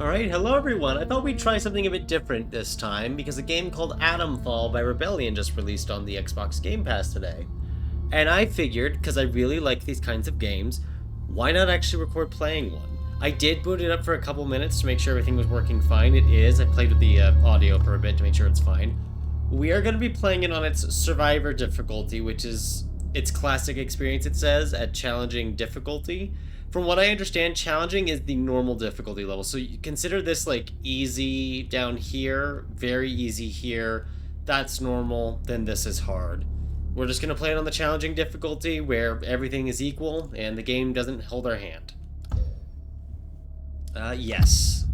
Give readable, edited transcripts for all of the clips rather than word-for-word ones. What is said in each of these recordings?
Alright, hello everyone. I thought we'd try something a bit different this time because a game called Atomfall by Rebellion just released on the Xbox Game Pass today. And I figured, because I really like these kinds of games, why not actually record playing one? I did boot it up for a couple minutes to make sure everything was working fine. It is. I played with the audio for a bit to make sure it's fine. We are going to be playing it on its Survivor difficulty, which is its classic experience, it says, at challenging difficulty. From what I understand, challenging is the normal difficulty level. So you consider this like easy down here, very easy here. That's normal, then this is hard. We're just going to play it on the challenging difficulty where everything is equal and the game doesn't hold our hand. Yes.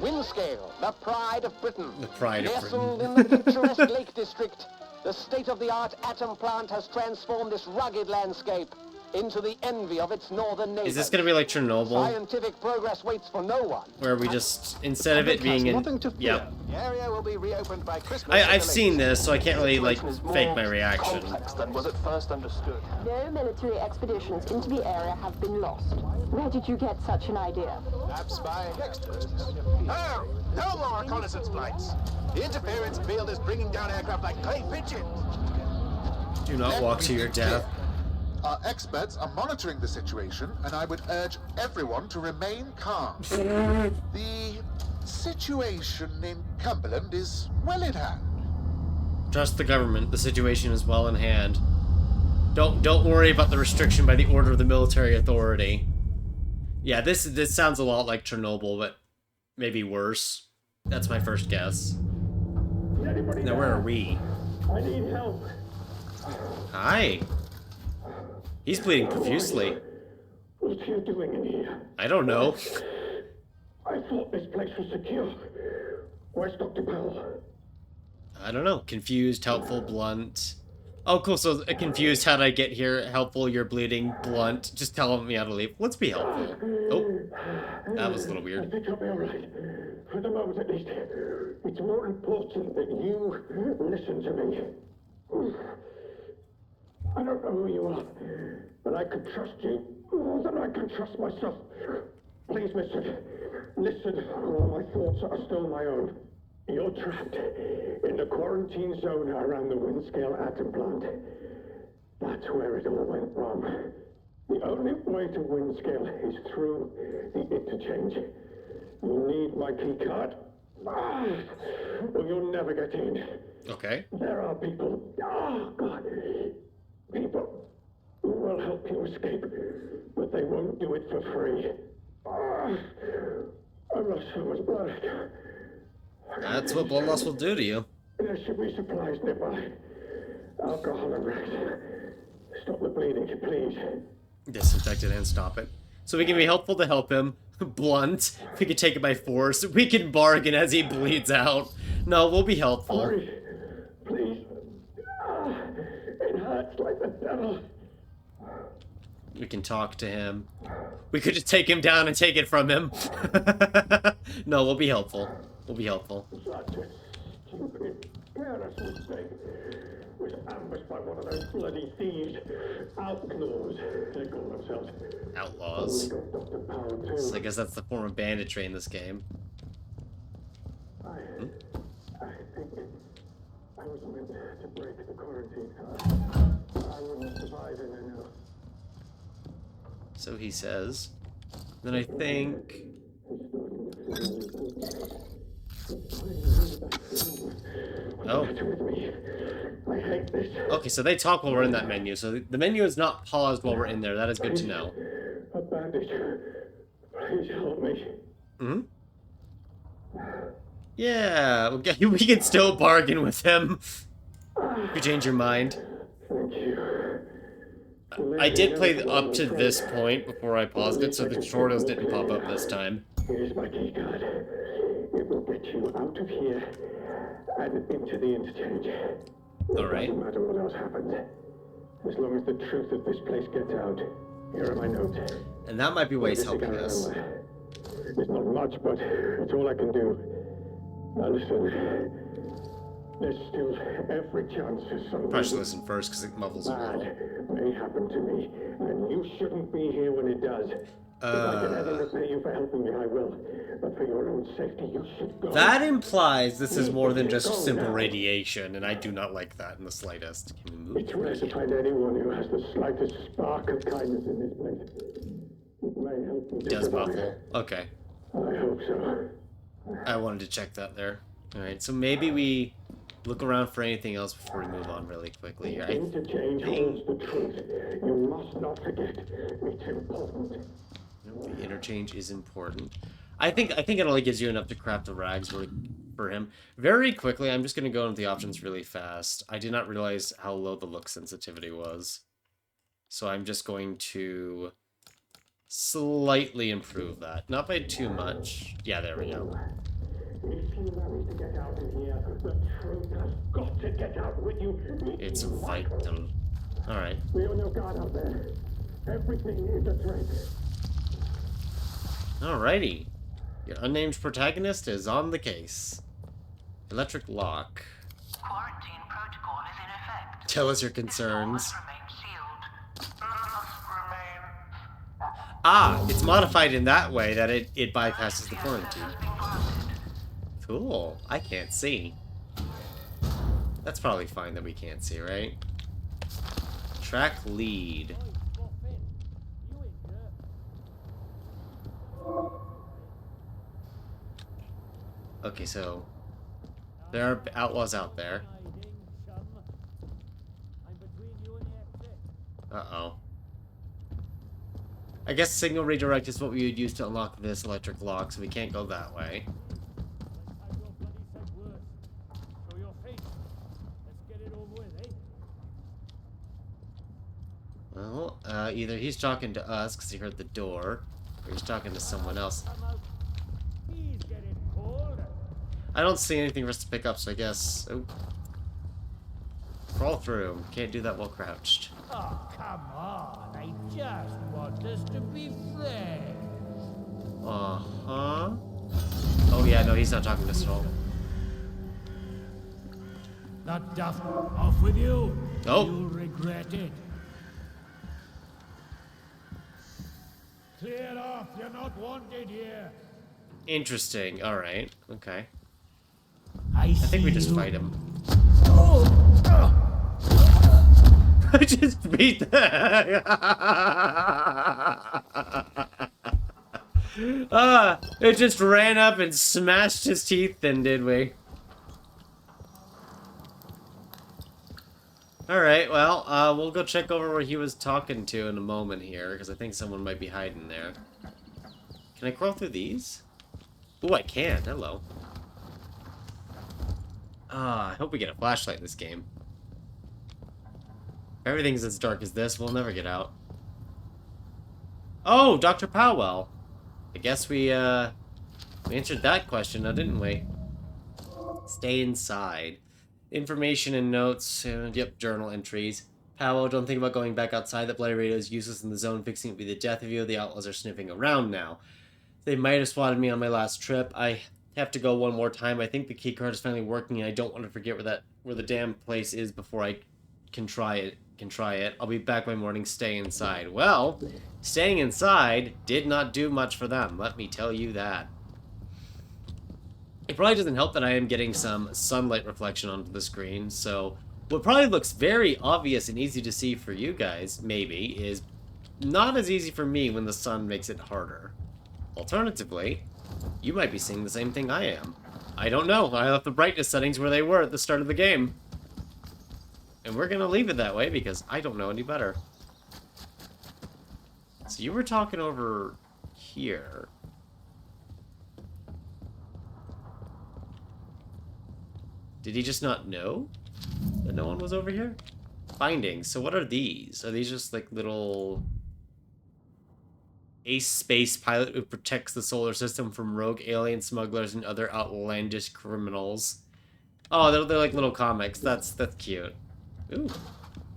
Windscale, the pride of Britain. The pride of Nestled Britain. in the picturesque Lake District, the state-of-the-art atom plant has transformed this rugged landscape into the envy of its northern neighbors. Is this going to be like Chernobyl? Scientific progress waits for no one. Where we just, instead of it being in... Yep. The area will be reopened by Christmas. I've seen this, so I can't really, like, fake my reaction. Complex than was at first understood. No military expeditions into the area have been lost. Where did you get such an idea? Perhaps by experts. Oh, no more reconnaissance flights. The interference field is bringing down aircraft like clay pigeons. Do not walk to your death. Our experts are monitoring the situation, and I would urge everyone to remain calm. The situation in Cumberland is well in hand. Trust the government. The situation is well in hand. Don't worry about the restriction by the order of the military authority. Yeah, this sounds a lot like Chernobyl, but maybe worse. That's my first guess. Now where are we? I need help. Hi. He's bleeding profusely. What are you doing in here? I don't know. I thought this place was secure. Where's Dr. Powell? I don't know. Confused, helpful, blunt. Oh, cool. So confused, how did I get here? Helpful, you're bleeding, blunt. Just tell me how to leave. Let's be helpful. Oh, that was a little I weird. think I'll be alright. For the moment at least. It's more important that you listen to me. I don't know who you are, but I can trust you more than I can trust myself. Please listen. Listen, while my thoughts are still my own. You're trapped in the quarantine zone around the Windscale atom plant. That's where it all went wrong. The only way to Windscale is through the interchange. You'll need my key card, or you'll never get in. Okay. There are people, oh God, people who will help you escape, but they won't do it for free. I've lost so much blood. That's what blood loss will do to you. There should be supplies nearby. Alcohol and rest. Stop the bleeding, please. Disinfect it and stop it. So we can be helpful to help him. Blunt. We can take it by force. We can bargain as he bleeds out. No, we'll be helpful. Hurry, please. It hurts like the devil. We can talk to him. We could just take him down and take it from him. No, we'll be helpful. We'll be helpful. Such a stupid, careless mistake. Was ambushed by one of those bloody thieves. Outlaws, they call themselves. Outlaws. We got Dr. Powell too. So I guess that's the form of banditry in this game. I think I was meant to break the quarantine. I wouldn't survive it, I know. So he says. Then I think... Oh. I hate this. Okay, so they talk while we're in that menu. So the menu is not paused while we're in there. That is good to know. A bandage. Please help me. Hmm? Yeah, we can still bargain with him. If you change your mind. Thank you. I did play up to this point before I paused it, so the tutorials didn't pop up this time. Here's my key card. It will get you out of here and into the interchange. Alright. Doesn't matter what else happens. As long as the truth of this place gets out. Here are my notes. And that might be why he's helping us. It's not much, but it's all I can do. Now listen. There's still every chance of something Probably should listen first because it muffles a little. bad may happen to me, and you shouldn't be here when it does. If I can ever repay you for helping me, I will. But for your own safety, you should go. That implies this is more than just simple radiation, and I do not like that in the slightest. Can we move? It's rare to find anyone who has the slightest spark of kindness in this place. It may help me to Does survive. muffle. Okay. I hope so. I wanted to check that there. Alright, so maybe we look around for anything else before we move on really quickly here. Interchange holds the truth. You must not forget. It's important. The interchange is important. I think it only gives you enough to craft the rags for him. Very quickly, I'm just going to go into the options really fast. I did not realize how low the look sensitivity was. So I'm just going to slightly improve that. Not by too much. Yeah, there we go. If you manage to get out of here, the truth has got to get out with you. It's vital. Alright. Be on your guard out there. Everything is a threat. Alrighty. Your unnamed protagonist is on the case. Electric lock. Quarantine protocol is in effect. Tell us your concerns. Must remain sealed. Ah, it's modified in that way that it bypasses the quarantine. Cool. I can't see. That's probably fine that we can't see, right? Track lead. Okay, so there are outlaws out there. Uh-oh. I guess signal redirect is what we would use to unlock this electric lock, so we can't go that way. Well, either he's talking to us because he heard the door, or he's talking to someone else. I don't see anything for us to pick up, so I guess... Oh. Crawl through. Can't do that while crouched. Oh, come on. I just want us to be friends. Uh-huh. Oh, yeah, no, he's not talking to us at all. Not duff. Off with you. Nope. You'll regret it. Clear off. You're not wanted here. Interesting. Alright. Okay. I I think we just you. fight him. Oh. I just beat that. It just ran up and smashed his teeth in, did we? Alright, well, we'll go check over where he was talking to in a moment here, because I think someone might be hiding there. Can I crawl through these? Ooh, I can. Hello. I hope we get a flashlight in this game. If everything's as dark as this, we'll never get out. Oh, Dr. Powell. I guess we answered that question now, didn't we? Stay inside. Information and notes. Yep, journal entries. Powell, don't think about going back outside. That bloody radio is useless in the zone. Fixing it would be the death of you. The outlaws are sniffing around now. They might have spotted me on my last trip. I have to go one more time. I think the key card is finally working, and I don't want to forget where the damn place is before I can try it. I'll be back by morning. Stay inside. Well, staying inside did not do much for them. Let me tell you that. It probably doesn't help that I am getting some sunlight reflection onto the screen, so what probably looks very obvious and easy to see for you guys, maybe, is not as easy for me when the sun makes it harder. Alternatively, you might be seeing the same thing I am. I don't know. I left the brightness settings where they were at the start of the game. And we're gonna leave it that way because I don't know any better. So you were talking over here. Did he just not know that no one was over here? Findings. So what are these? Are these just like little... Ace space pilot who protects the solar system from rogue alien smugglers and other outlandish criminals. Oh, they're like little comics. That's cute. Ooh.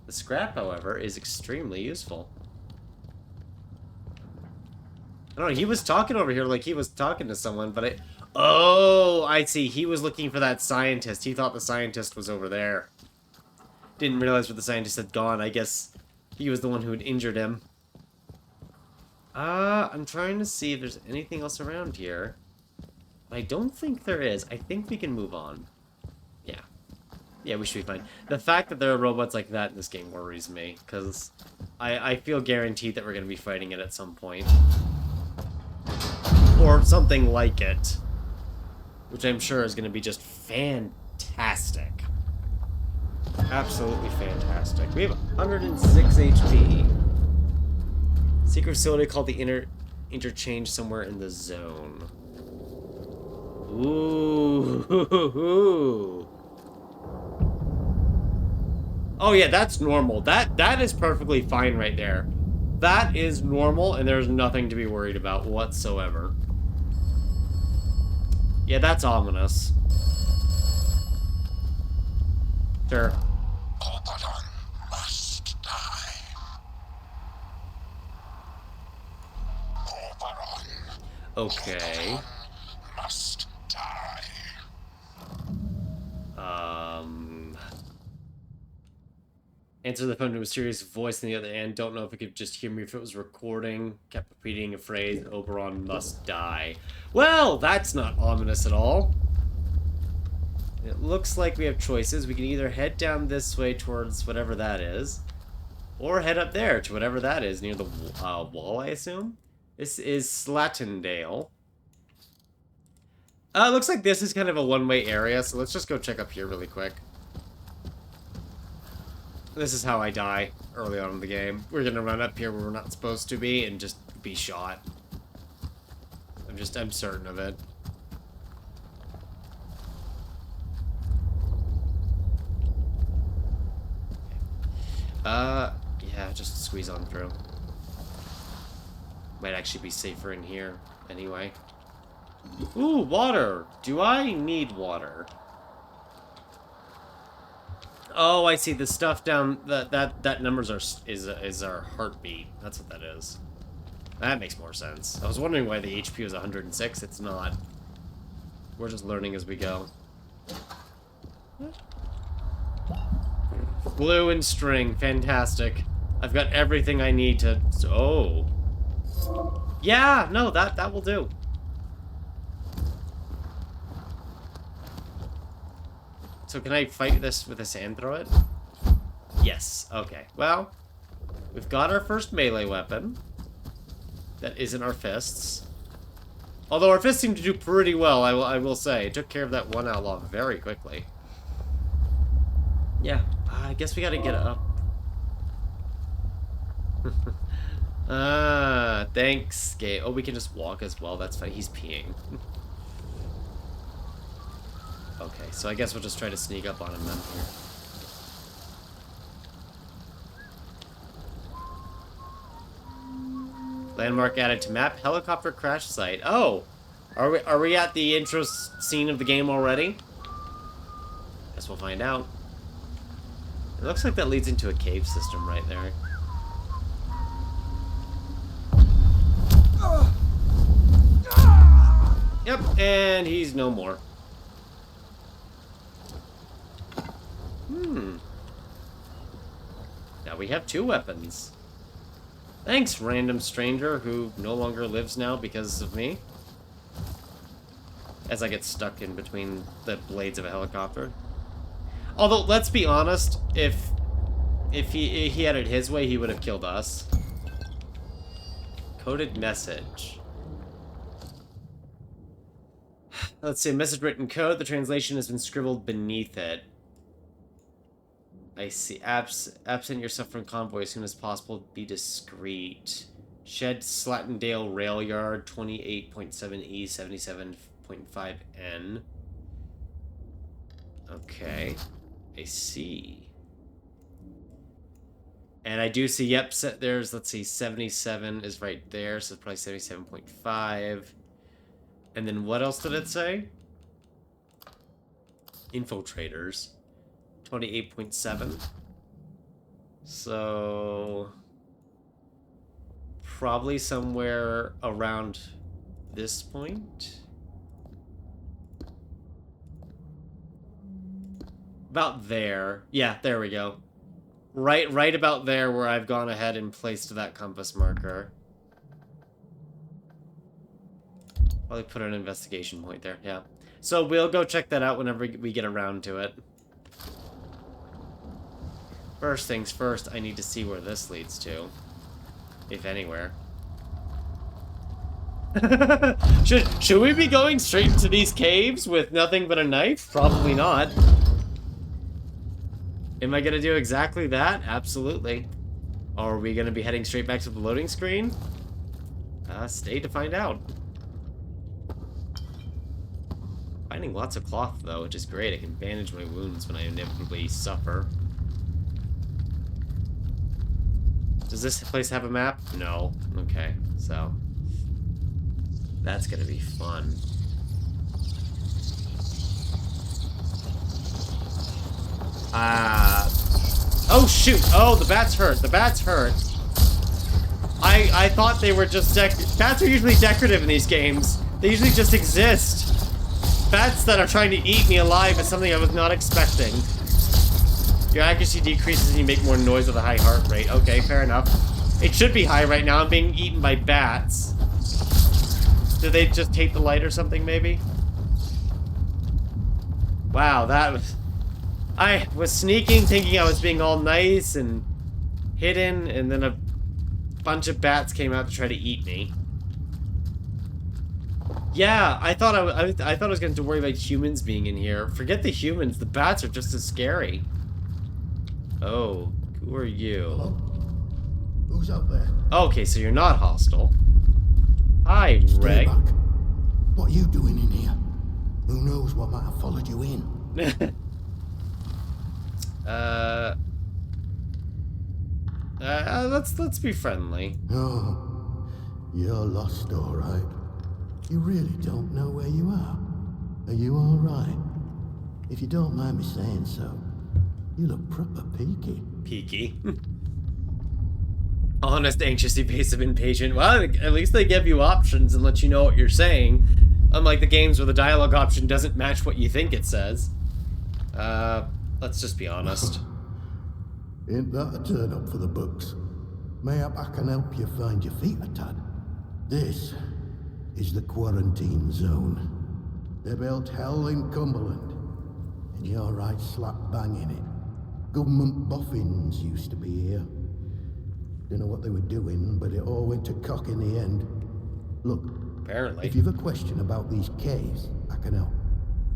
The scrap, however, is extremely useful. I don't know, he was talking over here like he was talking to someone, but Oh, I see. He was looking for that scientist. He thought the scientist was over there. Didn't realize where the scientist had gone. I guess he was the one who had injured him. I'm trying to see if there's anything else around here. I don't think there is. I think we can move on. Yeah. Yeah, we should be fine. The fact that there are robots like that in this game worries me, because I feel guaranteed that we're going to be fighting it at some point. Or something like it. Which I'm sure is going to be just fantastic. Absolutely fantastic. We have 106 HP. Secret facility called the interchange somewhere in the zone. Ooh. Oh yeah, that's normal. That is perfectly fine right there. That is normal, and there's nothing to be worried about whatsoever. Yeah, that's ominous. Sure. Oberon must die. Oberon. Okay. Must die. Answer the phone to a mysterious voice on the other end. Don't know if it could just hear me if it was recording. Kept repeating a phrase, Oberon must die. Well, that's not ominous at all. It looks like we have choices. We can either head down this way towards whatever that is, or head up there to whatever that is, near the wall, I assume? This is Slatendale. Looks like this is kind of a one-way area, so let's just go check up here really quick. This is how I die early on in the game. We're gonna run up here where we're not supposed to be and just be shot. I'm certain of it. Yeah, just squeeze on through. Might actually be safer in here, anyway. Ooh, water! Do I need water? Oh, I see. The stuff down that numbers is our heartbeat. That's what that is. That makes more sense. I was wondering why the HP was 106. It's not. We're just learning as we go. Glue and string, fantastic. I've got everything I need to. Oh. Yeah, no, that will do. So can I fight this with a sand throw it? Yes. Okay. Well, we've got our first melee weapon. That isn't our fists. Although our fists seem to do pretty well, I will say. It took care of that one outlaw very quickly. Yeah. I guess we gotta get up. Thanks, Gay. Oh, we can just walk as well. That's fine. He's peeing. Okay, so I guess we'll just try to sneak up on him then here. Landmark added to map. Helicopter crash site. Oh! Are we at the intro scene of the game already? Guess we'll find out. It looks like that leads into a cave system right there. Yep, and he's no more. Now we have 2 weapons. Thanks, random stranger who no longer lives now because of me. As I get stuck in between the blades of a helicopter. Although, let's be honest, if he had it his way, he would have killed us. Coded message. Let's see, message written code. The translation has been scribbled beneath it. I see. Absent yourself from convoy as soon as possible. Be discreet. Shed Slatendale Rail Yard, 28.7E, 77.5N. Okay. I see. And I do see, yep, there's, let's see, 77 is right there, so it's probably 77.5. And then what else did it say? Infiltrators. 28.7. So probably somewhere around this point. About there. Yeah, there we go. Right about there where I've gone ahead and placed that compass marker. Probably put an investigation point there, yeah. So we'll go check that out whenever we get around to it. First things first, I need to see where this leads to. If anywhere. Should we be going straight into these caves with nothing but a knife? Probably not. Am I gonna do exactly that? Absolutely. Or are we gonna be heading straight back to the loading screen? Stay to find out. Finding lots of cloth, though, which is great. I can bandage my wounds when I inevitably suffer. Does this place have a map? No. Okay, so... that's gonna be fun. Oh, shoot! Oh, the bats hurt. The bats hurt. I thought they were just bats are usually decorative in these games. They usually just exist. Bats that are trying to eat me alive is something I was not expecting. Your accuracy decreases and you make more noise with a high heart rate. Okay, fair enough. It should be high right now. I'm being eaten by bats. Did they just take the light or something, maybe? Wow, that was... I was sneaking, thinking I was being all nice and hidden, and then a bunch of bats came out to try to eat me. Yeah, I thought I thought I was going to worry about humans being in here. Forget the humans, the bats are just as scary. Oh, who are you? Hello? Who's out there? Okay, so you're not hostile. Hi, Stay Reg. back. What are you doing in here? Who knows what might have followed you in? Let's be friendly. Oh, you're lost, all right. You really don't know where you are. Are you all right? If you don't mind me saying so, you look proper peaky. Peaky. Honest, anxious, evasive, impatient. Well, at least they give you options and let you know what you're saying. Unlike the games where the dialogue option doesn't match what you think it says. Let's just be honest. Ain't that a turn up for the books? Mayhap I can help you find your feet a tad. This is the quarantine zone. They built hell in Cumberland, and you're right slap bang in it. Government boffins used to be here. Don't know what they were doing, but it all went to cock in the end. Look, Apparently. if you've a question about these caves, I can help.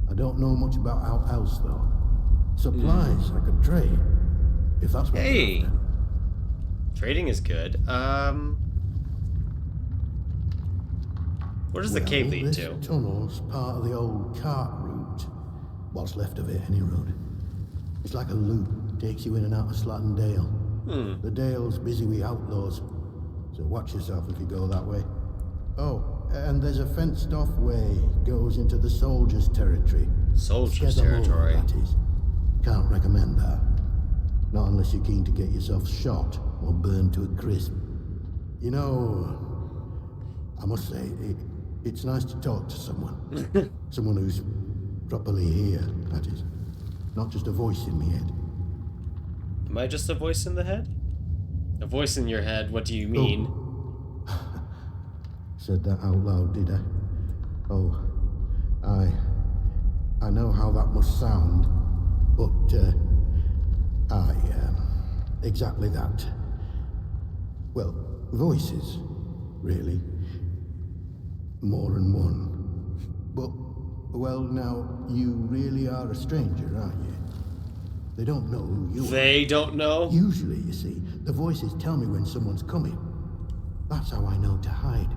I don't know much about out else though. Supplies I could trade, if that's what you're Hey! after. Trading is good. Where does the cave lead this to? tunnel's part of the old cart route. What's left of it, any road. It's like a loop, takes you in and out of Slatton Dale. The Dale's busy with outlaws, so watch yourself if you go that way. Oh, and there's a fenced-off way, goes into the soldiers' territory. Soldiers' Scared 'em all, territory. that is. Can't recommend that. Not unless you're keen to get yourself shot or burned to a crisp. You know, I must say, it's nice to talk to someone. Someone who's properly here, that is. Not just a voice in my head. Am I just a voice in the head? A voice in your head, what do you mean? Oh. Said that out loud, did I? Oh, I know how that must sound, but, exactly that. Well, voices, really. More than one. But, well, now, you really are a stranger, aren't you? They don't know who you are. They don't know? Usually, you see, the voices tell me when someone's coming. That's how I know to hide.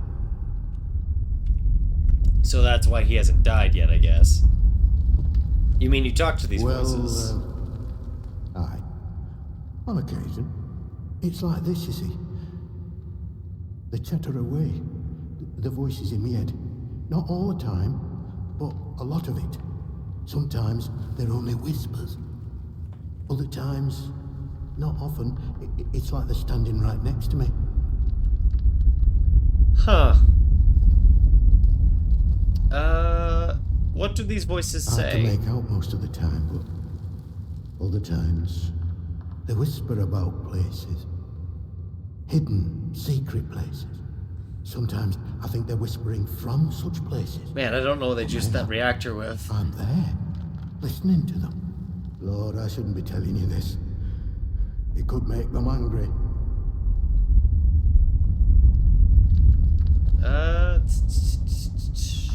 So that's why he hasn't died yet, I guess. You mean you talk to these voices? Aye. On occasion. It's like this, you see. They chatter away. The voices in my head. Not all the time, but a lot of it. Sometimes they're only whispers. Other times, not often, it's like they're standing right next to me. Huh. What do these voices Hard to say? make out most of the time, but other times, they whisper about places. Hidden, secret places. Sometimes I think they're whispering from such places. Man, I don't know what they juiced that reactor with. I'm there, listening to them. Lord, I shouldn't be telling you this. It could make them angry.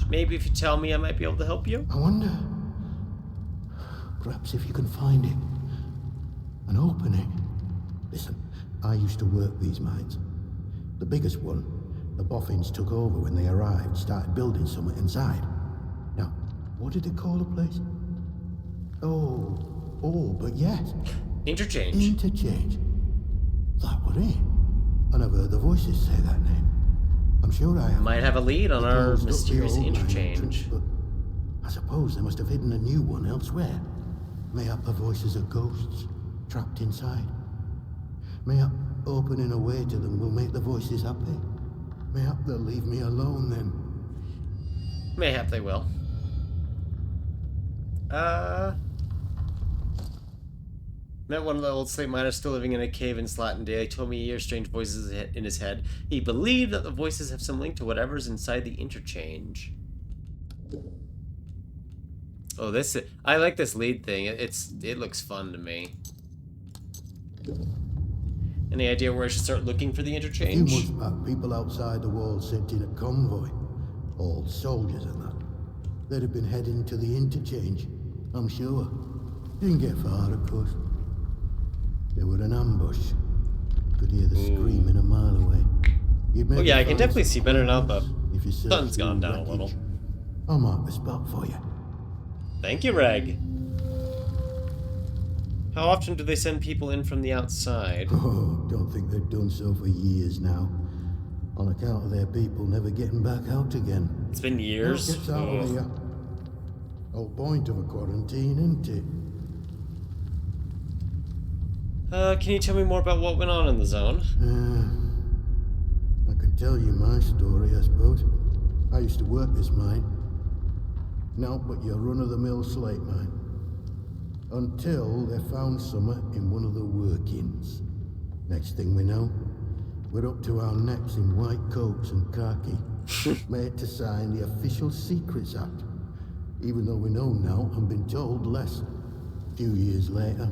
Maybe if you tell me, I might be able to help you. I wonder, perhaps if you can find it and open it. Listen, I used to work these mines. The biggest one, the boffins took over when they arrived, started building something inside. Now, what did they call the place? But yes. Interchange. Interchange. That was it. I never heard the voices say that name. I'm sure I have. Might have a lead on They our closed up the mysterious old mine interchange. entrance, but I suppose they must have hidden a new one elsewhere. Mayhap the voices are ghosts, trapped inside. Mayhap opening a way to them will make the voices happy. Mayhap they'll leave me alone then. Mayhap they will. Met one of the old slave miners still living in a cave in Slatin Day. He told me he hears strange voices in his head. He believed that the voices have some link to whatever's inside the interchange. Oh, I like this lead thing. It looks fun to me. Any idea where I should start looking for the A few interchange? months back, people outside the walls sent in a convoy. All soldiers and that. They'd have been heading to the interchange, I'm sure. Didn't get far, of course. They were an ambush. Could hear the screaming a mile away. Oh yeah, I can definitely see better now the if you search sun's gone through down a wreckage. little. I'll mark the spot for you. Thank you, Reg. How often do they send people in from the outside? Oh, don't think they've done so for years now. On account of their people never getting back out again. It's been years. Gets out of here. Whole point of a quarantine, isn't it? Can you tell me more about what went on in the zone? I can tell you my story, I suppose. I used to work this mine. No, but your run-of-the-mill slate mine. Until they found something in one of the workings. Next thing we know, we're up to our necks in white coats and khaki, made to sign the Official Secrets Act. Even though we know now and been told less. A few years later,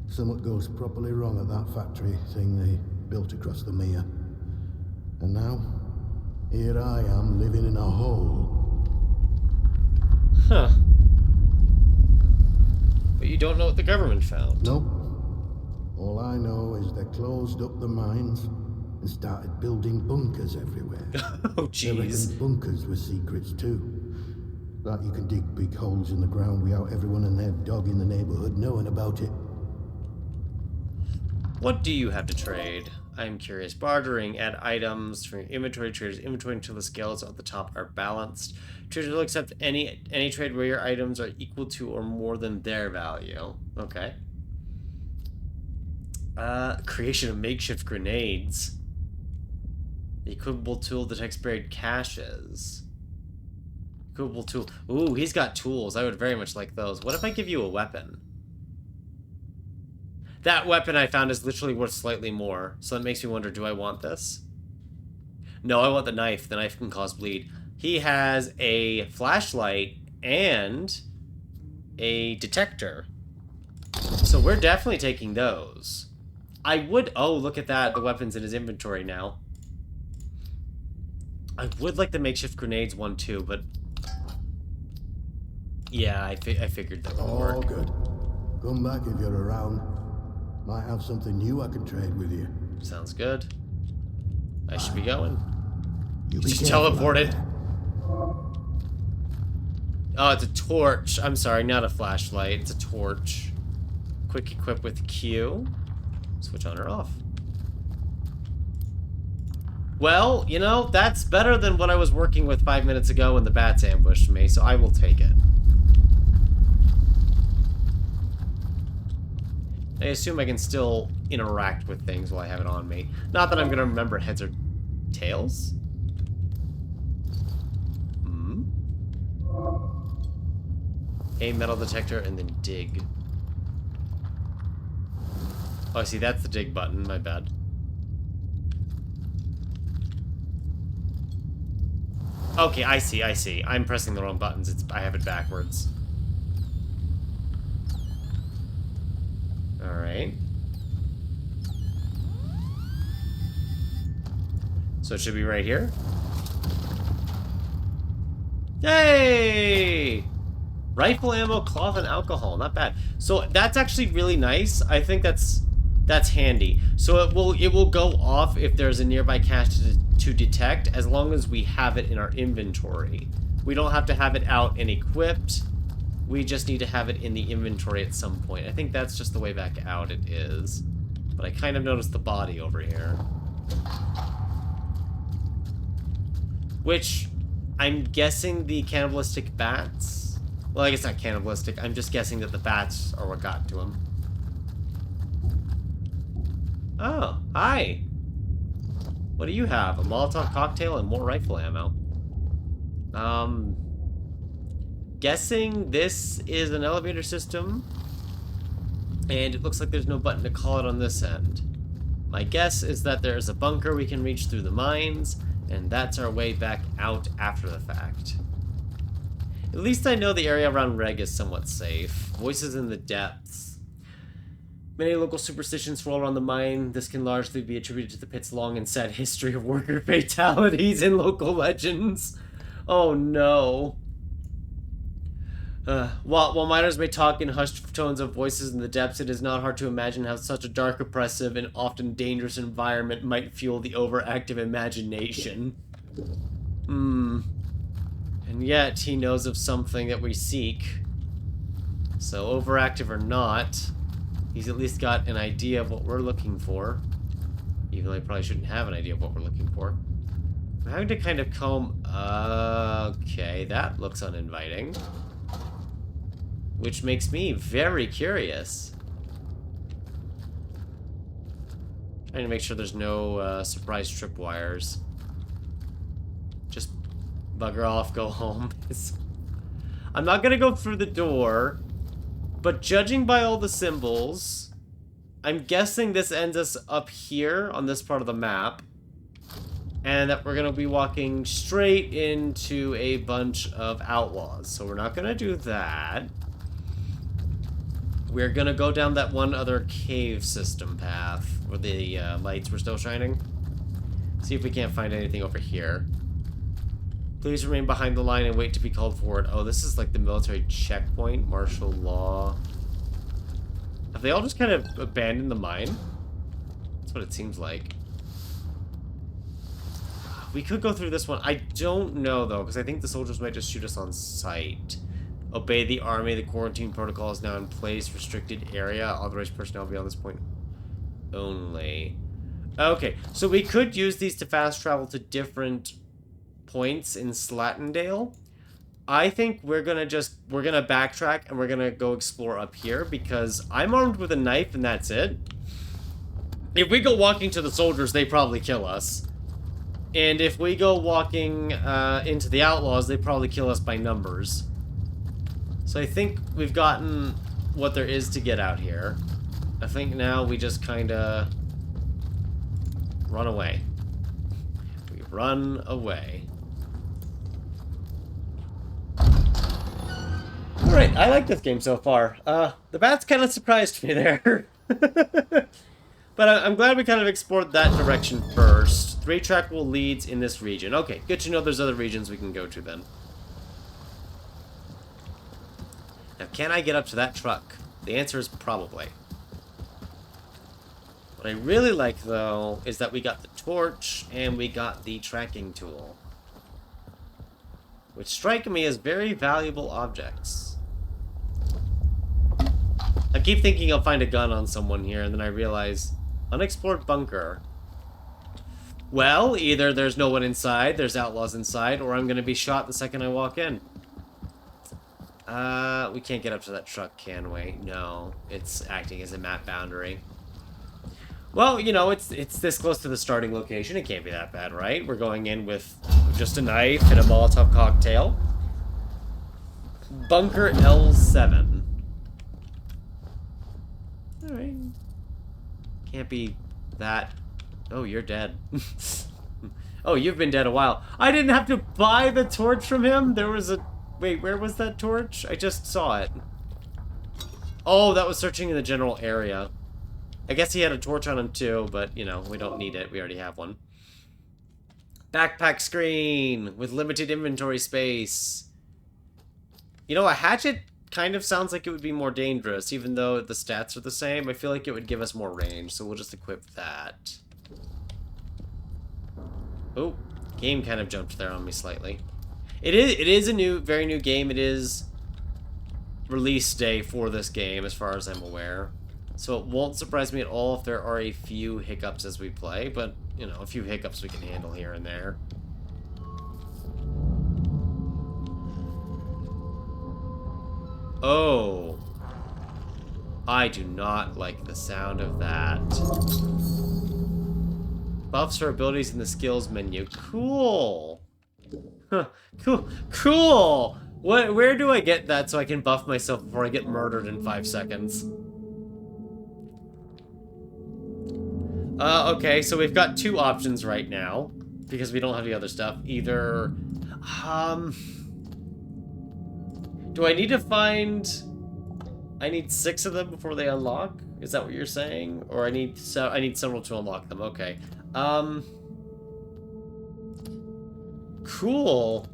something goes properly wrong at that factory thing they built across the mere. And now, here I am living in a hole. Huh. But you don't know what the government found. Nope. All I know is they closed up the mines and started building bunkers everywhere. Oh, They reckon jeez. bunkers were secrets too. Like you can dig big holes in the ground without everyone and their dog in the neighborhood knowing about it. What do you have to trade? I'm curious. Bartering. Add items from your inventory. Traders inventory until the scales at the top are balanced. Traders will accept any trade where your items are equal to or more than their value. Okay. Creation of makeshift grenades. The equipable tool detects buried caches. Equipable tool. Ooh, he's got tools. I would very much like those. What if I give you a weapon? That weapon I found is literally worth slightly more, so that makes me wonder, do I want this? No, I want the knife. The knife can cause bleed. He has a flashlight and a detector. So we're definitely taking those. I would... Oh, look at that. The weapon's in his inventory now. I would like the makeshift grenades one too, but... Yeah, I figured that would All work. good. Come back if you're around. Might have something new I can trade with you. Sounds good. I should be going. You be Just careful teleport out it. there. Oh, it's a torch. I'm sorry, not a flashlight. It's a torch. Quick equip with Q. Switch on or off. Well, you know, that's better than what I was working with 5 minutes ago when the bats ambushed me, so I will take it. I assume I can still interact with things while I have it on me. Not that I'm going to remember heads or tails. Hmm? A metal detector and then dig. Oh, I see, that's the dig button. My bad. Okay, I see, I see. I'm pressing the wrong buttons. I have it backwards. Alright. So it should be right here. Yay! Rifle ammo, cloth, and alcohol. Not bad. So that's actually really nice. I think that's handy. So it will go off if there's a nearby cache to detect, as long as we have it in our inventory. We don't have to have it out and equipped. We just need to have it in the inventory at some point. I think that's just the way back out it is. But I kind of noticed the body over here. Which, I'm guessing the cannibalistic bats... Well, I guess not cannibalistic. I'm just guessing that the bats are what got to him. Oh, hi. What do you have? A Molotov cocktail and more rifle ammo. Guessing this is an elevator system. And it looks like there's no button to call it on this end. My guess is that there's a bunker we can reach through the mines, and that's our way back out after the fact. At least I know the area around Reg is somewhat safe. Voices in the depths. Many local superstitions roll around the mine. This can largely be attributed to the pit's long and sad history of worker fatalities and local legends. Oh no. While miners may talk in hushed tones of voices in the depths, it is not hard to imagine how such a dark, oppressive, and often dangerous environment might fuel the overactive imagination. And yet, he knows of something that we seek. So, overactive or not, he's at least got an idea of what we're looking for. Even though I probably shouldn't have an idea of what we're looking for. I'm having to kind of comb... Okay, that looks uninviting. Which makes me very curious. Trying to make sure there's no surprise tripwires. Just bugger off, go home. I'm not gonna go through the door, but judging by all the symbols, I'm guessing this ends us up here on this part of the map. And that we're gonna be walking straight into a bunch of outlaws. So we're not gonna do that. We're gonna go down that one other cave system path where the lights were still shining. See if we can't find anything over here. Please remain behind the line and wait to be called forward. Oh, this is like the military checkpoint, martial law. Have they all just kind of abandoned the mine? That's what it seems like. We could go through this one. I don't know, though, because I think the soldiers might just shoot us on sight. Obey the army. The quarantine protocol is now in place. Restricted area. Authorized personnel beyond this point only. Okay, so we could use these to fast travel to different points in Slatendale. I think we're gonna backtrack and we're gonna go explore up here because I'm armed with a knife and that's it. If we go walking to the soldiers, they probably kill us. And if we go walking into the outlaws, they probably kill us by numbers. So I think we've gotten what there is to get out here. I think now we just kind of run away. We run away. Alright, I like this game so far. The bats kind of surprised me there. But I'm glad we kind of explored that direction first. 3-track will leads in this region. Okay, good to know there's other regions we can go to then. Now, can I get up to that truck? The answer is probably. What I really like, though, is that we got the torch and we got the tracking tool. Which strike me as very valuable objects. I keep thinking I'll find a gun on someone here, and then I realize... Unexplored bunker. Well, either there's no one inside, there's outlaws inside, or I'm gonna be shot the second I walk in. We can't get up to that truck, can we? No, it's acting as a map boundary. Well, you know, it's this close to the starting location. It can't be that bad, right? We're going in with just a knife and a Molotov cocktail. Bunker L7. Alright. Can't be that... Oh, you're dead. Oh, you've been dead a while. I didn't have to buy the torch from him? There was a... Wait, where was that torch? I just saw it. Oh, that was searching in the general area. I guess he had a torch on him too, but, you know, we don't need it. We already have one. Backpack screen with limited inventory space. You know, a hatchet kind of sounds like it would be more dangerous, even though the stats are the same. I feel like it would give us more range, so we'll just equip that. Oh, game kind of jumped there on me slightly. It is a very new game. It is release day for this game, as far as I'm aware. So it won't surprise me at all if there are a few hiccups as we play, but, you know, a few hiccups we can handle here and there. Oh. I do not like the sound of that. Buffs for abilities in the skills menu. Cool. Huh. Cool. Where do I get that so I can buff myself before I get murdered in 5 seconds? Okay, so we've got 2 options right now, because we don't have the other stuff. Either, do I need to find... I need 6 of them before they unlock? Is that what you're saying? Or I need several to unlock them, okay. Cool.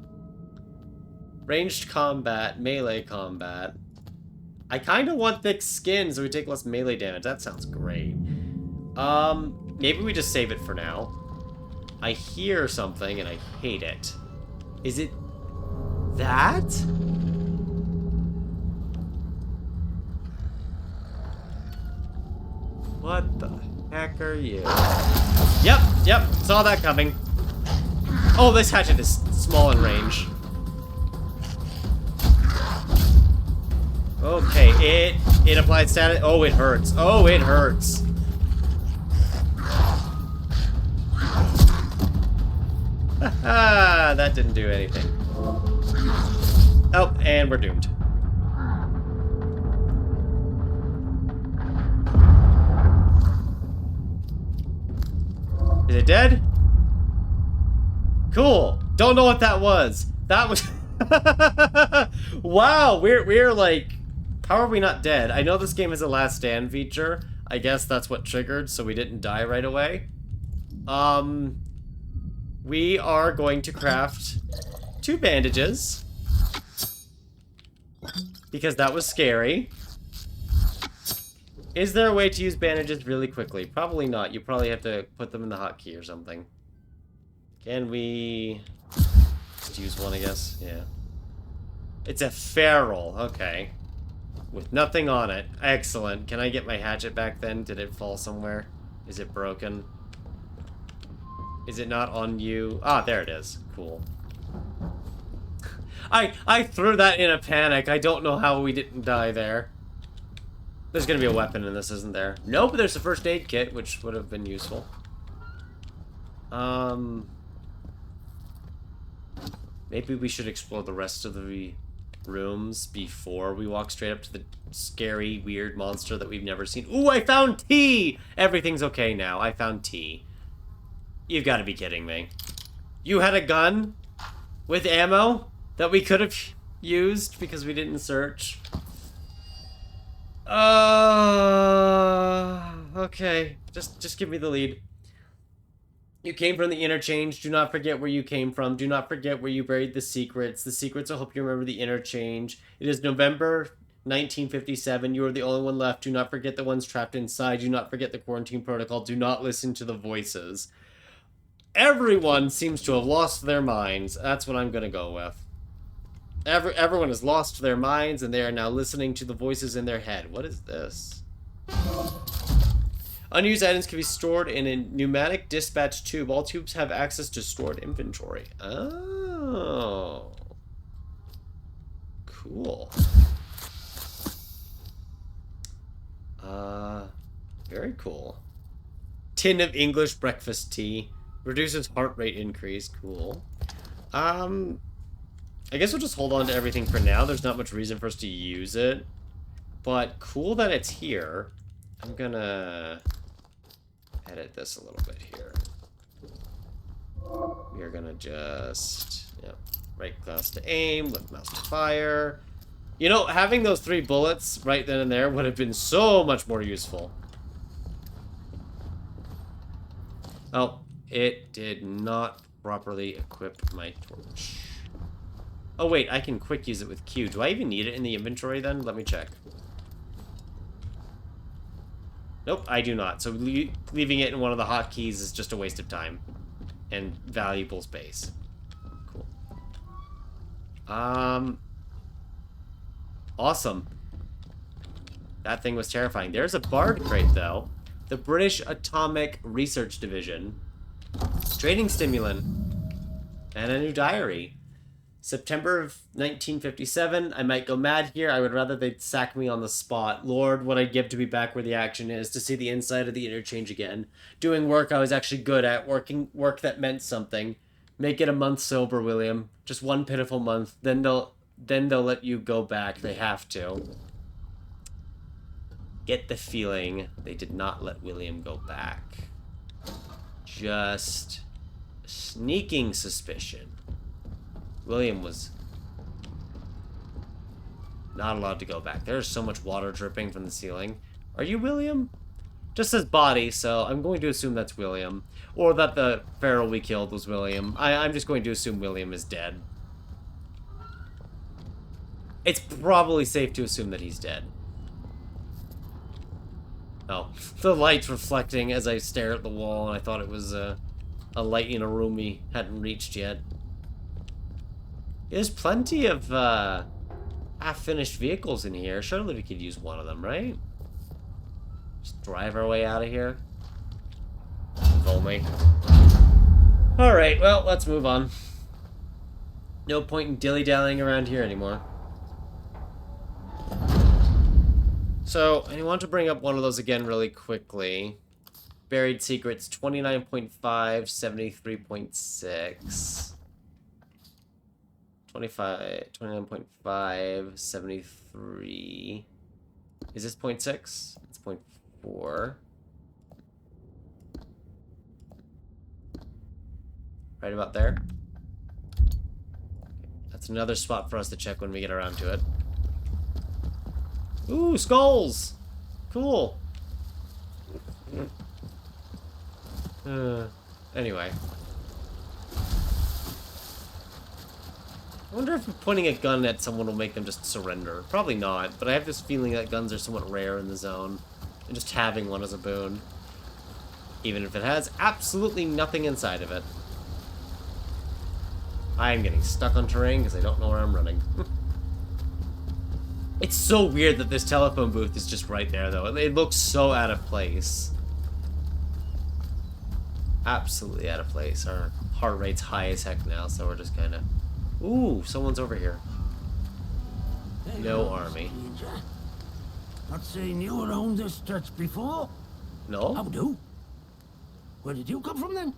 Ranged combat, melee combat. I kind of want thick skin so we take less melee damage. That sounds great. Maybe we just save it for now. I hear something and I hate it. Is it that? What the heck are you? Yep, saw that coming. Oh, this hatchet is small in range. Okay, it applied status. Oh, it hurts. Oh, it hurts. Haha, that didn't do anything. Oh, and we're doomed. Is it dead? Cool. Don't know what that was. That was... Wow, we're like... How are we not dead? I know this game has a last stand feature. I guess that's what triggered, so we didn't die right away. We are going to craft 2 bandages. Because that was scary. Is there a way to use bandages really quickly? Probably not. You probably have to put them in the hotkey or something. Can we... just use one, I guess? Yeah. It's a feral. Okay. With nothing on it. Excellent. Can I get my hatchet back then? Did it fall somewhere? Is it broken? Is it not on you? Ah, there it is. Cool. I threw that in a panic. I don't know how we didn't die there. There's gonna be a weapon in this, isn't there? Nope, but there's a first aid kit, which would have been useful. Maybe we should explore the rest of the rooms before we walk straight up to the scary, weird monster that we've never seen. Ooh, I found tea! Everything's okay now. I found tea. You've got to be kidding me. You had a gun with ammo that we could have used because we didn't search. Okay. Just give me the lead. You came from the interchange. Do not forget where you came from. Do not forget where you buried the secrets. The secrets will help you remember the interchange. It is November 1957. You are the only one left. Do not forget the ones trapped inside. Do not forget the quarantine protocol. Do not listen to the voices. Everyone seems to have lost their minds. That's what I'm going to go with. Everyone has lost their minds, and they are now listening to the voices in their head. What is this? Unused items can be stored in a pneumatic dispatch tube. All tubes have access to stored inventory. Oh. Cool. Very cool. Tin of English breakfast tea. Reduces heart rate increase. Cool. I guess we'll just hold on to everything for now. There's not much reason for us to use it. But cool that it's here. I'm gonna edit this a little bit here. We are gonna just, yep, right mouse to aim, left mouse to fire. You know, having those 3 bullets right then and there would have been so much more useful. Oh, it did not properly equip my torch. Oh wait, I can quick use it with Q. Do I even need it in the inventory then? Let me check. Nope, I do not. So leaving it in one of the hotkeys is just a waste of time. And valuable space. Cool. Awesome. That thing was terrifying. There's a Bard crate, though. The British Atomic Research Division. Training stimulant. And a new diary. September of 1957. I might go mad here. I would rather they'd sack me on the spot. Lord, what I'd give to be back where the action is, to see the inside of the interchange again. Doing work I was actually good at, work that meant something. Make it a month sober, William. Just one pitiful month. Then they'll let you go back. They have to. Get the feeling they did not let William go back. Just sneaking suspicion. William was not allowed to go back. There's so much water dripping from the ceiling. Are you William? Just says body, so I'm going to assume that's William. Or that the feral we killed was William. I'm just going to assume William is dead. It's probably safe to assume that he's dead. Oh, the light's reflecting as I stare at the wall, and I thought it was a light in a room we hadn't reached yet. There's plenty of half-finished vehicles in here. Surely we could use one of them, right? Just drive our way out of here. If only. Alright, well, let's move on. No point in dilly-dallying around here anymore. So, I want to bring up one of those again really quickly. Buried Secrets 29.5, 73.6. 29.5, 73. Is this 0.6? It's 0.4. Right about there. That's another spot for us to check when we get around to it. Ooh, skulls! Cool. Anyway. I wonder if pointing a gun at someone will make them just surrender. Probably not, but I have this feeling that guns are somewhat rare in the zone. And just having one is a boon. Even if it has absolutely nothing inside of it. I'm getting stuck on terrain because I don't know where I'm running. It's so weird that this telephone booth is just right there, though. It looks so out of place. Absolutely out of place. Our heart rate's high as heck now, so we're just kind of... Ooh, someone's over here. No army. Stranger. Not seen you around this stretch before. No? How do? Where did you come from, then?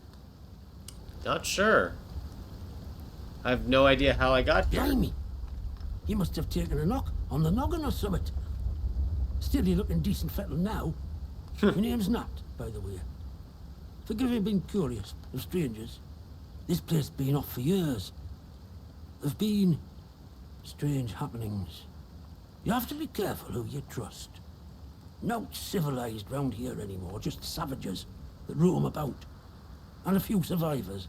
Not sure. I have no idea how I got here. Blimey. You must have taken a knock on the noggin or something. Still, you're looking decent fettle now. Your name's Nat, by the way. Forgive me being curious of strangers. This place been off for years. There've been strange happenings. You have to be careful who you trust. Not civilized round here anymore, just savages that roam about. And a few survivors,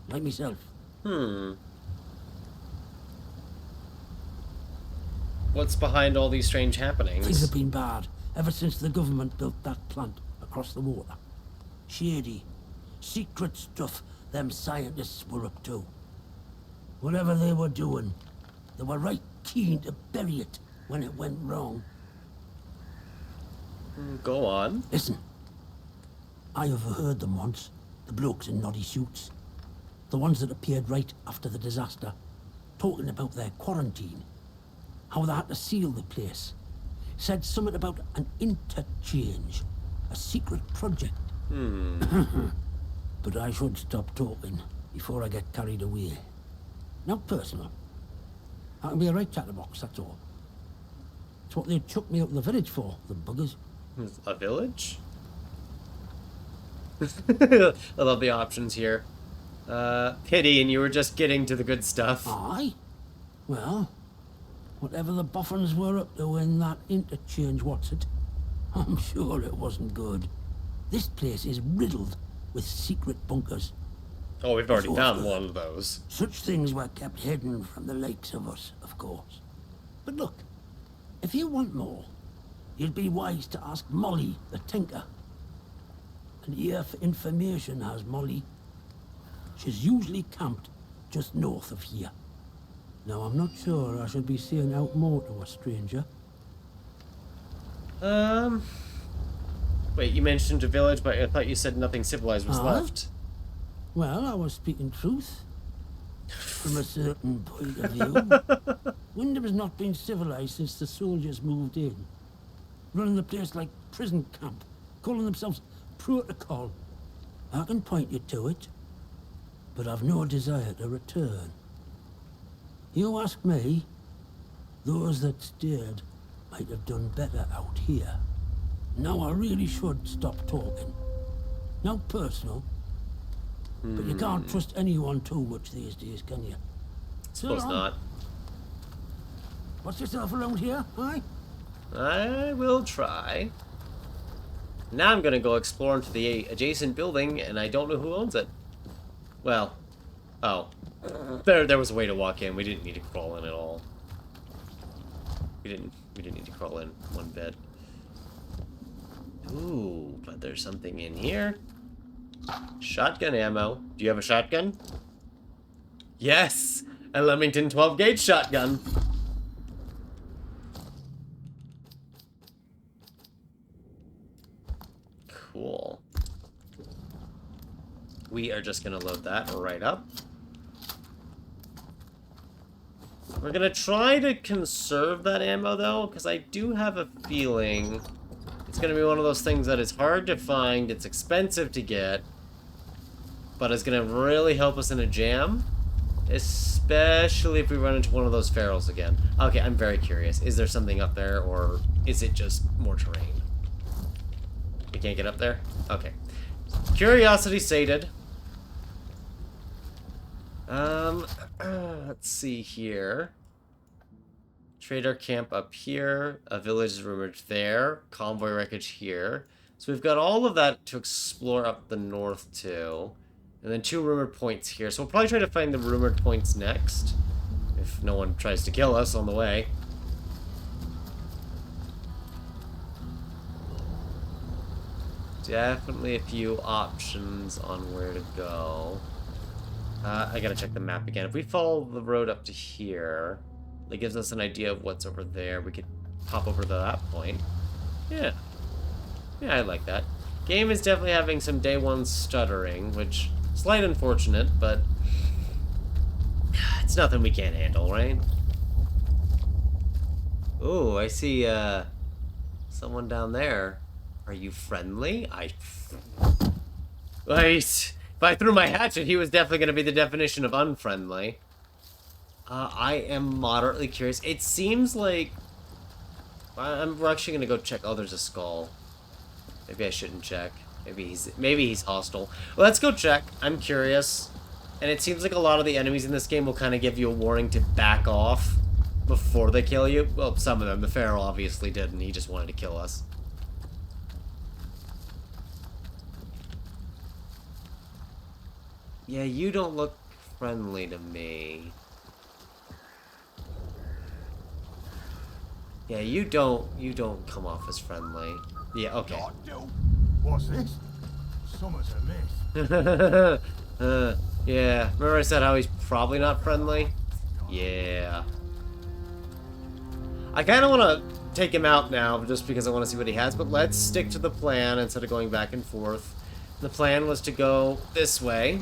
like myself. What's behind all these strange happenings? Things have been bad ever since the government built that plant across the water. Shady, secret stuff them scientists were up to. Whatever they were doing, they were right keen to bury it when it went wrong. Go on. Listen, I overheard them once, the blokes in noddy suits. The ones that appeared right after the disaster, talking about their quarantine. How they had to seal the place. Said something about an interchange, a secret project. But I should stop talking before I get carried away. Not personal. I can be a right chatterbox, that's all. It's what they chucked me out of the village for, the buggers. A village? I love the options here. Pity, and you were just getting to the good stuff. Aye? Well, whatever the boffins were up to in that interchange, what's it? I'm sure it wasn't good. This place is riddled with secret bunkers. Oh, we've already So found good. one of those. Such things were kept hidden from the likes of us, of course. But look, if you want more, you'd be wise to ask Molly, the tinker. An ear for information has Molly. She's usually camped just north of here. Now, I'm not sure I should be saying out more to a stranger. Wait, you mentioned a village, but I thought you said nothing civilized was left. Well, I was speaking truth. From a certain point of view. Wyndham has not been civilized since the soldiers moved in. Running the place like prison camp. Calling themselves protocol. I can point you to it. But I've no desire to return. You ask me, those that stayed might have done better out here. Now I really should stop talking. Not personal, but you can't trust anyone too much these days, can you? Suppose not. What's yourself around here, aye? I will try. Now I'm gonna go explore into the adjacent building, and I don't know who owns it. Well, oh. There was a way to walk in. We didn't need to crawl in at all. We didn't need to crawl in one bit. Ooh, but there's something in here. Shotgun ammo. Do you have a shotgun? Yes! A Leamington 12-gauge shotgun. Cool. We are just gonna load that right up. We're gonna try to conserve that ammo, though, because I do have a feeling it's gonna be one of those things that is hard to find, it's expensive to get, but it's gonna really help us in a jam, especially if we run into one of those ferals again. Okay, I'm very curious. Is there something up there, or is it just more terrain? You can't get up there? Okay. Curiosity sated. Let's see here. Trader camp up here. A village is rumored there. Convoy wreckage here. So we've got all of that to explore up the north too. And then 2 rumored points here. So we'll probably try to find the rumored points next. If no one tries to kill us on the way. Definitely a few options on where to go. I gotta check the map again. If we follow the road up to here, it gives us an idea of what's over there. We could pop over to that point. Yeah. Yeah, I like that. Game is definitely having some day one stuttering, which is slight unfortunate, but it's nothing we can't handle, right? Ooh, I see someone down there. Are you friendly? Wait. If I threw my hatchet, he was definitely going to be the definition of unfriendly. I am moderately curious. It seems like... we're actually going to go check... Oh, there's a skull. Maybe I shouldn't check. Maybe he's hostile. Well, let's go check. I'm curious. And it seems like a lot of the enemies in this game will kind of give you a warning to back off before they kill you. Well, some of them. The Feral obviously didn't. He just wanted to kill us. Yeah, you don't look friendly to me. Yeah, you don't come off as friendly. Yeah, okay. What's this? Summer's a miss. Yeah. Remember I said how he's probably not friendly? Yeah. I kind of want to take him out now, just because I want to see what he has, but let's stick to the plan instead of going back and forth. The plan was to go this way.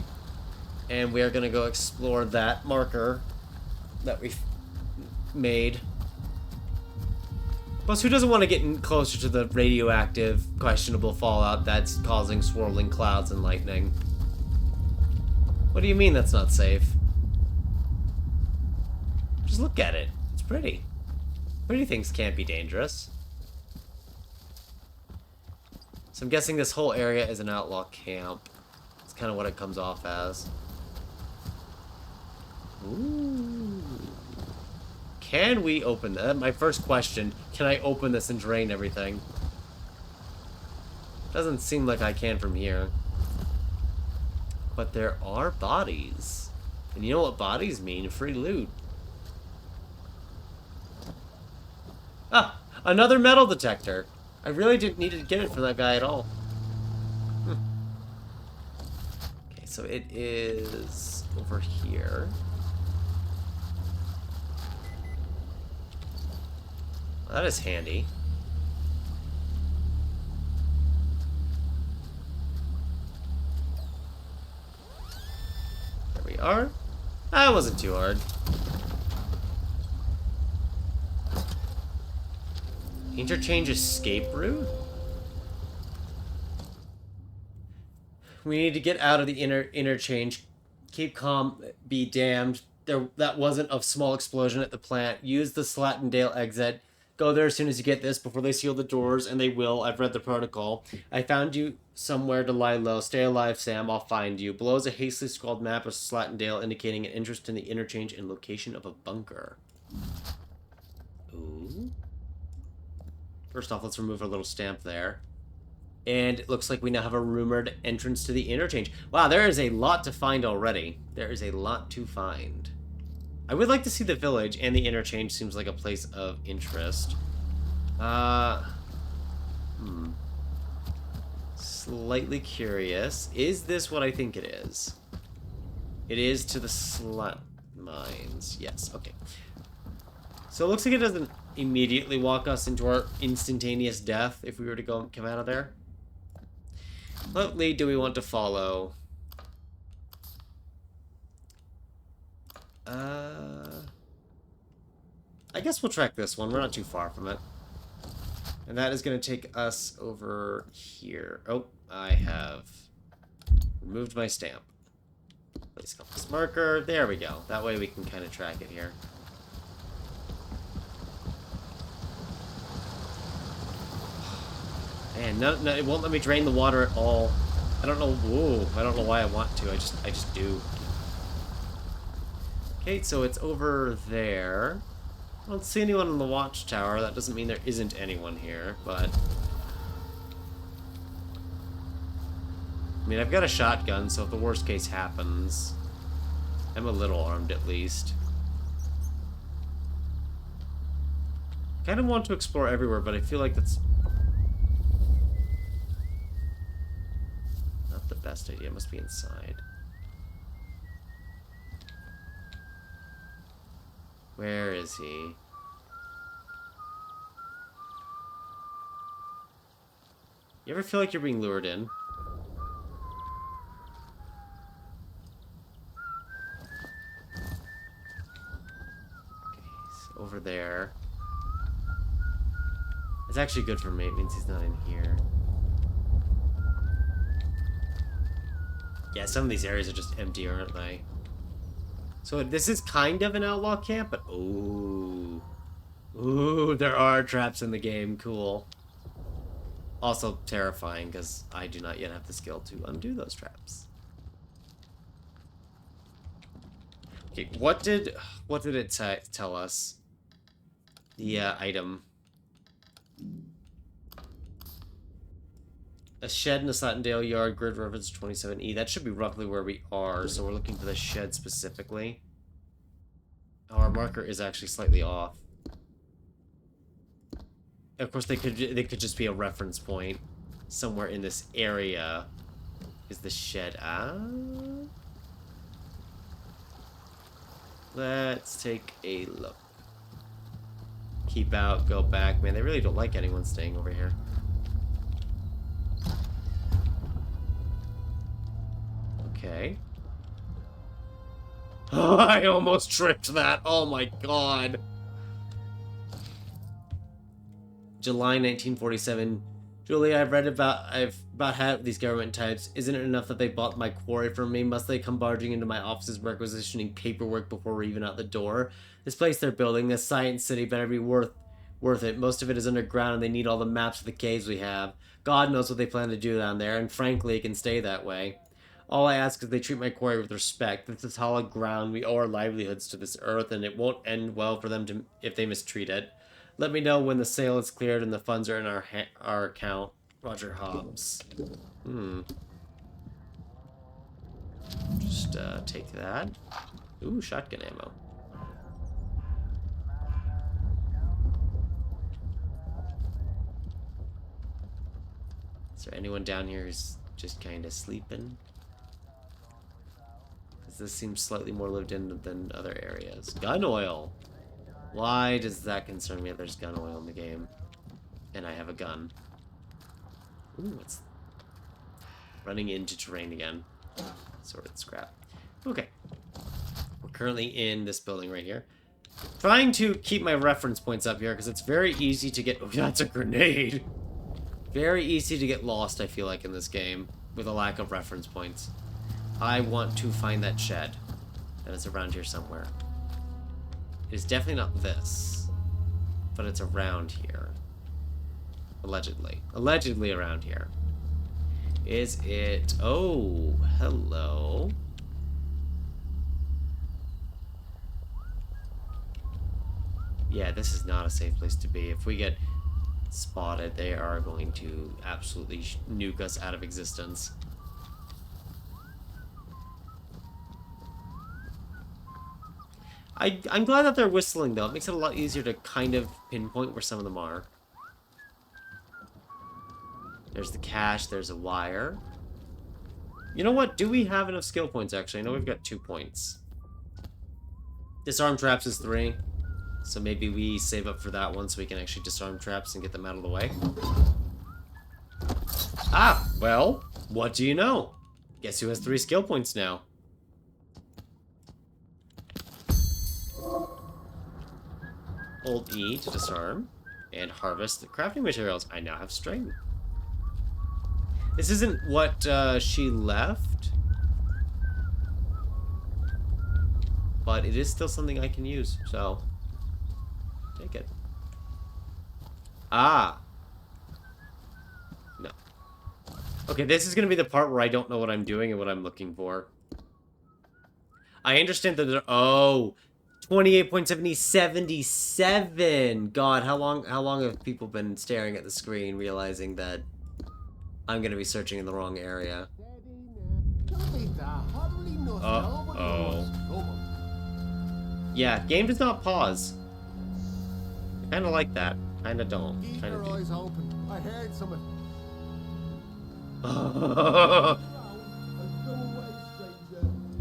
And we are going to go explore that marker that we've made. Plus, who doesn't want to get in closer to the radioactive, questionable fallout that's causing swirling clouds and lightning? What do you mean that's not safe? Just look at it. It's pretty. Pretty things can't be dangerous. So I'm guessing this whole area is an outlaw camp. It's kind of what it comes off as. Ooh. Can we open that? My first question, can I open this and drain everything? Doesn't seem like I can from here. But there are bodies. And you know what bodies mean? Free loot. Ah, another metal detector. I really didn't need to get it from that guy at all. Okay, so it is over here. Well, that is handy. There we are. That wasn't too hard. Interchange escape route? We need to get out of the interchange. Keep calm, be damned. That wasn't a small explosion at the plant. Use the Slattendale exit. Go there as soon as you get this before they seal the doors, and they will. I've read the protocol. I found you somewhere to lie low. Stay alive, Sam. I'll find you. Below is a hastily scrawled map of Slattendale indicating an interest in the interchange and location of a bunker. Ooh. First off, let's remove our little stamp there. And it looks like we now have a rumored entrance to the interchange. Wow, there is a lot to find already. There is a lot to find. I would like to see the village, and the interchange seems like a place of interest. Slightly curious. Is this what I think it is? It is to the slut mines. Yes, okay. So it looks like it doesn't immediately walk us into our instantaneous death if we were to come out of there. What lead do we want to follow? I guess we'll track this one. We're not too far from it. And that is going to take us over here. Oh, I have removed my stamp. Place compass marker. There we go. That way we can kind of track it here. Man, no, it won't let me drain the water at all. I don't know. Whoa, I don't know why I want to. I just do. Okay, so it's over there. I don't see anyone in the watchtower. That doesn't mean there isn't anyone here, but... I mean, I've got a shotgun, so if the worst case happens... I'm a little armed, at least. Kind of want to explore everywhere, but I feel like that's... not the best idea. It must be inside. Where is he? You ever feel like you're being lured in? Okay, he's over there. It's actually good for me. It means he's not in here. Yeah, some of these areas are just empty, aren't they? So this is kind of an outlaw camp, but ooh. Ooh, there are traps in the game. Cool. Also terrifying, because I do not yet have the skill to undo those traps. Okay, what did it tell us? The item. A shed in the Slattendale yard, grid reference 27E. That should be roughly where we are, so we're looking for the shed specifically. Oh, our marker is actually slightly off. Of course, they could just be a reference point. Somewhere in this area is the shed. Let's take a look. Keep out, go back. Man, they really don't like anyone staying over here. Okay. Oh, I almost tripped that. Oh my god. July 1947. Julie, I've read about half these government types. Isn't it enough that they bought my quarry from me? Must they come barging into my offices requisitioning paperwork before we're even out the door? This place they're building, this science city, better be worth it. Most of it is underground and they need all the maps of the caves we have. God knows what they plan to do down there, and frankly, it can stay that way. All I ask is they treat my quarry with respect. This is hallowed ground. We owe our livelihoods to this earth, and it won't end well for them if they mistreat it. Let me know when the sale is cleared and the funds are in our account. Roger Hobbs. Just take that. Ooh, shotgun ammo. Is there anyone down here who's just kind of sleeping? Because this seems slightly more lived in than other areas. Gun oil! Why does that concern me if there's gun oil in the game? And I have a gun. Ooh, what's... Running into terrain again. Sorted scrap. Okay. We're currently in this building right here. Trying to keep my reference points up here, because it's very easy to get... Oh, that's a grenade! Very easy to get lost, I feel like, in this game, with a lack of reference points. I want to find that shed. That is around here somewhere. It is definitely not this. But it's around here. Allegedly. Allegedly around here. Is it... Oh, hello. Yeah, this is not a safe place to be. If we get spotted, they are going to absolutely nuke us out of existence. I'm glad that they're whistling, though. It makes it a lot easier to kind of pinpoint where some of them are. There's the cache, there's a wire. You know what? Do we have enough skill points, actually? I know we've got 2 points. Disarm traps is 3. So maybe we save up for that one so we can actually disarm traps and get them out of the way. Ah, well, what do you know? Guess who has 3 skill points now? Hold E to disarm and harvest the crafting materials. I now have string. This isn't what she left, but it is still something I can use, so take it. Ah. No. Okay, this is going to be the part where I don't know what I'm doing and what I'm looking for. I understand that there... Oh, 28.70, 77. God, how long have people been staring at the screen realizing that I'm going to be searching in the wrong area? Uh-oh. Yeah, game does not pause. I kind of like that. Kind of don't. Kind of do. Eyes open. I heard something.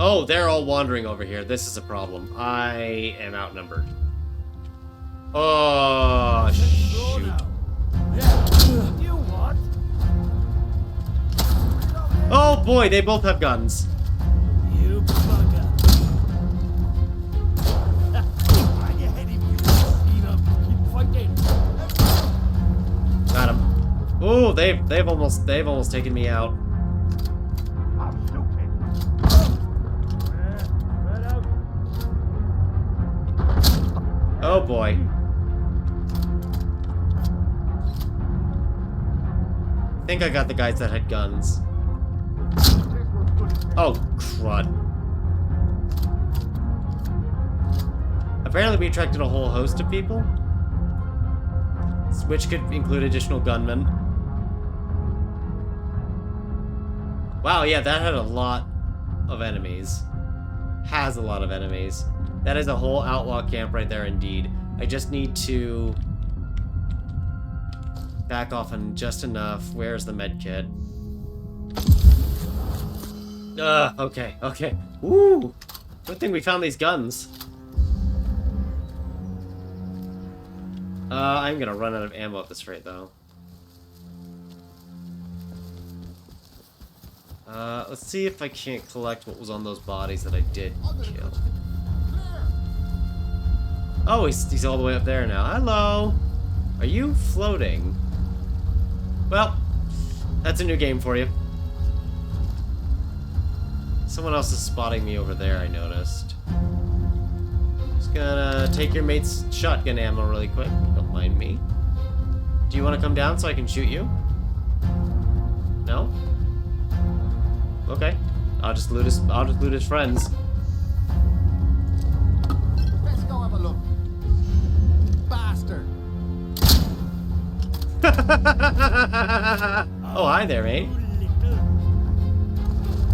Oh, they're all wandering over here. This is a problem. I am outnumbered. Oh, shoot. You what? Oh boy, they both have guns. You bugger. Got him. Oh, they've almost taken me out. Oh boy. I think I got the guys that had guns. Oh, crud. Apparently we attracted a whole host of people, which could include additional gunmen. Wow, yeah, that had a lot of enemies. Has a lot of enemies. That is a whole outlaw camp right there, indeed. I just need to back off on just enough. Where's the med kit? Okay, okay. Woo! Good thing we found these guns. I'm gonna run out of ammo at this rate, though. Let's see if I can't collect what was on those bodies that I did kill. Oh, he's all the way up there now. Hello! Are you floating? Well, that's a new game for you. Someone else is spotting me over there, I noticed. Just gonna take your mate's shotgun ammo really quick. Don't mind me. Do you want to come down so I can shoot you? No? Okay. I'll just loot his friends. Let's go have a look. Bastard. Oh, hi there, mate.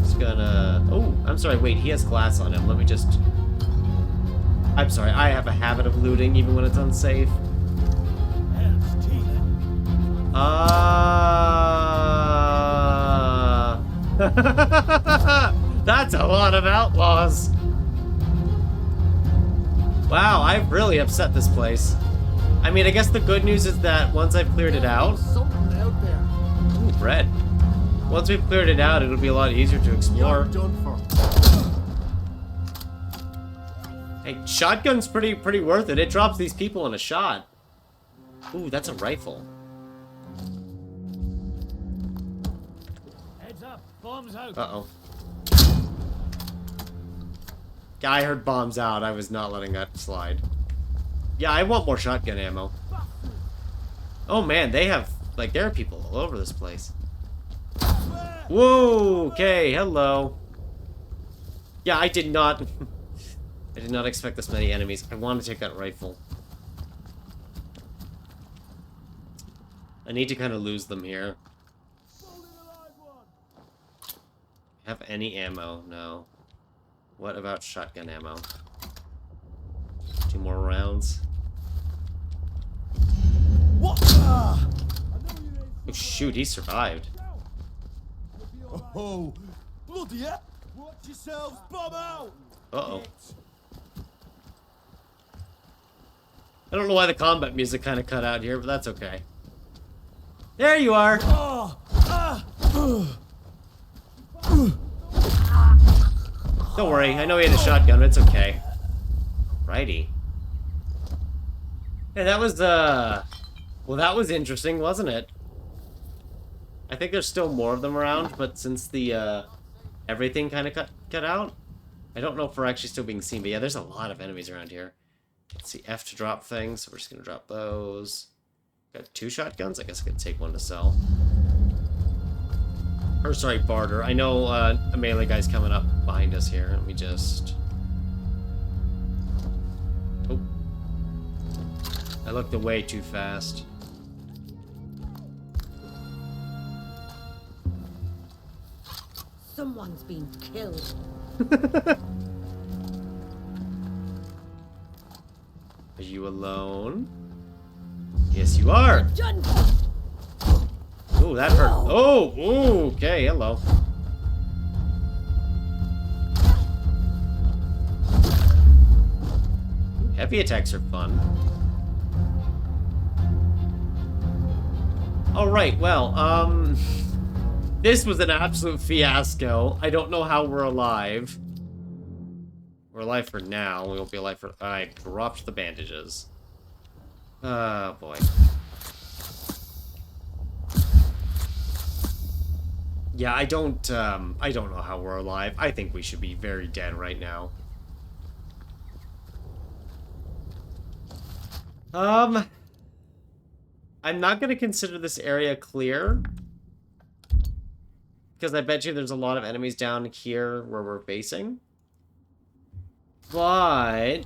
Just gonna... Oh, I'm sorry, wait, he has glass on him. Let me just... I'm sorry, I have a habit of looting even when it's unsafe. That's a lot of outlaws. Wow, I've really upset this place. I mean, I guess the good news is that once I've cleared it out... Something out there. Ooh, bread. Once we've cleared it out, it'll be a lot easier to explore. You're done for. Hey, shotgun's pretty worth it. It drops these people in a shot. Ooh, that's a rifle. Heads up, bombs out. Uh-oh. Yeah, I heard bombs out. I was not letting that slide. Yeah, I want more shotgun ammo. Oh man, they have, like, there are people all over this place. Whoa, okay, hello. Yeah, I did not... I did not expect this many enemies. I want to take that rifle. I need to kind of lose them here. Have any ammo? No. What about shotgun ammo? 2 more rounds. What? Oh shoot, he survived. Oh, bloody hell! Watch yourselves, bomb out! Uh-oh. I don't know why the combat music kind of cut out here, but that's okay. There you are! Don't worry, I know he had a shotgun, but it's okay. Righty. Hey, that was, well, that was interesting, wasn't it? I think there's still more of them around, but since the, everything kind of cut out, I don't know if we're actually still being seen, but yeah, there's a lot of enemies around here. Let's see, F to drop things, so we're just gonna drop those. Got 2 shotguns, I guess I could take one to sell. Or, sorry, barter. I know, a melee guy's coming up behind us here. Let me just... Oh. I looked away too fast. Someone's been killed. Are you alone? Yes, you are! Ooh, that hurt. Oh, ooh, okay, hello. Heavy attacks are fun. Alright, well, this was an absolute fiasco. I don't know how we're alive. We're alive for now. We won't be alive for... I dropped the bandages. Oh, boy. Yeah, I don't know how we're alive. I think we should be very dead right now. I'm not gonna consider this area clear. Because I bet you there's a lot of enemies down here where we're facing. But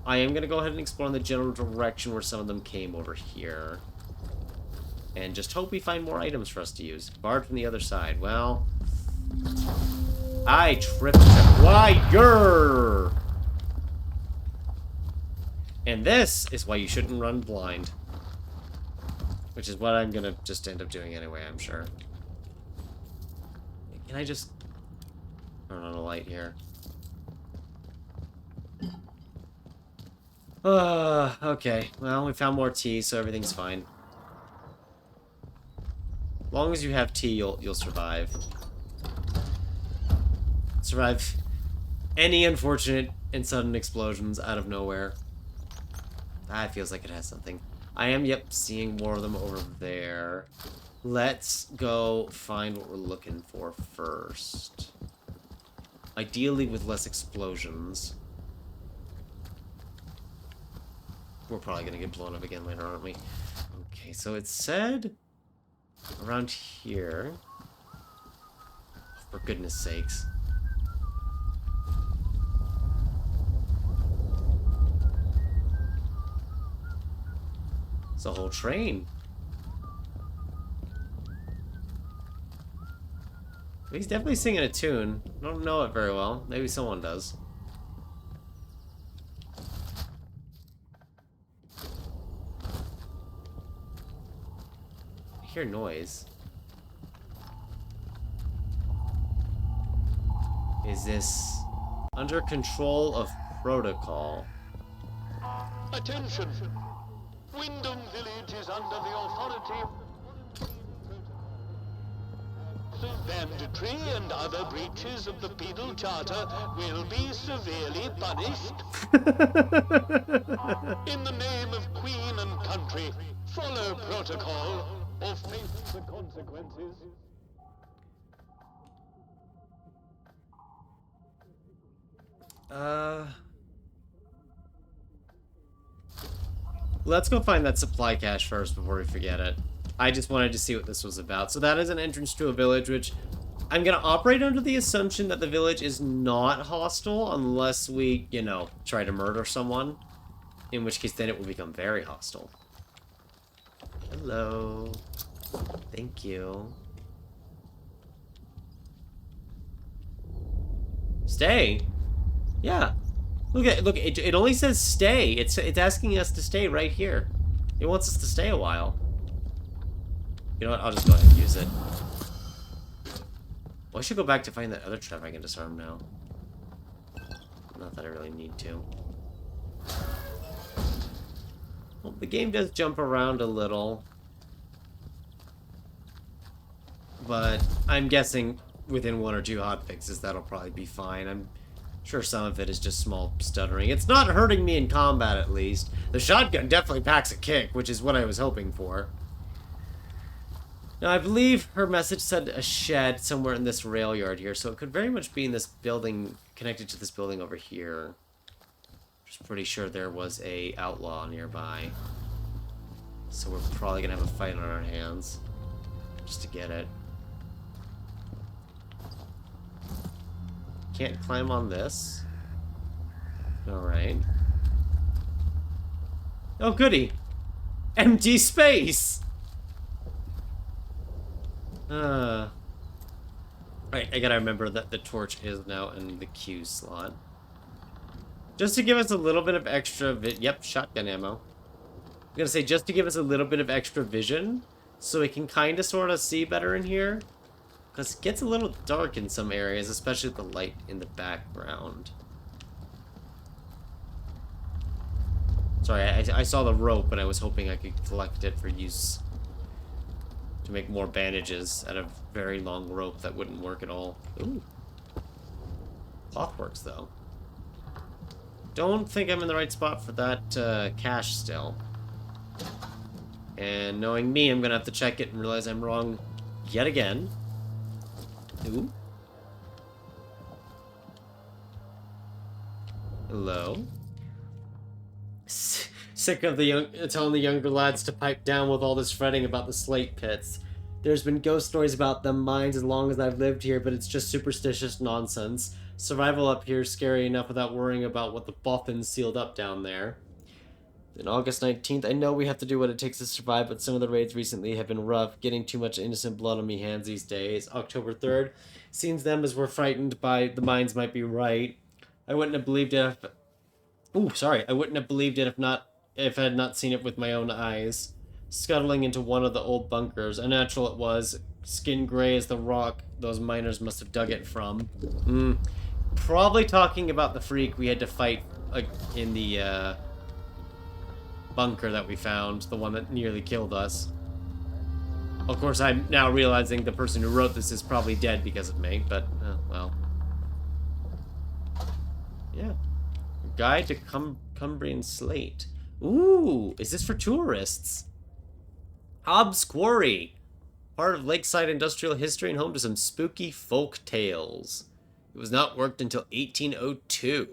I am gonna go ahead and explore in the general direction where some of them came over here. And just hope we find more items for us to use. Barred from the other side. Well, I tripped a wire. And this is why you shouldn't run blind. Which is what I'm gonna just end up doing anyway, I'm sure. Can I just turn on a light here? Okay. Well, we found more tea, so everything's fine. As long as you have tea, you'll survive. Survive any unfortunate and sudden explosions out of nowhere. That feels like it has something. I am, yep, seeing more of them over there. Let's go find what we're looking for first. Ideally with less explosions. We're probably gonna get blown up again later, aren't we? Okay, so it said around here. For goodness sakes. a whole train. He's definitely singing a tune. I don't know it very well. Maybe someone does. I hear noise. Is this under control of protocol? Attention! Wyndham Village is under the authority of banditry and other breaches of the penal charter will be severely punished. In the name of Queen and country, follow protocol or face the consequences. Let's go find that supply cache first before we forget it. I just wanted to see what this was about. So that is an entrance to a village, which I'm going to operate under the assumption that the village is not hostile unless we, you know, try to murder someone. In which case, then it will become very hostile. Hello. Thank you. Stay? Yeah. Look, it only says stay. It's asking us to stay right here. It wants us to stay a while. You know what? I'll just go ahead and use it. Well, I should go back to find that other trap I can disarm now. Not that I really need to. Well, the game does jump around a little. But I'm guessing within 1 or 2 hotfixes that'll probably be fine. I'm sure some of it is just small stuttering. It's not hurting me in combat, at least. The shotgun definitely packs a kick, which is what I was hoping for. Now, I believe her message said a shed somewhere in this rail yard here, so it could very much be in this building, connected to this building over here. Just pretty sure there was a outlaw nearby. So we're probably gonna have a fight on our hands. Just to get it. Can't climb on this. Alright. Oh, goody! Empty space! Right, I gotta remember that the torch is now in the Q slot. Just to give us a little bit of extra yep, shotgun ammo. I'm gonna say just to give us a little bit of extra vision, so we can kind of sort of see better in here. Because it gets a little dark in some areas, especially with the light in the background. Sorry, I saw the rope, and I was hoping I could collect it for use to make more bandages out of very long rope that wouldn't work at all. Ooh. Cloth works, though. Don't think I'm in the right spot for that cache still. And knowing me, I'm gonna have to check it and realize I'm wrong yet again. Ooh. Hello. Sick of telling the younger lads to pipe down with all this fretting about the slate pits. There's been ghost stories about them mines as long as I've lived here, but it's just superstitious nonsense. Survival up here is scary enough without worrying about what the boffins sealed up down there. Then August 19th, I know we have to do what it takes to survive, but some of the raids recently have been rough. Getting too much innocent blood on me hands these days. October 3rd, seems them as we're frightened by the mines might be right. I wouldn't have believed it if... Ooh, sorry. I wouldn't have believed it if I had not seen it with my own eyes. Scuttling into one of the old bunkers. Unnatural it was. Skin gray as the rock those miners must have dug it from. Probably talking about the freak we had to fight in the bunker that we found. The one that nearly killed us. Of course, I'm now realizing the person who wrote this is probably dead because of me, but, well. Yeah. Guide to Cumbrian Slate. Ooh, is this for tourists? Hobbs Quarry. Part of lakeside industrial history and home to some spooky folk tales. It was not worked until 1802.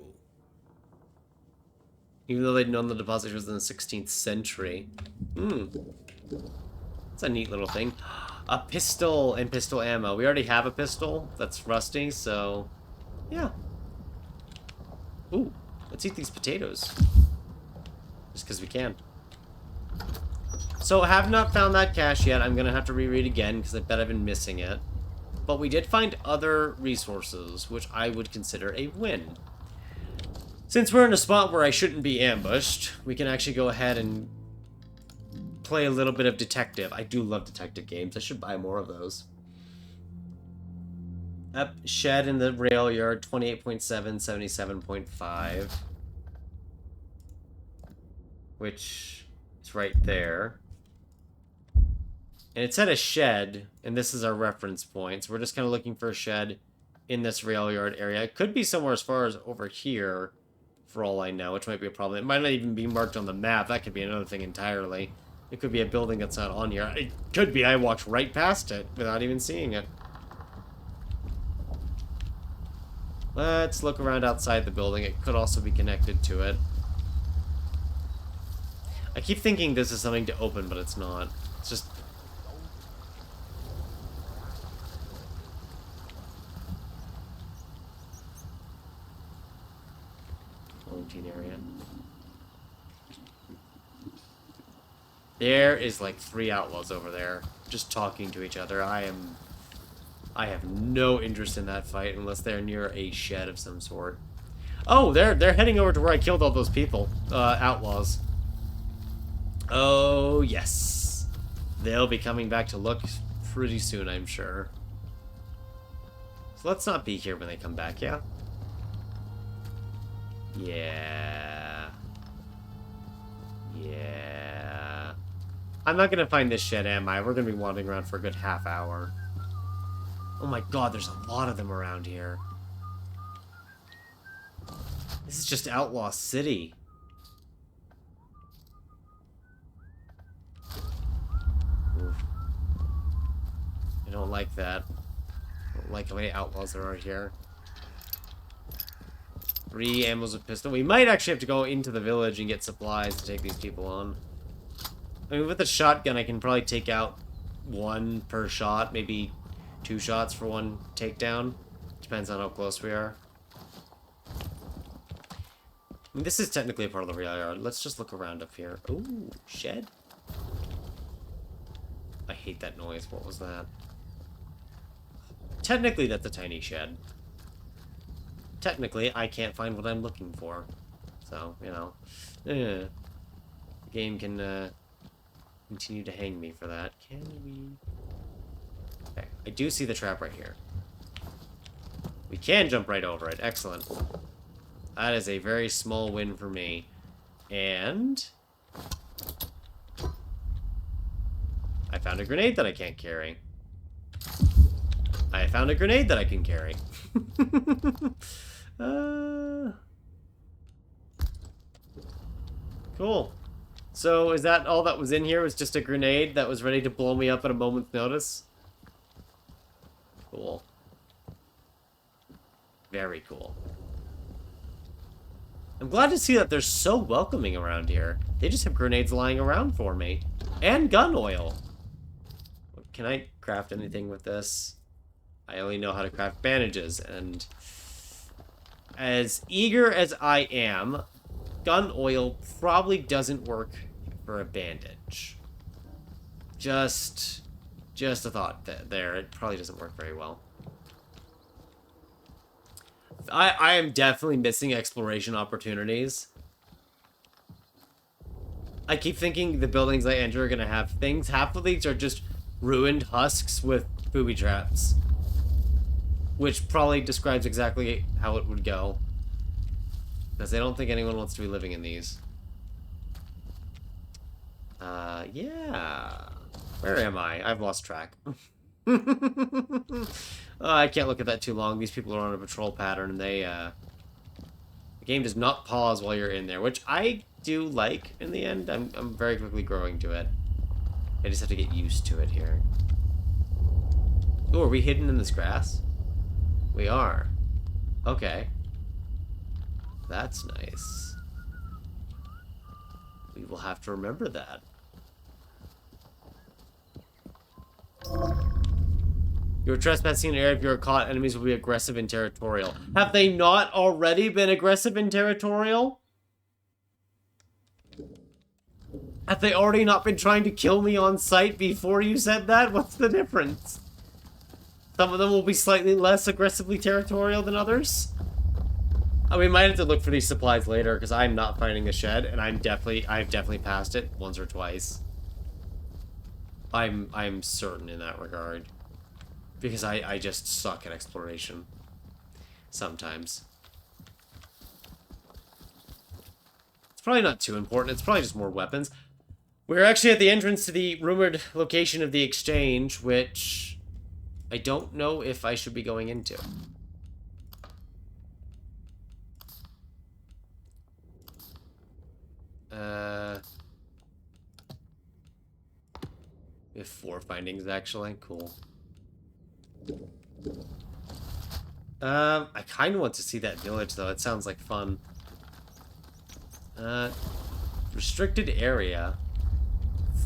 Even though they'd known the deposit was in the 16th century. That's a neat little thing. A pistol and pistol ammo. We already have a pistol that's rusty, so... yeah. Ooh, let's eat these potatoes. Just because we can. So I have not found that cache yet. I'm going to have to reread again because I bet I've been missing it. But we did find other resources, which I would consider a win. Since we're in a spot where I shouldn't be ambushed, we can actually go ahead and play a little bit of detective. I do love detective games. I should buy more of those. Up, shed in the rail yard, 28.7, 77.5. Which is right there. And it said a shed, and this is our reference point. So we're just kind of looking for a shed in this rail yard area. It could be somewhere as far as over here, for all I know, which might be a problem. It might not even be marked on the map. That could be another thing entirely. It could be a building that's not on here. It could be I walked right past it without even seeing it. Let's look around outside the building. It could also be connected to it. I keep thinking this is something to open, but it's not. It's just... quarantine area. There is like 3 outlaws over there, just talking to each other. I have no interest in that fight unless they're near a shed of some sort. Oh, they're heading over to where I killed all those people, outlaws. Oh, yes. They'll be coming back to look pretty soon, I'm sure. So let's not be here when they come back, yeah? Yeah. Yeah. I'm not gonna find this shed, am I? We're gonna be wandering around for a good half hour. Oh my god, there's a lot of them around here. This is just Outlaw City. Oof. I don't like that. I don't like how many outlaws there are here. 3 ammos of pistol. We might actually have to go into the village and get supplies to take these people on. I mean, with a shotgun, I can probably take out 1 per shot, maybe 2 shots for 1 takedown. Depends on how close we are. I mean, this is technically a part of the rail yard. Let's just look around up here. Ooh, shed? I hate that noise. What was that? Technically, that's a tiny shed. Technically, I can't find what I'm looking for. So, you know. The game can continue to hang me for that. Can we... Okay, I do see the trap right here. We can jump right over it. Excellent. That is a very small win for me. And... I found a grenade that I can't carry. I found a grenade that I can carry. Cool. So, is that all that was in here? Was just a grenade that was ready to blow me up at a moment's notice? Cool. Very cool. I'm glad to see that they're so welcoming around here. They just have grenades lying around for me. And gun oil. Can I craft anything with this? I only know how to craft bandages, and as eager as I am, gun oil probably doesn't work for a bandage. Just a thought there. It probably doesn't work very well. I am definitely missing exploration opportunities. I keep thinking the buildings I enter are going to have things. Half of these are just ruined husks with booby traps. Which probably describes exactly how it would go. Because I don't think anyone wants to be living in these. Yeah. Where am I? I've lost track. I can't look at that too long. These people are on a patrol pattern, and they, the game does not pause while you're in there, which I do like in the end. I'm very quickly growing to it. I just have to get used to it here. Ooh, are we hidden in this grass? We are. Okay. That's nice. We will have to remember that. You're trespassing in an area. If you're caught, enemies will be aggressive and territorial. Have they not already been aggressive and territorial? Have they already not been trying to kill me on sight before you said that? What's the difference? Some of them will be slightly less aggressively territorial than others. We might have to look for these supplies later, because I'm not finding a shed, and I've definitely passed it once or twice. I'm certain in that regard. Because I just suck at exploration. Sometimes. It's probably not too important, it's probably just more weapons. We're actually at the entrance to the rumored location of the exchange, which I don't know if I should be going into. We have 4 findings, actually. Cool. I kind of want to see that village, though. It sounds like fun. Restricted area.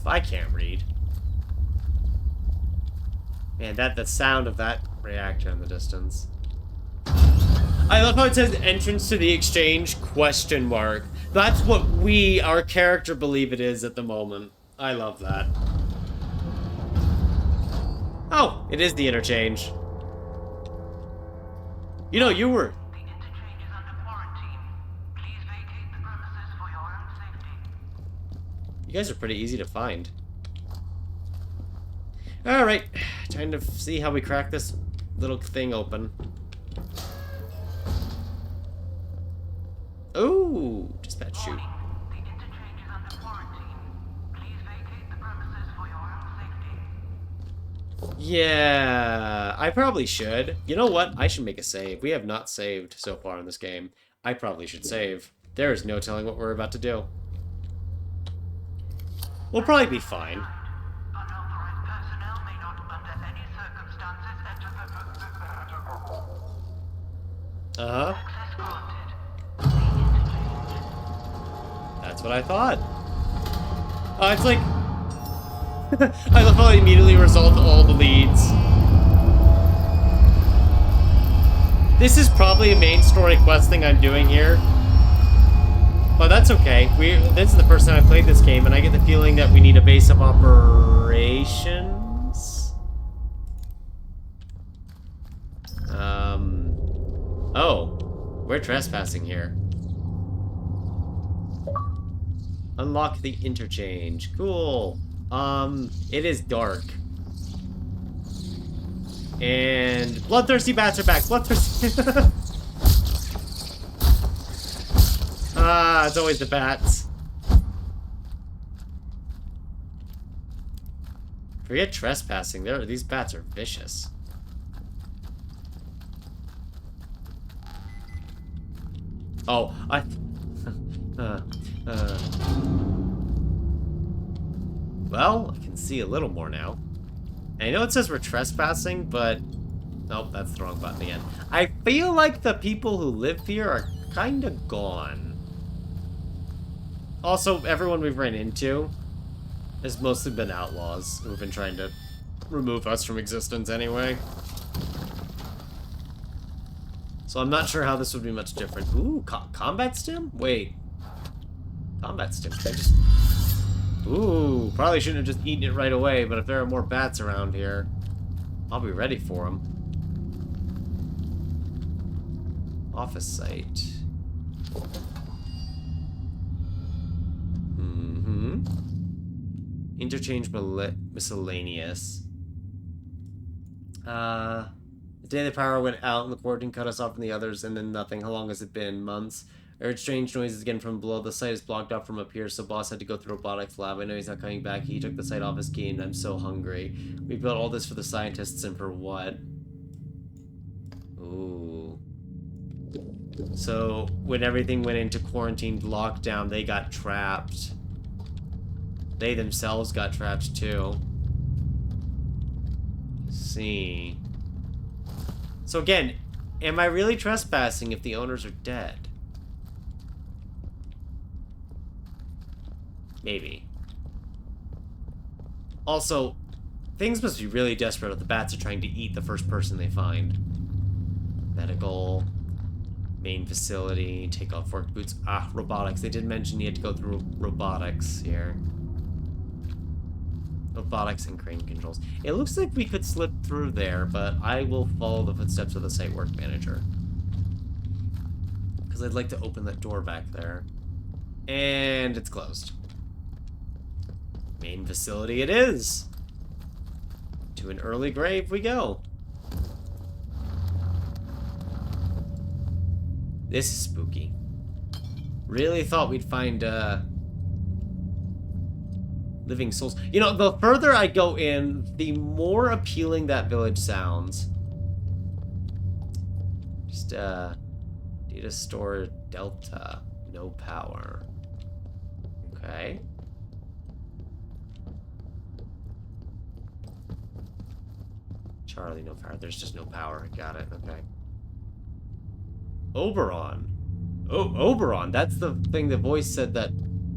I can't read. Man, the sound of that reactor in the distance. I love how it says entrance to the exchange, question mark. That's what we, our character, believe it is at the moment. I love that. Oh, it is the interchange. You know, you were... The interchange is under quarantine. Please vacate the premises for your own safety. You guys are pretty easy to find. Alright, time to see how we crack this little thing open. Ooh, dispatch shoot. The interchange is under quarantine. Please vacate the premises for your own safety. Yeah, I probably should. You know what? I should make a save. We have not saved so far in this game. I probably should save. There is no telling what we're about to do. We'll probably be fine. Unauthorized personnel may not, under any circumstances, enter the... Uh-huh. Access granted. The interchange. That's what I thought. Oh, it's like... I love how I immediately resolved all the leads. This is probably a main story quest thing I'm doing here. But that's okay. This is the first time I've played this game, and I get the feeling that we need a base of operations. Oh. We're trespassing here. Unlock the interchange. Cool. It is dark. And bloodthirsty bats are back. Bloodthirsty. Ah, it's always the bats. Forget trespassing. These bats are vicious. Oh, well, I can see a little more now. And I know it says we're trespassing, but... Nope, that's the wrong button again. I feel like the people who live here are kind of gone. Also, everyone we've ran into has mostly been outlaws who've been trying to remove us from existence anyway. So I'm not sure how this would be much different. Ooh, combat stim? Wait. Combat stim. Can I just... Ooh, probably shouldn't have just eaten it right away, but if there are more bats around here, I'll be ready for them. Office site. Interchange miscellaneous. The day the power went out and the quarantine cut us off from the others, and then nothing. How long has it been? Months. I heard strange noises again from below. The site is blocked off from up here, so boss had to go through robotics lab. I know he's not coming back. He took the site off his key, and I'm so hungry. We built all this for the scientists, and for what? Ooh. So, when everything went into quarantined lockdown, they got trapped. They themselves got trapped, too. Let's see. So again, am I really trespassing if the owners are dead? Maybe. Also, things must be really desperate if the bats are trying to eat the first person they find. Medical, main facility, take off work boots. Ah, robotics. They did mention you had to go through robotics here. Robotics and crane controls. It looks like we could slip through there, but I will follow the footsteps of the site work manager. Because I'd like to open that door back there. And it's closed. Main facility it is. To an early grave we go. This is spooky. Really thought we'd find, living souls. You know, the further I go in, the more appealing that village sounds. Just, data store Delta. No power. Okay. Charlie, no power. There's just no power. Got it. Okay. Oberon. Oh, Oberon. That's the thing the voice said that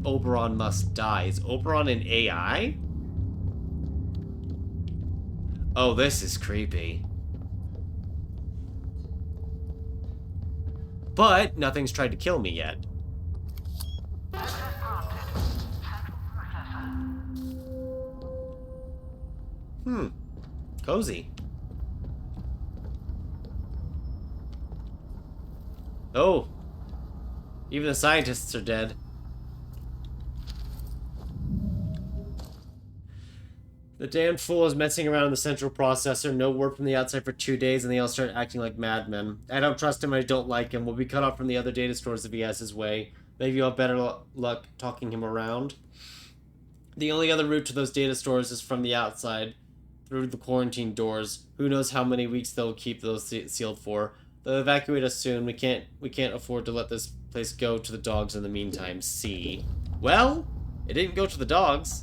Oberon must die. Is Oberon an AI? Oh, this is creepy. But nothing's tried to kill me yet. Cozy. Oh. Even the scientists are dead. The damned fool is messing around in the central processor. No word from the outside for 2 days, and they all start acting like madmen. I don't trust him, I don't like him. We'll be cut off from the other data stores if he has his way. Maybe you'll have better luck talking him around. The only other route to those data stores is from the outside, through the quarantine doors. Who knows how many weeks they'll keep those sealed for. They'll evacuate us soon. We can't afford to let this place go to the dogs in the meantime. See. Well, it didn't go to the dogs.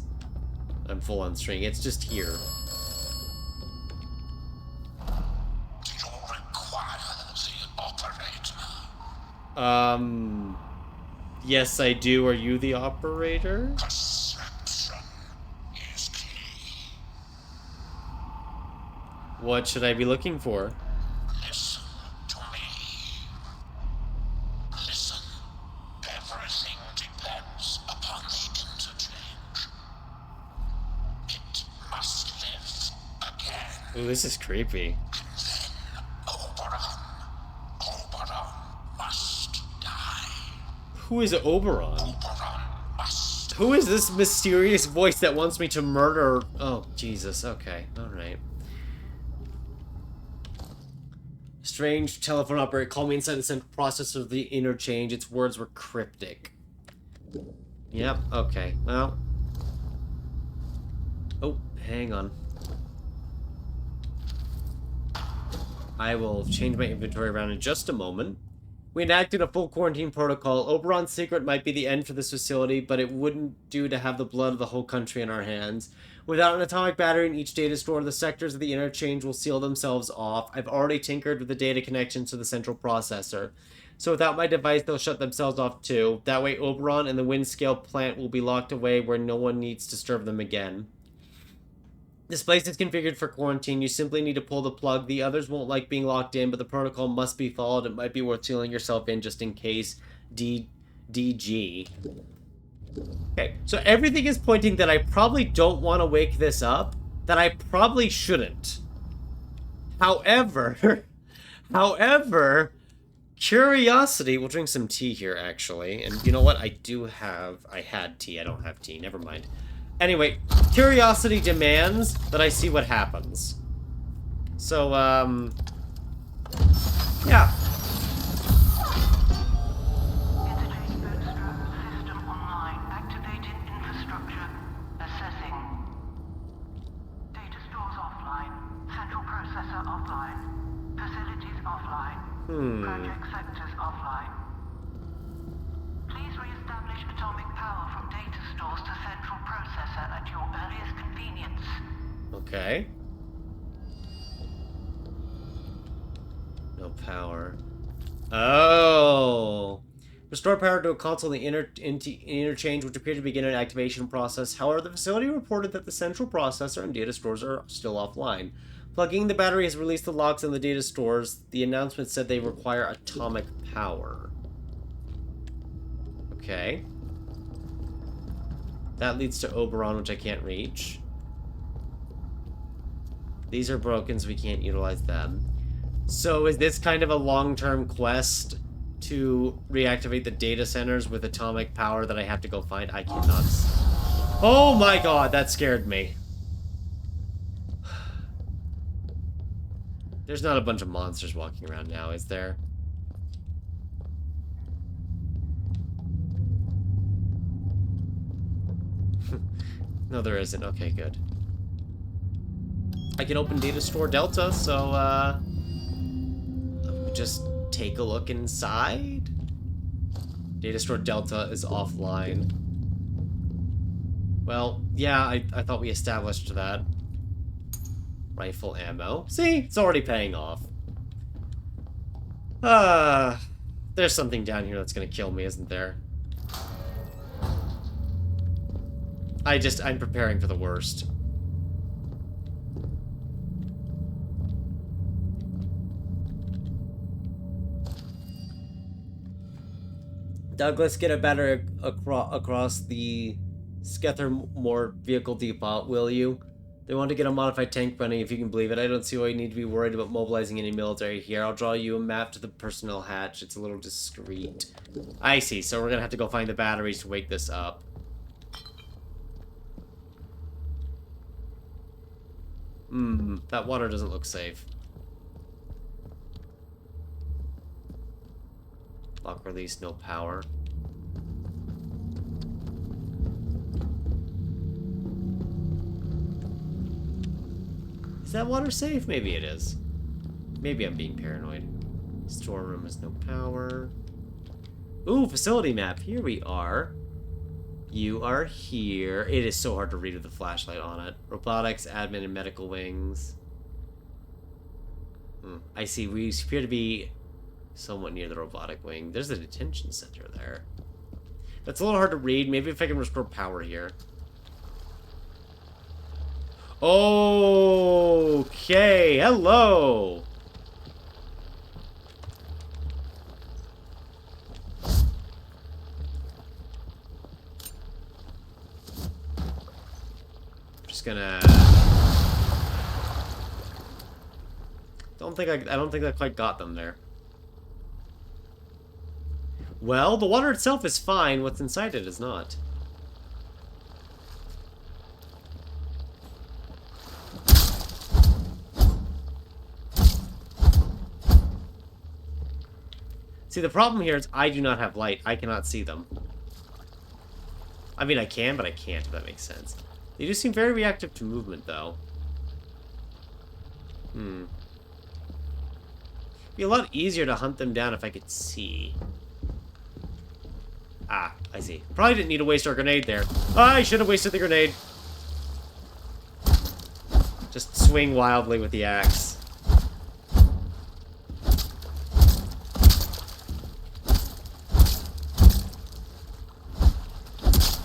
I'm full on string. It's just here. Do you require the operator? Yes, I do. Are you the operator? Perception is key. What should I be looking for? Listen to me. Listen. Everything depends upon the interchange. It must live again. Ooh, this is creepy. Then Oberon must die. Who is Oberon? Oberon must. Who is this mysterious voice that wants me to murder? Oh, Jesus. Okay. Alright. Strange telephone operator called me inside the central processor of the interchange. Its words were cryptic. Yep. Okay. Well. Oh, hang on. I will change my inventory around in just a moment. We enacted a full quarantine protocol. Oberon's secret might be the end for this facility, but it wouldn't do to have the blood of the whole country in our hands. Without an atomic battery in each data store, the sectors of the interchange will seal themselves off. I've already tinkered with the data connections to the central processor. So without my device, they'll shut themselves off too. That way Oberon and the Windscale plant will be locked away where no one needs to disturb them again. This place is configured for quarantine. You simply need to pull the plug. The others won't like being locked in, but the protocol must be followed. It might be worth sealing yourself in just in case. DG. Okay, so everything is pointing that I probably don't want to wake this up. That I probably shouldn't. However, curiosity... We'll drink some tea here, actually. And you know what? I had tea. I don't have tea. Never mind. Anyway, curiosity demands that I see what happens. So, yeah. Interchange bootstrap system online. Activating infrastructure. Assessing. Data stores offline. Central processor offline. Facilities offline. Project sectors offline. Please re-establish atomic power from data stores to central processor at your earliest convenience. Okay. No power. Oh. Restore power to a console in the interchange, which appeared to begin an activation process. However, the facility reported that the central processor and data stores are still offline. Plugging the battery has released the locks on the data stores. The announcement said they require atomic power. Okay. That leads to Oberon, which I can't reach. These are broken, so we can't utilize them. So is this kind of a long-term quest to reactivate the data centers with atomic power that I have to go find? I cannot. Oh my god, that scared me. There's not a bunch of monsters walking around now, is there? No, there isn't. Okay, good. I can open Data Store Delta, so, just take a look inside. Data Store Delta is offline. Well, yeah, I thought we established that. Rifle ammo. See? It's already paying off. There's something down here that's gonna kill me, isn't there? I'm preparing for the worst. Douglas, get a better across the Skethermore vehicle depot, will you? They want to get a modified tank running, if you can believe it. I don't see why you need to be worried about mobilizing any military here. I'll draw you a map to the personnel hatch. It's a little discreet. I see, so we're gonna have to go find the batteries to wake this up. That water doesn't look safe. Lock release, no power. Is that water safe? Maybe it is. Maybe I'm being paranoid. Storeroom has no power. Ooh, facility map. Here we are. You are here. It is so hard to read with the flashlight on it. Robotics, admin, and medical wings. I see. We appear to be somewhat near the robotic wing. There's a detention center there. That's a little hard to read. Maybe if I can restore power here. Okay. Hello. Just gonna. I don't think I quite got them there. Well, the water itself is fine. What's inside it is not. See, the problem here is I do not have light. I cannot see them. I mean, I can, but I can't, if that makes sense. They do seem very reactive to movement, though. Be a lot easier to hunt them down if I could see. Ah, I see. Probably didn't need to waste our grenade there. I should have wasted the grenade. Just swing wildly with the axe.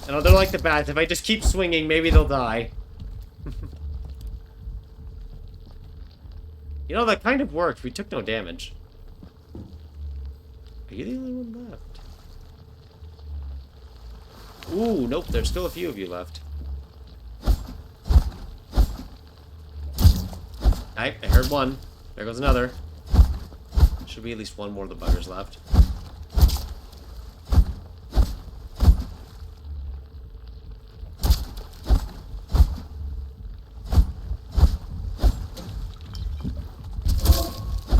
I know they're like the bats. If I just keep swinging, maybe they'll die. You know, that kind of worked. We took no damage. Are you the only one left? Ooh, nope. There's still a few of you left. I heard one. There goes another. Should be at least one more of the buggers left.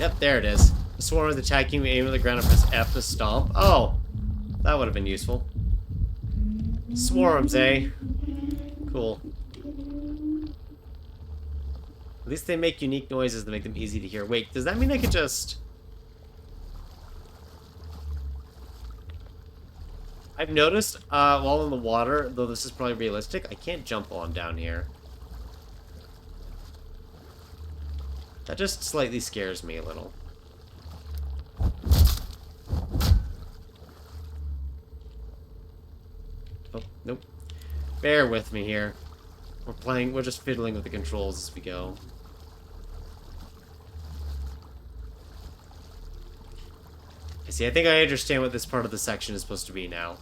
Yep, there it is. The swarm is attacking me, aim at the ground and press F to stomp. Oh, that would have been useful. Swarms, eh? Cool. At least they make unique noises that make them easy to hear. Wait, does that mean I could just... I've noticed, while in the water, though this is probably realistic, I can't jump while I'm down here. That just slightly scares me a little. Oh, nope. Bear with me here. We're just fiddling with the controls as we go. See, I think I understand what this part of the section is supposed to be now.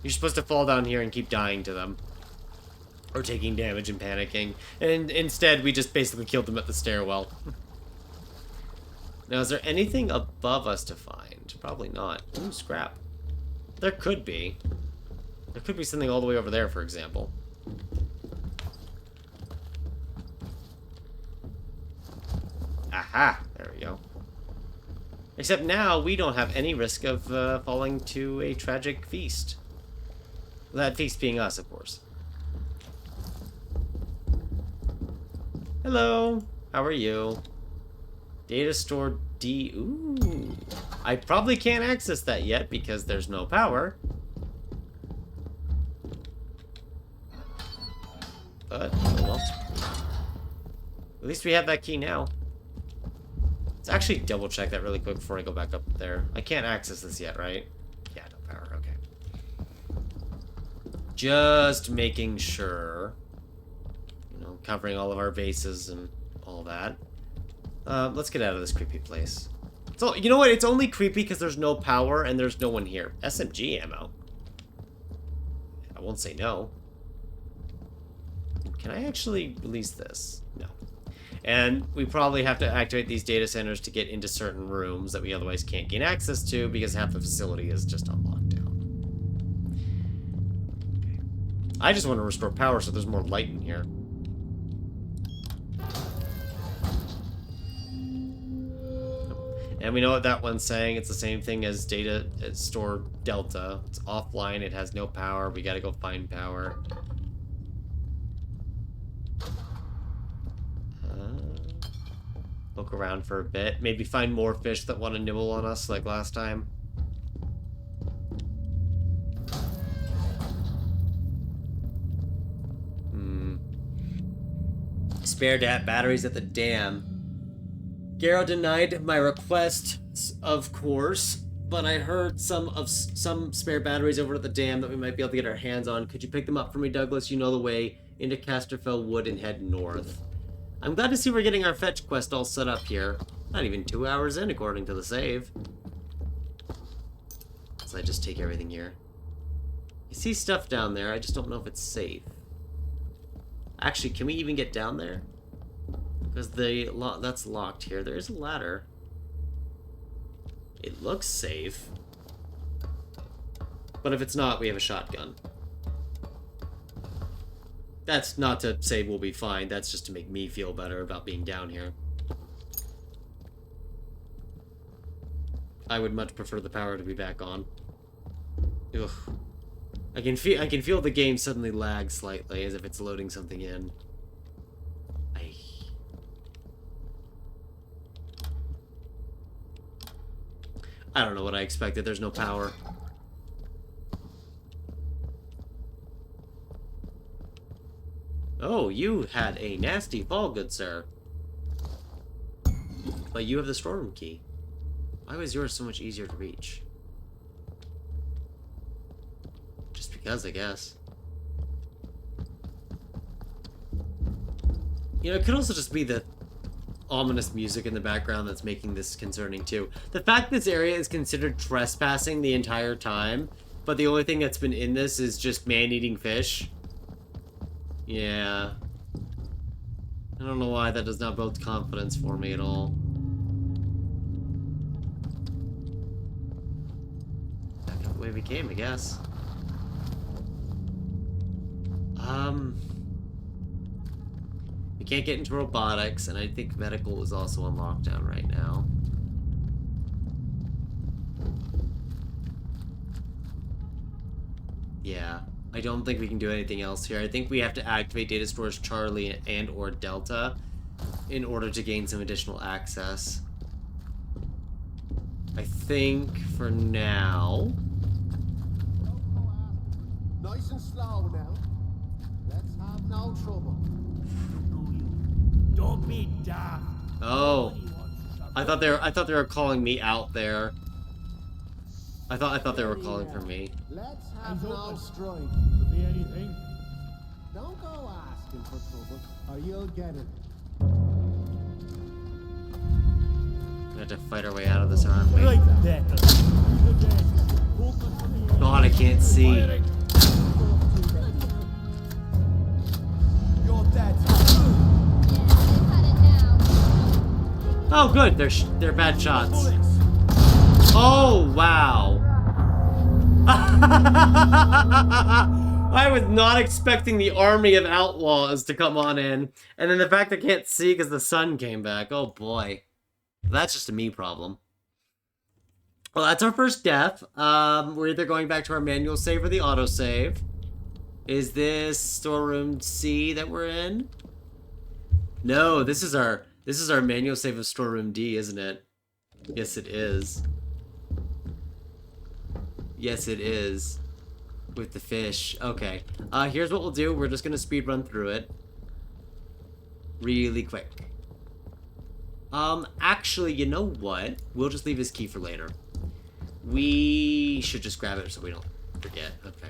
You're supposed to fall down here and keep dying to them. or taking damage and panicking. And instead, we just basically killed them at the stairwell. Now, is there anything above us to find? Probably not. Ooh, scrap. There could be. There could be something all the way over there, for example. Aha! There we go. Except now, we don't have any risk of falling to a tragic feast. That feast being us, of course. Hello! How are you? Data store D. Ooh. I probably can't access that yet because there's no power. But, oh well. At least we have that key now. Let's actually double check that really quick before I go back up there. I can't access this yet, right? Yeah, no power, okay. Just making sure. You know, covering all of our bases and all that. Let's get out of this creepy place. So, you know what? It's only creepy because there's no power and there's no one here. SMG ammo. I won't say no. Can I actually release this? No. And we probably have to activate these data centers to get into certain rooms that we otherwise can't gain access to because half the facility is just on lockdown. Okay. I just want to restore power so there's more light in here. And we know what that one's saying. It's the same thing as data store Delta. It's offline. It has no power. We gotta go find power. Look around for a bit. Maybe find more fish that want to nibble on us like last time. Spare batteries at the dam. Garrow denied my request, of course, but I heard some spare batteries over at the dam that we might be able to get our hands on. Could you pick them up for me, Douglas? You know the way into Casterfell Wood and head north. I'm glad to see we're getting our fetch quest all set up here. Not even 2 hours in, according to the save. So I just take everything here. I see stuff down there, I just don't know if it's safe. Actually, can we even get down there? Because that's locked here. There is a ladder. It looks safe. But if it's not, we have a shotgun. That's not to say we'll be fine. That's just to make me feel better about being down here. I would much prefer the power to be back on. Ugh. I can feel the game suddenly lag slightly, as if it's loading something in. I don't know what I expected. There's no power. Oh, you had a nasty fall, good sir. But you have the storeroom key. Why was yours so much easier to reach? Just because, I guess. You know, it could also just be the ominous music in the background that's making this concerning too. The fact this area is considered trespassing the entire time, but the only thing that's been in this is just man-eating fish. Yeah. I don't know why that does not build confidence for me at all. Back up the way we came, I guess. We can't get into robotics, and I think medical is also on lockdown right now. Yeah, I don't think we can do anything else here. I think we have to activate data stores Charlie and or Delta in order to gain some additional access. I think for now. Nice and slow now. Let's have no trouble. Don't be daft. Oh, I thought they were calling me out there. I thought they were calling for me. Let's have no strife. Could be anything. Don't go asking for trouble, or you'll get it. We have to fight our way out of this, aren't we? Right there. God, I can't see. Oh, good. They're bad shots. Oh, wow. I was not expecting the army of outlaws to come on in. And then the fact I can't see because the sun came back. Oh, boy. That's just a me problem. Well, that's our first death. We're either going back to our manual save or the autosave. Is this storeroom C that we're in? No, this is our manual save of storeroom D, isn't it? Yes, it is. Yes, it is. With the fish. Okay. Here's what we'll do. We're just gonna speed run through it. Really quick. Actually, you know what? We'll just leave his key for later. We should just grab it so we don't forget. Okay.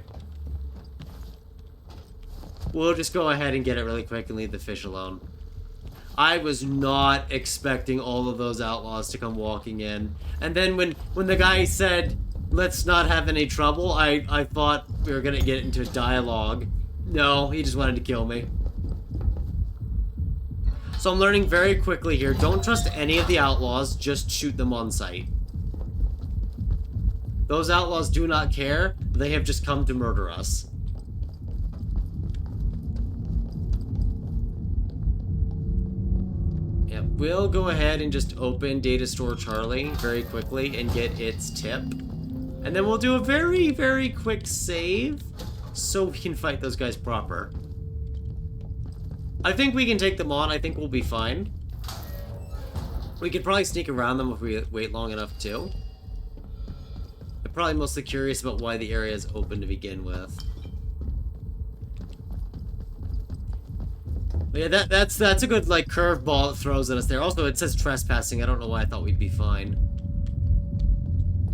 We'll just go ahead and get it really quick and leave the fish alone. I was not expecting all of those outlaws to come walking in. And then when the guy said, let's not have any trouble, I thought we were gonna get into a dialogue. No, he just wanted to kill me. So I'm learning very quickly here, don't trust any of the outlaws, just shoot them on sight. Those outlaws do not care, they have just come to murder us. Yeah, we'll go ahead and just open Data Store Charlie very quickly and get its tip. And then we'll do a very, very quick save so we can fight those guys proper. I think we can take them on. I think we'll be fine. We could probably sneak around them if we wait long enough too. I'm probably mostly curious about why the area is open to begin with. But yeah, that's a good like curveball it throws at us there. Also, it says trespassing. I don't know why I thought we'd be fine.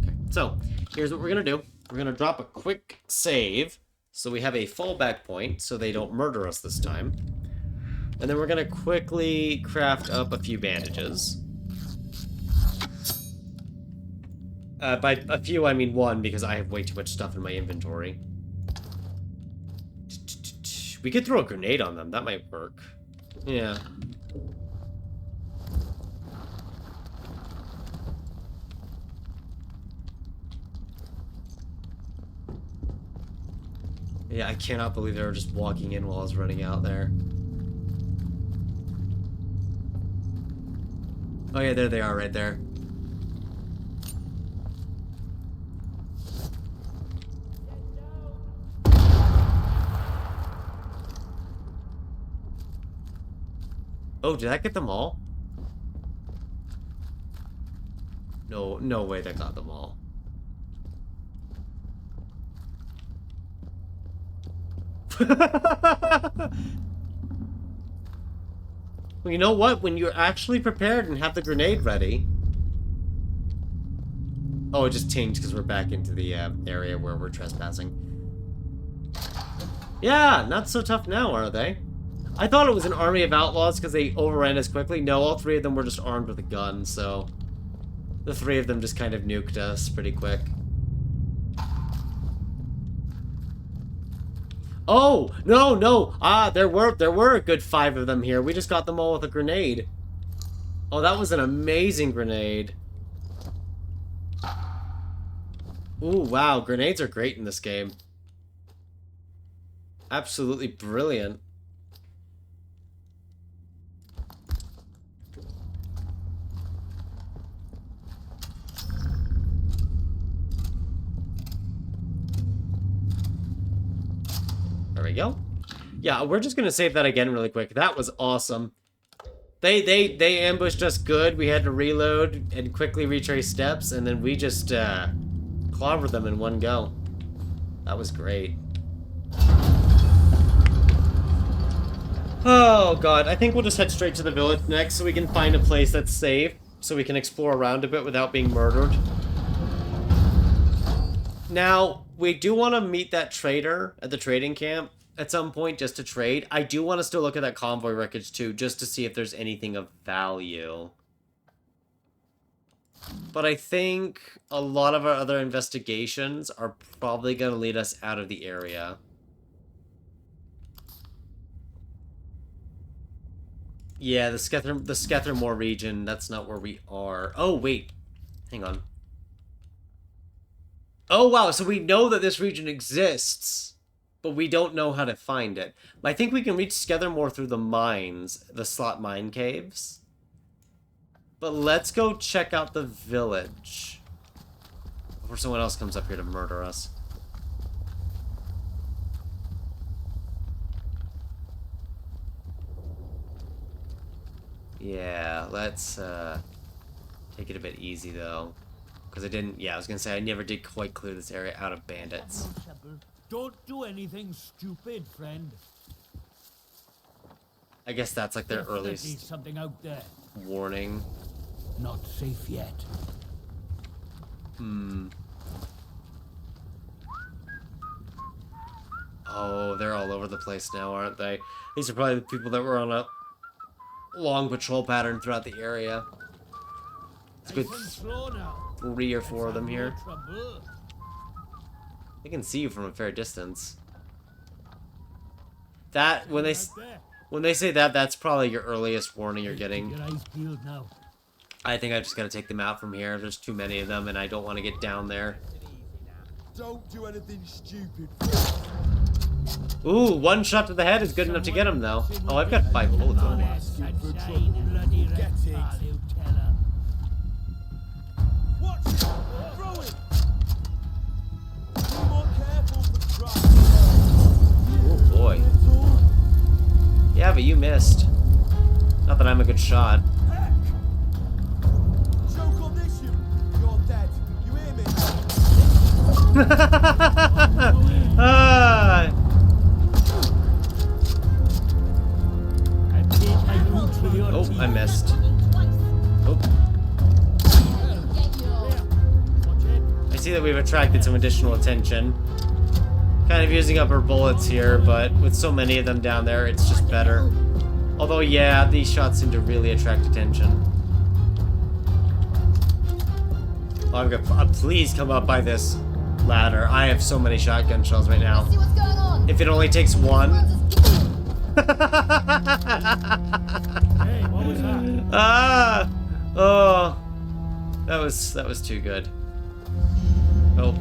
Okay, so here's what we're gonna do. We're gonna drop a quick save so we have a fallback point so they don't murder us this time. And then we're gonna quickly craft up a few bandages. By a few, I mean one, because I have way too much stuff in my inventory. We could throw a grenade on them. That might work. Yeah. Yeah, I cannot believe they were just walking in while I was running out there. Oh yeah, there they are right there. Oh, did that get them all? No, no way that got them all. Well, you know what? When you're actually prepared and have the grenade ready... Oh, it just changed because we're back into the area where we're trespassing. Yeah, not so tough now, are they? I thought it was an army of outlaws because they overran us quickly. No, all three of them were just armed with a gun, so... The three of them just kind of nuked us pretty quick. Oh, no, no. Ah, there were a good 5 of them here. We just got them all with a grenade. Oh, that was an amazing grenade. Ooh, wow. Grenades are great in this game. Absolutely brilliant. There we go. Yeah, we're just gonna save that again really quick. That was awesome. They ambushed us good. We had to reload and quickly retrace steps, and then we just clobbered them in one go. That was great. Oh god, I think we'll just head straight to the village next so we can find a place that's safe, so we can explore around a bit without being murdered. Now, we do want to meet that trader at the trading camp at some point just to trade. I do want to still look at that convoy wreckage too, just to see if there's anything of value. But I think a lot of our other investigations are probably going to lead us out of the area. Yeah, the Skethermore region, that's not where we are. Oh, wait. Hang on. Oh, wow, so we know that this region exists, but we don't know how to find it. I think we can reach Skethermore through the mines, the slot mine caves. But let's go check out the village before someone else comes up here to murder us. Yeah, let's take it a bit easy though, because I was gonna say I never did quite clear this area out of bandits. Don't do anything stupid, friend. I guess that's like their Definitely earliest something out there. warning. Not safe yet. Oh, they're all over the place now, aren't they? These are probably the people that were on a long patrol pattern throughout the area. It's good. 3 or 4 of them here. They can see you from a fair distance. That when they say that, that's probably your earliest warning you're getting. Your eyes peeled now. I think I just gotta take them out from here. There's too many of them, and I don't want to get down there. Don't do anything stupid. Ooh, 1 shot to the head is good enough to get him, though. Oh, I've got 5 bullets on me. Get it. Watch it. Throw it. Be more careful for traps. Oh boy. Yeah, but you missed. Not that I'm a good shot. Heck. Choke on this, you're dead. You hear me? Ah! Oh, I missed. Oh. I see that we've attracted some additional attention. Kind of using up our bullets here, but with so many of them down there, it's just better. Although, yeah, these shots seem to really attract attention. Oh, I'm gonna, please come up by this ladder. I have so many shotgun shells right now. If it only takes 1. Hey, what was that? Ah! Oh, that was too good. Oh,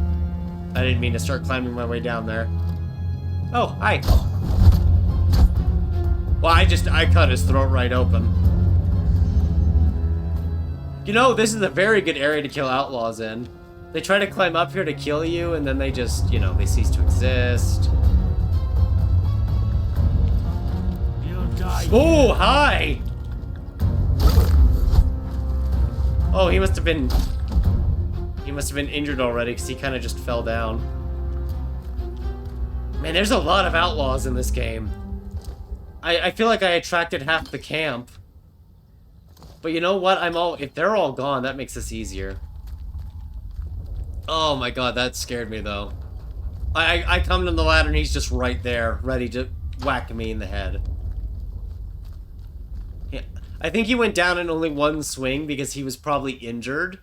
I didn't mean to start climbing my way down there. Oh, hi. Well, I cut his throat right open. You know, this is a very good area to kill outlaws in. They try to climb up here to kill you, and then they just, you know, they cease to exist. Oh, hi! Oh, he must have been injured already, because he kind of just fell down. Man, there's a lot of outlaws in this game. I feel like I attracted half the camp. But you know what? If they're all gone, that makes this easier. Oh my god, that scared me though. I come to the ladder and he's just right there, ready to whack me in the head. Yeah, I think he went down in only 1 swing because he was probably injured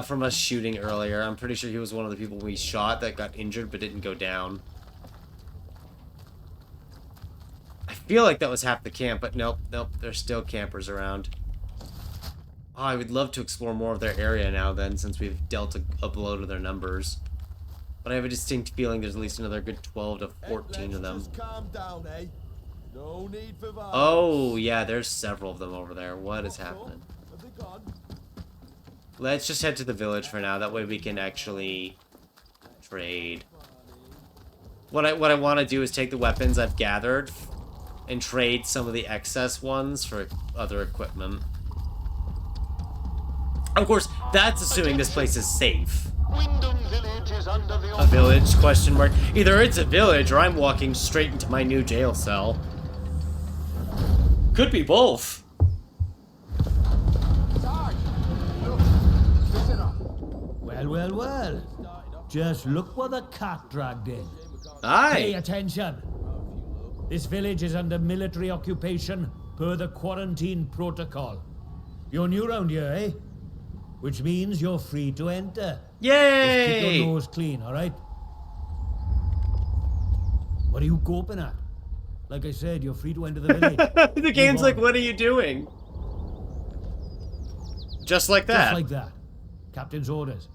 from us shooting earlier. I'm pretty sure he was one of the people we shot that got injured but didn't go down. I feel like that was half the camp, but nope, there's still campers around. Oh, I would love to explore more of their area now then, since we've dealt a blow to their numbers. But I have a distinct feeling there's at least another good 12 to 14 of them. Just calm down, eh? No need for violence. Oh, yeah, there's several of them over there. What is happening? Have they gone? Let's just head to the village for now. That way we can actually trade. What I want to do is take the weapons I've gathered and trade some of the excess ones for other equipment. Of course, that's assuming this place is safe. A village? Question mark. Either it's a village or I'm walking straight into my new jail cell. Could be both. Well. Just look what the cat dragged in. Aye. Pay attention. This village is under military occupation per the quarantine protocol. You're new round here, eh? Which means you're free to enter. Yay! Just keep your nose clean, all right? What are you groping at? Like I said, you're free to enter the village. The game's Move like, on. what are you doing? Just like that. Just like that. Captain's orders.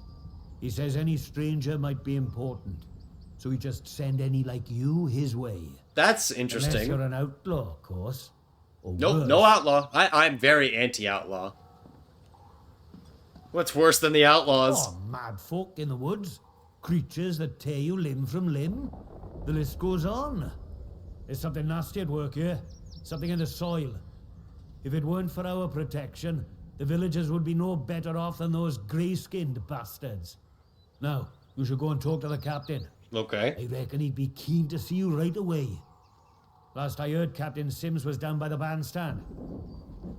He says any stranger might be important. So he just send any like you his way. That's Unless interesting. you're an outlaw, of course. Or Nope, worse. no outlaw. I'm very anti-outlaw. What's worse than the outlaws? Oh, mad folk in the woods. Creatures that tear you limb from limb. The list goes on. There's something nasty at work here. Something in the soil. If it weren't for our protection, the villagers would be no better off than those grey-skinned bastards. Now, you should go and talk to the captain. Okay. I reckon he'd be keen to see you right away. Last I heard, Captain Sims was down by the bandstand.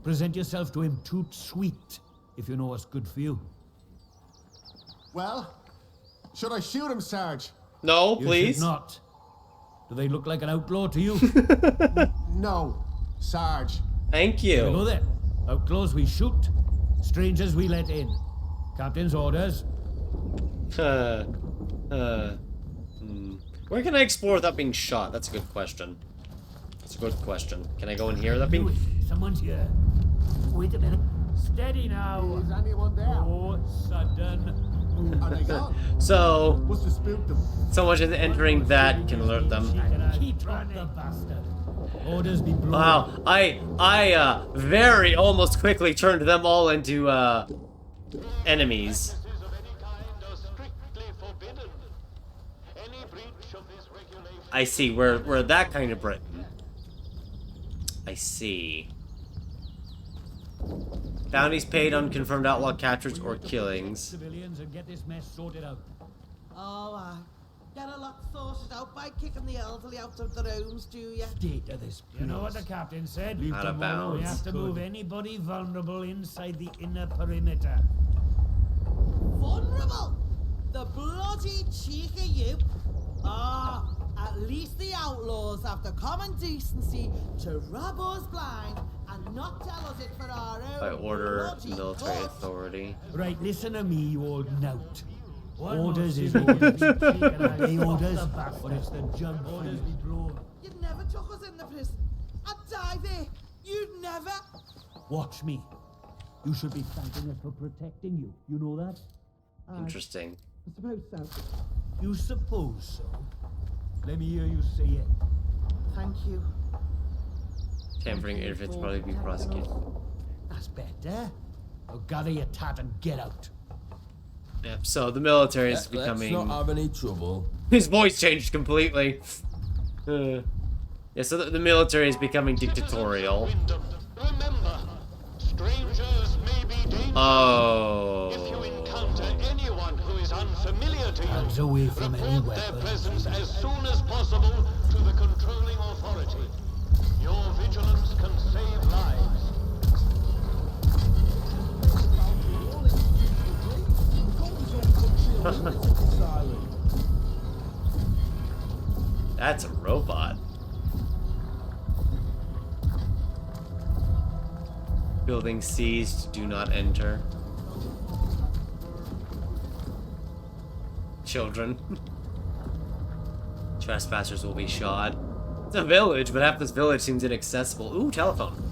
Present yourself to him toot sweet, if you know what's good for you. Well, should I shoot him, Sarge? No, You please. should not. Do they look like an outlaw to you? No, Sarge. Thank Hello you. there. Outlaws we shoot, strangers we let in. Captain's orders. Where can I explore without being shot? That's a good question. That's a good question. Can I go in here without being... Someone's here. Wait a minute. Steady now. Is anyone there? Oh, sudden. Are they gone? So, Must have spooked them. someone just entering that can alert them. Keep on the bastard. Orders be blown. Wow, I very almost quickly turned them all into, enemies. Practices of any kind are strictly forbidden. Any breach of this regulation... I see, we're that kind of Britain. I see. Bounties paid on confirmed outlaw captures or killings. Civilians and get this mess sorted out. Oh, get a lot sorted out by kicking the elderly out of their homes, do you? State of this. You know what the captain said? Out of bounds. We have to move anybody vulnerable inside the inner perimeter. Vulnerable! The bloody cheek of you! Ah, at least the outlaws have the common decency to rub us blind and not tell us it for our own By order, bloody military good. authority. Right, listen to me, you old knout. One Orders more is civilian orders. being taken out. They orders, Stop the bastard. but it's the jug Orders for be you. blown. You never took us in the prison. I'd die there. You'd never. Watch me. You should be thanking us for protecting you. You know that? Interesting. I suppose so. You suppose so. Let me hear you say it. Thank you. Tampering interference probably be prosecuted. That's better. Now gather your tat and get out. Yep, so the military is becoming... Let's not have any trouble. His voice changed completely. Yeah, so the military is becoming dictatorial. Remember, strangers may be dangerous. If you Oh. encounter anyone who is unfamiliar to you, Hands away from any report their weapons. presence as soon as possible to the controlling authority. Your vigilance can save lives. That's a robot. Building seized, do not enter. Children. Trespassers will be shot. It's a village, but half this village seems inaccessible. Ooh, telephone.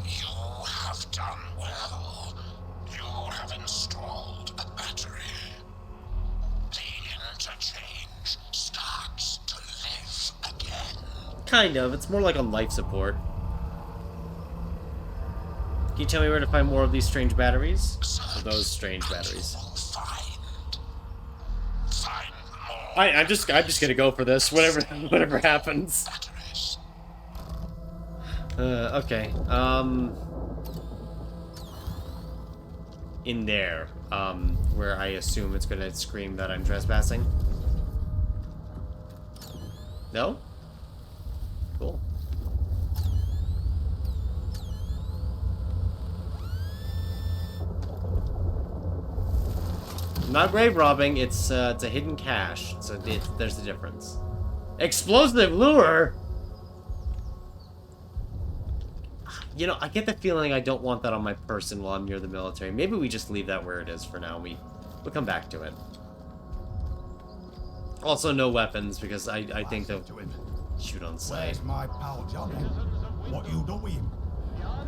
You have done well. You have installed a battery. The interchange starts to live again. Kind of. It's more like on life support. Can you tell me where to find more of these strange batteries? Or those strange batteries. Find more I'm just gonna go for this. Whatever happens. batteries. Okay. In there. Where I assume it's gonna scream that I'm trespassing. No? Cool. Not grave robbing, it's a hidden cache. So there's the difference. Explosive lure? You know, I get the feeling I don't want that on my person while I'm near the military. Maybe we just leave that where it is for now. We'll come back to it. Also, no weapons, because I think they'll shoot on sight. Where's my pal Johnny? What you do with him?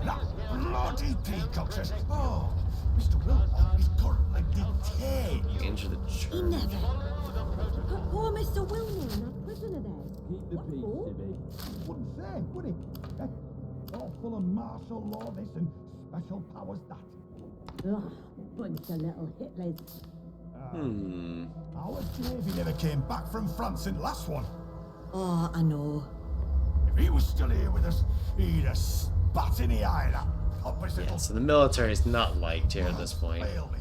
That bloody peacock says, oh, Mr. Wilmot is currently detained. Danger the He church. never. Poor Mr. Wilmot, that prisoner there. Keep the peace, Sibby. Wouldn't say, would he? All full of martial law this and special powers that. Ugh, bunch of little Hitlers. Our Davy never came back from France in the last one. Oh, I know. If he was still here with us, he'd have spat in the eye of that pompous Yeah, little... so the military is not liked here at this point. Fail me.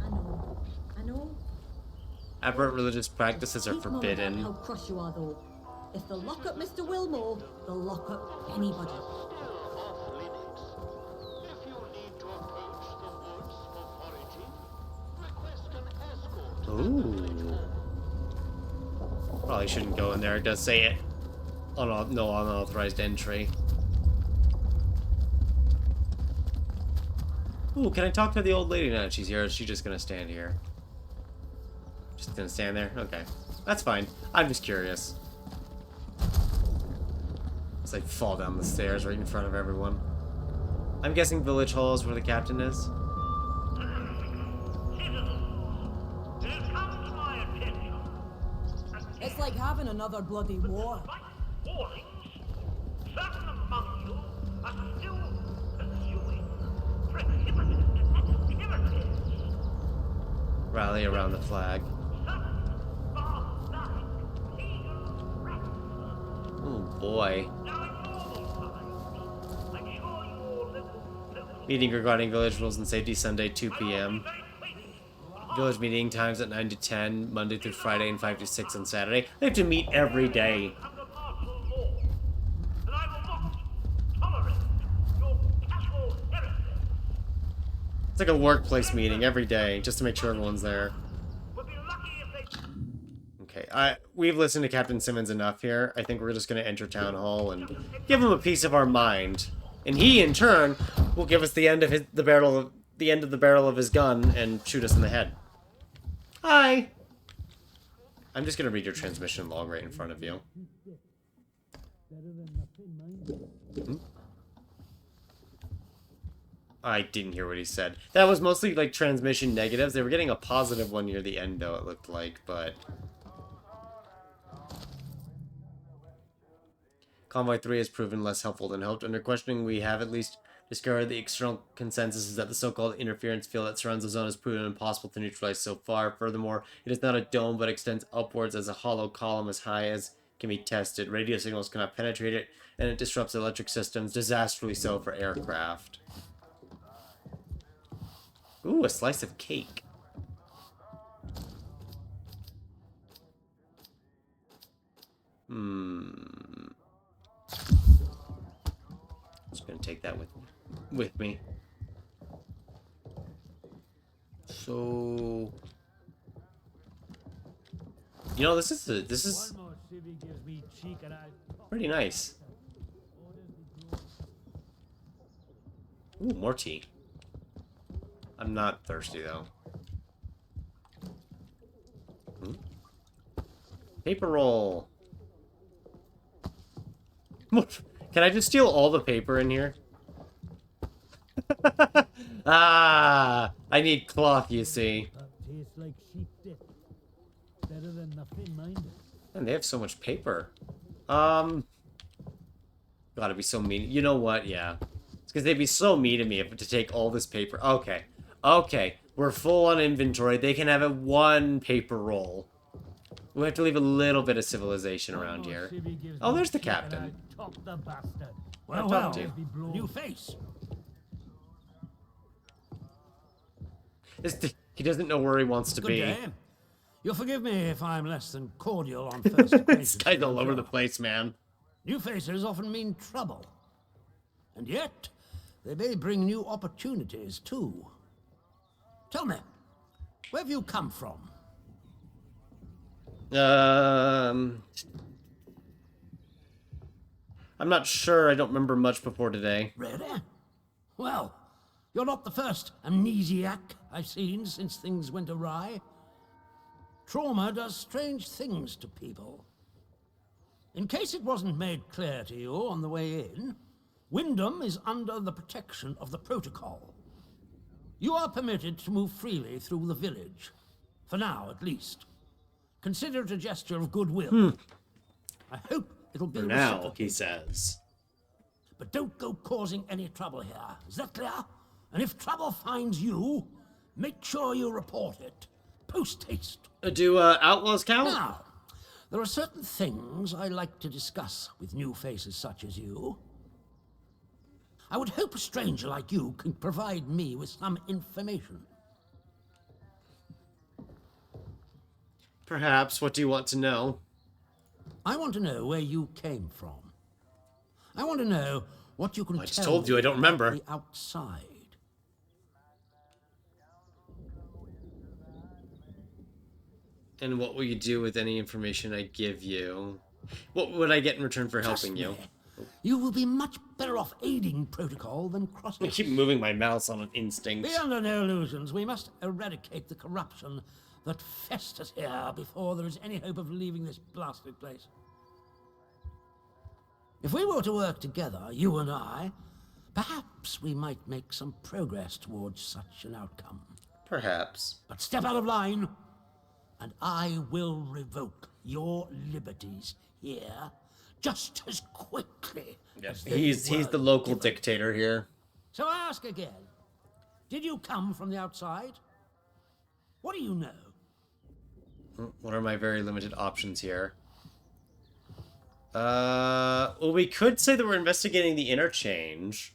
I know. I know. Aberrant religious practices are Keep mum about forbidden. how cross you are, though. If they'll lock up Mr. Wilmore, they'll lock up anybody. Ooh. Probably shouldn't go in there. It does say it. No unauthorized entry. Ooh, can I talk to the old lady now that she's here? Or is she just gonna stand here? Just gonna stand there? Okay. That's fine. I'm just curious. It's like fall down the stairs right in front of everyone. I'm guessing Village Hall is where the captain is. It's like having another bloody war. Certain among you are still pursuing prohibited activities. Rally around the flag. Oh boy. Meeting regarding village rules and safety Sunday 2 p.m. Village meeting times at 9 to 10, Monday through Friday, and 5 to 6 on Saturday. They have to meet every day. It's like a workplace meeting every day, just to make sure everyone's there. Okay, we've listened to Captain Simmons enough here. I think we're just going to enter Town Hall and give him a piece of our mind. And he, in turn, will give us the end of the barrel of his gun and shoot us in the head. Hi! I'm just going to read your transmission log right in front of you. Hmm? I didn't hear what he said. That was mostly, like, transmission negatives. They were getting a positive one near the end, though, it looked like, but... Convoy 3 has proven less helpful than hoped. Under questioning, we have at least discovered the external consensus is that the so-called interference field that surrounds the zone has proven impossible to neutralize so far. Furthermore, it is not a dome, but extends upwards as a hollow column as high as can be tested. Radio signals cannot penetrate it, and it disrupts electric systems, disastrously so for aircraft. Ooh, a slice of cake. Just gonna take that with me. So, you know, this is pretty nice. Ooh, more tea. I'm not thirsty though. Paper roll. Can I just steal all the paper in here? Ah, I need cloth, you see. Tastes like sheep dip. Better than nothing, mind. And they have so much paper. Gotta be so mean. You know what? Yeah. It's because they'd be so mean to me if to take all this paper. Okay. Okay. We're full on inventory. They can have a one paper roll. We have to leave a little bit of civilization around here. Oh, there's the captain. Well, well, new face. He doesn't know where he wants to Good be. day. You'll forgive me if I'm less than cordial on first acquaintance. This guy's all over the place, man. New faces often mean trouble. And yet, they may bring new opportunities, too. Tell me, where have you come from? I I'm not sure. I don't remember much before today. Really? Well, you're not the first amnesiac I've seen since things went awry. Trauma does strange things to people. In case it wasn't made clear to you on the way in, Wyndham is under the protection of the protocol. You are permitted to move freely through the village. For now, at least. Consider it a gesture of goodwill. I hope it'll be For now, reciprocated. he says. But don't go causing any trouble here. Is that clear? And if trouble finds you, make sure you report it. Post haste. Do outlaws count? Now, there are certain things I like to discuss with new faces such as you. I would hope a stranger like you can provide me with some information. Perhaps. What do you want to know? I want to know where you came from. I want to know what you can I just tell told you, me I don't about remember. the outside. And what will you do with any information I give you? What would I get in return for helping you? You will be much better off aiding protocol than crossing. I keep moving my mouse on an instinct. Be under no illusions. We must eradicate the corruption that festers here before there is any hope of leaving this blasted place. If we were to work together, you and I, perhaps we might make some progress towards such an outcome. Perhaps. But step out of line, and I will revoke your liberties here just as quickly as they He's were the local given. dictator here. So I ask again, did you come from the outside? What do you know? What are my very limited options here? Well, we could say that we're investigating the interchange.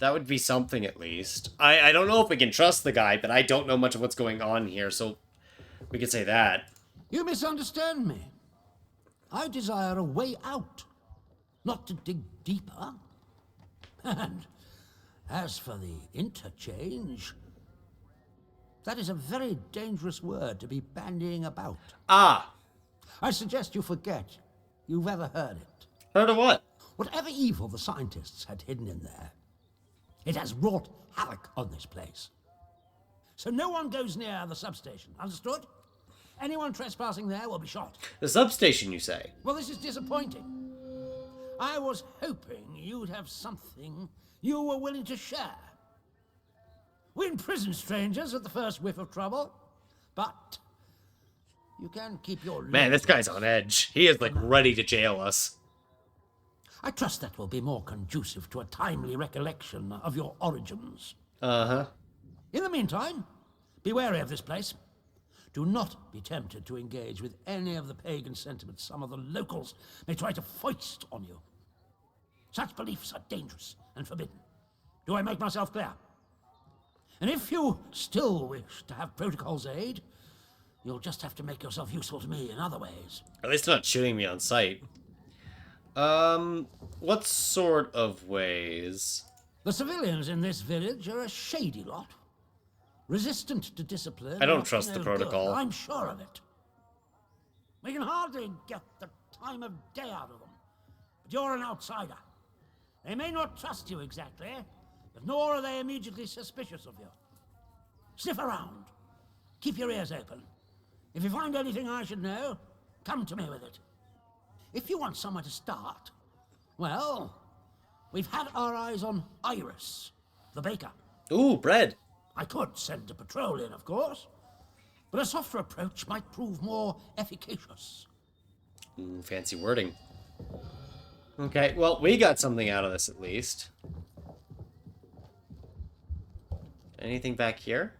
That would be something, at least. I don't know if we can trust the guy, but I don't know much of what's going on here, so we could say that. You misunderstand me. I desire a way out, not to dig deeper. And as for the interchange, that is a very dangerous word to be bandying about. Ah! I suggest you forget you've ever heard it. Heard of what? Whatever evil the scientists had hidden in there, it has wrought havoc on this place. So no one goes near the substation, understood? Anyone trespassing there will be shot. The substation, you say? Well, this is disappointing. I was hoping you'd have something you were willing to share. We imprison strangers at the first whiff of trouble, but you can keep your... Man, this guy's on edge. He is, like, ready to jail us. I trust that will be more conducive to a timely recollection of your origins. Uh-huh. In the meantime, be wary of this place. Do not be tempted to engage with any of the pagan sentiments some of the locals may try to foist on you. Such beliefs are dangerous and forbidden. Do I make myself clear? And if you still wish to have protocol's aid, you'll just have to make yourself useful to me in other ways. At least not shooting me on sight. What sort of ways? The civilians in this village are a shady lot. Resistant to discipline. I don't and trust the no protocol. good. I'm sure of it. We can hardly get the time of day out of them. But you're an outsider. They may not trust you exactly, but nor are they immediately suspicious of you. Sniff around. Keep your ears open. If you find anything I should know, come to me with it. If you want somewhere to start, well, we've had our eyes on Iris, the baker. Ooh, bread. I could send a patrol in, of course, but a softer approach might prove more efficacious. Ooh, fancy wording. Okay, well, we got something out of this at least. Anything back here?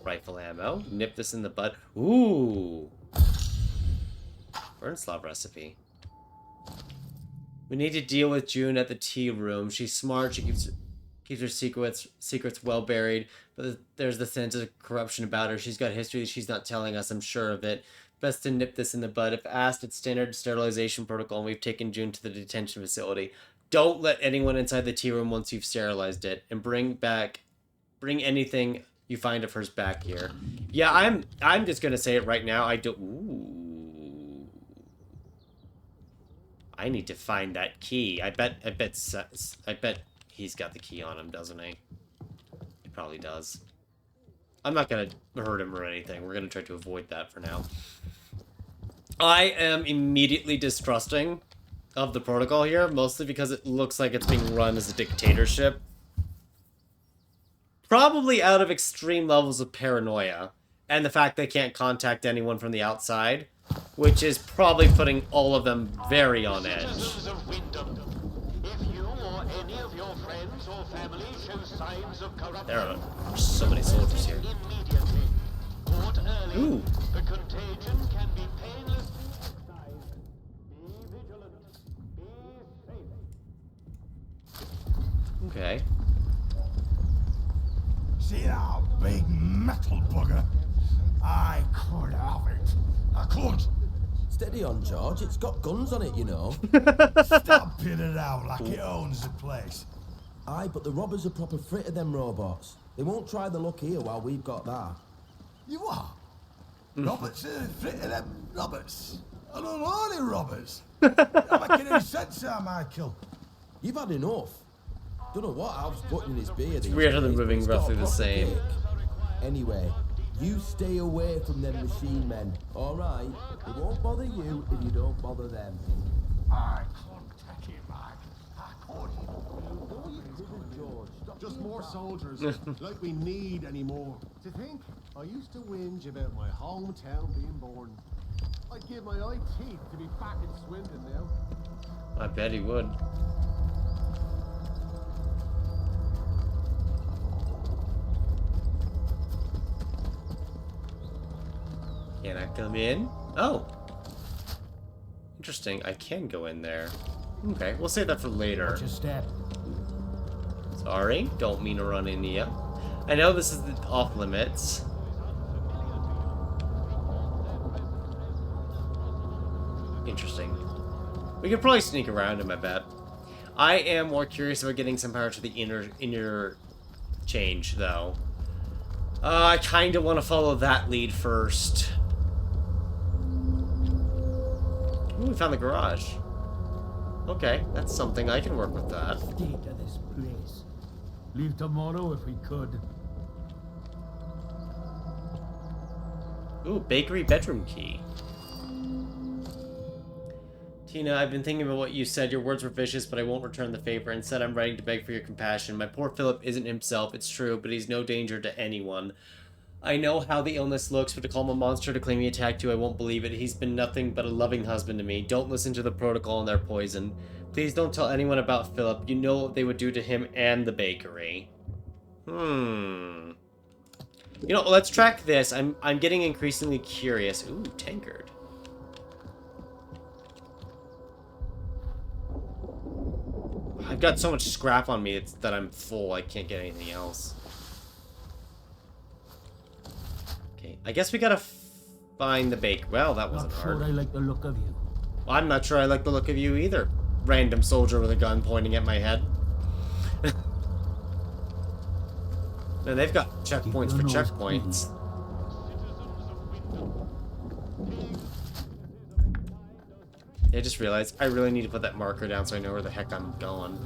Rifle ammo. Nip this in the bud. Ooh. Burnslav recipe. We need to deal with June at the tea room. She's smart. She keeps her secrets well buried. But there's the sense of corruption about her. She's got history that she's not telling us. I'm sure of it. Best to nip this in the bud. If asked, it's standard sterilization protocol, and we've taken June to the detention facility. Don't let anyone inside the tea room once you've sterilized it, and bring anything you find of hers back here. Yeah, I'm just gonna say it right now. I need to find that key. I bet he's got the key on him, doesn't he? He probably does. I'm not gonna hurt him or anything. We're gonna try to avoid that for now. I am immediately distrusting of the protocol here, mostly because it looks like it's being run as a dictatorship. Probably out of extreme levels of paranoia, and the fact they can't contact anyone from the outside, which is probably putting all of them very on edge. Citizens of Wyndham, if you or any of your friends or family show signs of corruption, There are so many soldiers here. immediately. Caught early, Ooh. the contagion can be painless. Be vigilant. Be safe. Okay. See that big metal bugger? I could have it. I could. Steady on, George. It's got guns on it, you know. Stop pinning it out like it owns the place. Aye, but the robbers are proper frit of them robots. They won't try the luck here while we've got that. You are? Roberts are frit of them Roberts. Unholy robbers. You're not making any sense there, Michael. You've had enough. Don't know what Alf's putting in his beer. It's weird how they're moving roughly the same. Anyway, you stay away from them machine men, all right? They won't bother you if you don't bother them. I couldn't take it back. I could. Just more soldiers, like we need any more. To think, I used to whinge about my hometown being born. I'd give my eye teeth to be back in Swindon now. I bet he would. Can I come in? Oh! Interesting, I can go in there. Okay, we'll save that for later. Watch your step. Sorry, don't mean to run into you. I know this is off limits. Interesting. We could probably sneak around him, I bet. I am more curious about getting some power to the inner change, though. I kind of want to follow that lead first. Ooh, we found the garage. Okay, that's something. I can work with that. State of this place. Leave tomorrow if we could. Ooh, bakery bedroom key. Tina, I've been thinking about what you said. Your words were vicious, but I won't return the favor. Instead, I'm writing to beg for your compassion. My poor Philip isn't himself, it's true, but he's no danger to anyone. I know how the illness looks, but to call him a monster to claim he attacked you, I won't believe it. He's been nothing but a loving husband to me. Don't listen to the protocol and their poison. Please don't tell anyone about Philip. You know what they would do to him and the bakery. You know, let's track this. I'm getting increasingly curious. Ooh, tankard. I've got so much scrap on me that I'm full. I can't get anything else. Okay, I guess we gotta find the bake. Well, that wasn't hard. Not sure I like the look of you. Well, I'm not sure I like the look of you either. Random soldier with a gun pointing at my head. Man, they've got checkpoints for checkpoints. I just realized I really need to put that marker down so I know where the heck I'm going.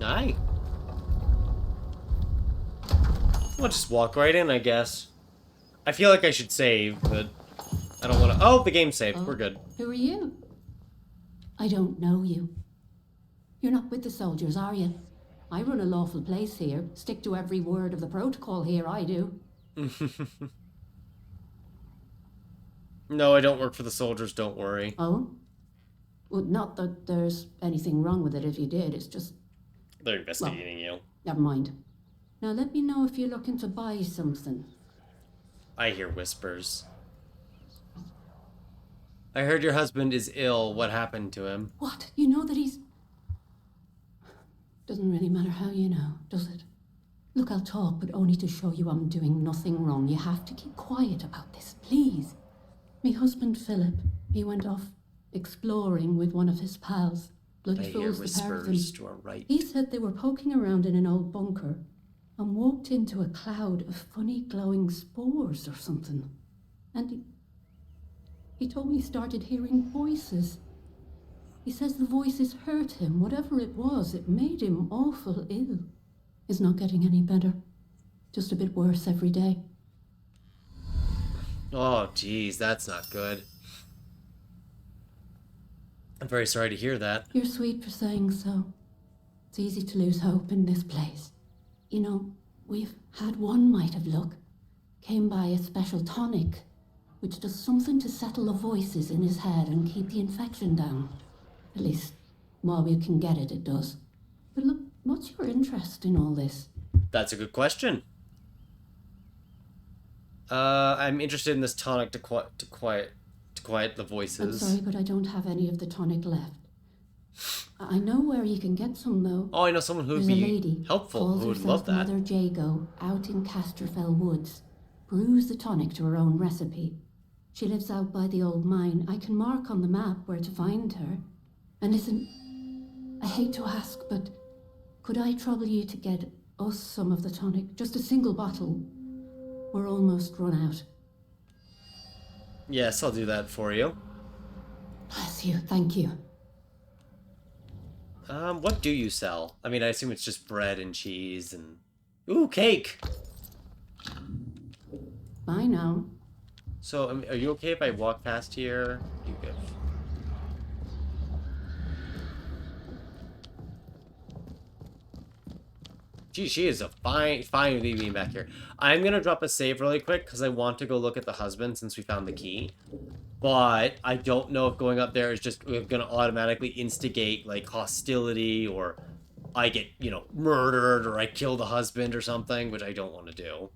Aye. We'll just walk right in, I guess. I feel like I should save, but I don't want to. Oh, the game's saved. We're good. Who are you? I don't know you. You're not with the soldiers, are you? I run a lawful place here. Stick to every word of the protocol here, I do. No, I don't work for the soldiers, don't worry. Oh? Well, not that there's anything wrong with it if you did, it's just... They're investigating you. Never mind. Now let me know if you're looking to buy something. I hear whispers. I heard your husband is ill. What happened to him? What? You know that he's... Doesn't really matter how you know, does it? Look, I'll talk, but only to show you I'm doing nothing wrong. You have to keep quiet about this, please. Me husband Philip, he went off exploring with one of his pals. I Bloody hear fools, the pair of them. whispers to our right. He said they were poking around in an old bunker and walked into a cloud of funny glowing spores or something. And he told me he started hearing voices. He says the voices hurt him. Whatever it was, it made him awful ill. He's not getting any better. Just a bit worse every day. Oh, geez, that's not good. I'm very sorry to hear that. You're sweet for saying so. It's easy to lose hope in this place. You know, we've had one mite of luck. Came by a special tonic, which does something to settle the voices in his head and keep the infection down. At least, while we can get it, it does. But look, what's your interest in all this? That's a good question. I'm interested in this tonic to quiet the voices. I'm sorry, but I don't have any of the tonic left. I know where you can get some, though. Oh, I know someone who would There's be a lady, helpful, calls who would herself love that. Mother Jago, out in Casterfell Woods. Brews the tonic to her own recipe. She lives out by the old mine. I can mark on the map where to find her. And listen, I hate to ask, but could I trouble you to get us some of the tonic? Just a single bottle. We're almost run out. Yes, I'll do that for you. Bless you, thank you. What do you sell? I mean, I assume it's just bread and cheese and... Ooh, cake! Bye now. So, are you okay if I walk past here? You good? Gee, she is a fine lady being back here. I'm gonna drop a save really quick because I want to go look at the husband since we found the key. But I don't know if going up there is just gonna automatically instigate like hostility, or I get, you know, murdered, or I kill the husband or something, which I don't want to do.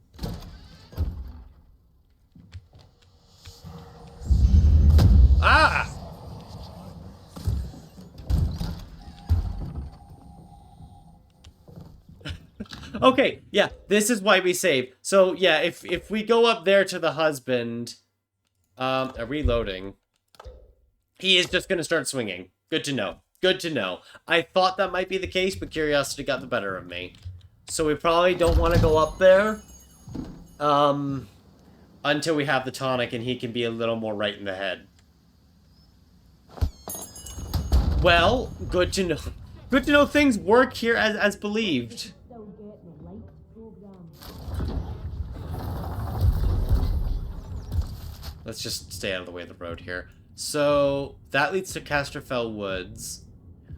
Ah! Okay, yeah, this is why we save. So, yeah, if we go up there to the husband, reloading, he is just going to start swinging. Good to know. Good to know. I thought that might be the case, but curiosity got the better of me. So we probably don't want to go up there, until we have the tonic and he can be a little more right in the head. Well, good to know. Good to know things work here as believed. Let's just stay out of the way of the road here. So, that leads to Casterfell Woods.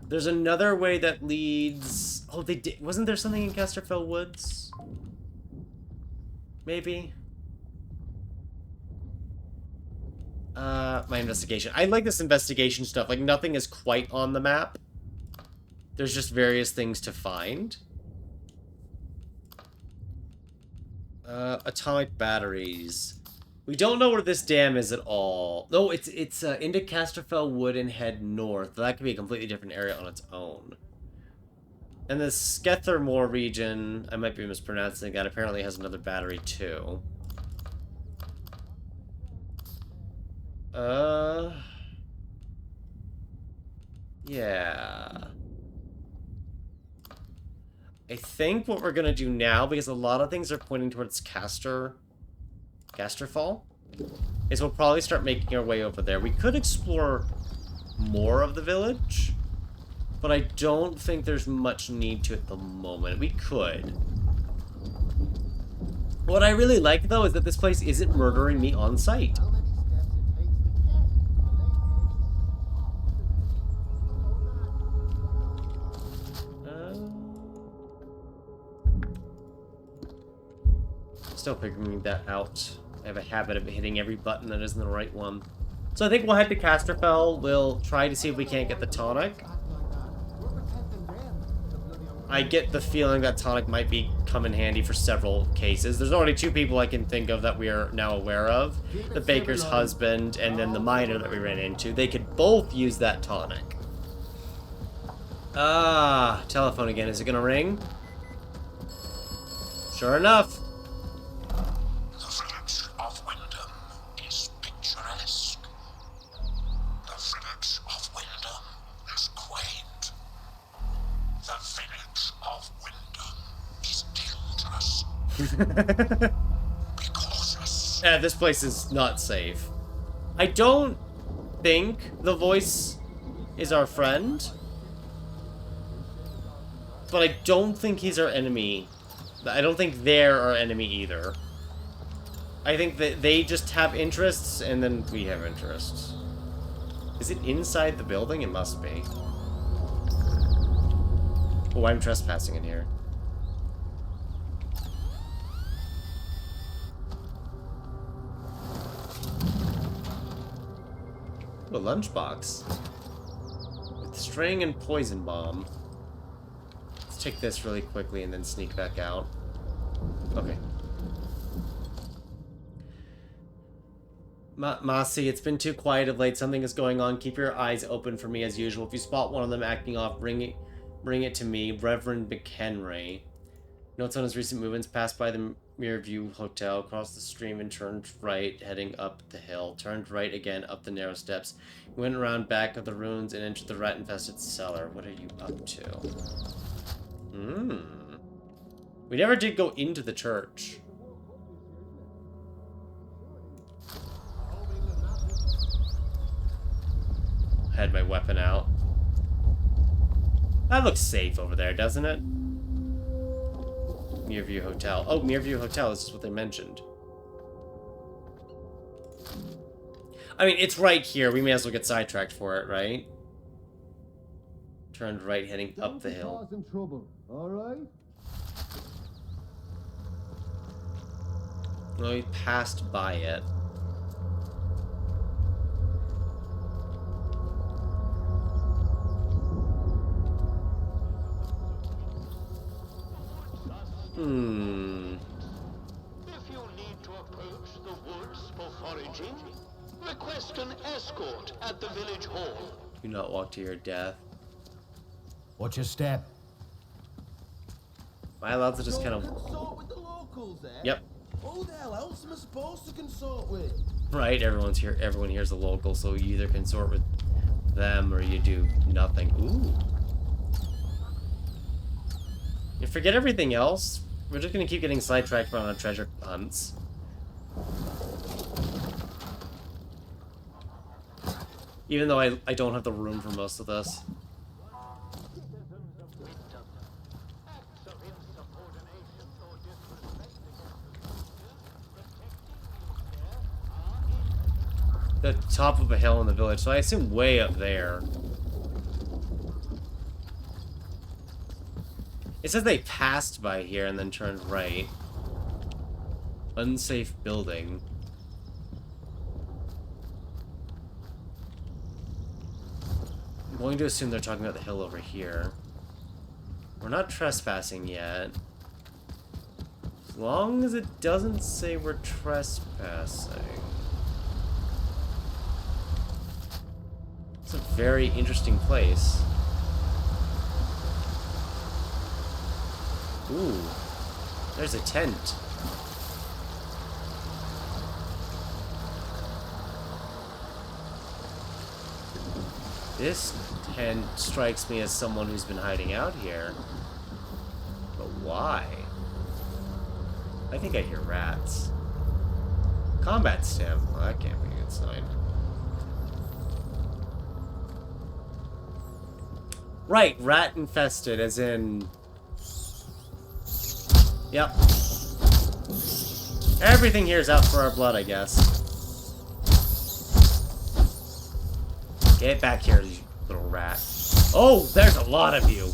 There's another way that leads... Oh, they did... Wasn't there something in Casterfell Woods? Maybe? My investigation. I like this investigation stuff. Like, nothing is quite on the map. There's just various things to find. Atomic batteries. We don't know where this dam is at all. No, it's into Casterfell Wood and head north. That could be a completely different area on its own. And the Skethermore region, I might be mispronouncing that, apparently has another battery too. Yeah. I think what we're gonna do now, because a lot of things are pointing towards Casterfall, is we'll probably start making our way over there. We could explore more of the village, but I don't think there's much need to at the moment. We could. What I really like, though, is that this place isn't murdering me on sight. Still figuring that out. I have a habit of hitting every button that isn't the right one. So I think we'll head to Casterfell. We'll try to see if we can't get the tonic. I get the feeling that tonic might come in handy for several cases. There's already 2 people I can think of that we are now aware of. The baker's husband and then the miner that we ran into. They could both use that tonic. Ah, telephone again. Is it gonna ring? Sure enough. The village of Wyndham is picturesque. This place is not safe. I don't think the voice is our friend. But I don't think he's our enemy. I don't think they're our enemy either. I think that they just have interests, and then we have interests. Is it inside the building? It must be. Oh, I'm trespassing in here. Ooh, a lunchbox. With string and poison bomb. Let's take this really quickly and then sneak back out. Okay. Marcy, it's been too quiet of late. Something is going on. Keep your eyes open for me as usual. If you spot one of them acting off, bring it to me. Reverend McHenry. Notes on his recent movements. Passed by the Mirrorview Hotel, crossed the stream and turned right, heading up the hill. Turned right again up the narrow steps. He went around back of the ruins and entered the rat-infested cellar. What are you up to? We never did go into the church. Had my weapon out. That looks safe over there, doesn't it? Mirrorview Hotel. Oh, Mirrorview Hotel, this is what they mentioned. I mean, it's right here. We may as well get sidetracked for it, right? Turned right, heading up the hill. Causing trouble, all right? No, we passed by it. If you need to approach the woods for foraging, request an escort at the village hall. Do not walk to your death. Watch your step. Am I allowed to just kind of... Consort with the locals, eh? Yep. Who the hell else am I supposed to consort with? Right, everyone's here. Everyone here's a local, so you either consort with them or you do nothing. Ooh. You forget everything else. We're just gonna keep getting sidetracked on our treasure hunts. Even though I don't have the room for most of this. The top of a hill in the village, so I assume way up there. It says they passed by here and then turned right. Unsafe building. I'm going to assume they're talking about the hill over here. We're not trespassing yet. As long as it doesn't say we're trespassing. It's a very interesting place. Ooh, there's a tent. This tent strikes me as someone who's been hiding out here. But why? I think I hear rats. Combat stim. Well, that can't be a good sign. Right, rat infested, as in... Yep. Everything here is out for our blood, I guess. Get back here, you little rat. Oh, there's a lot of you.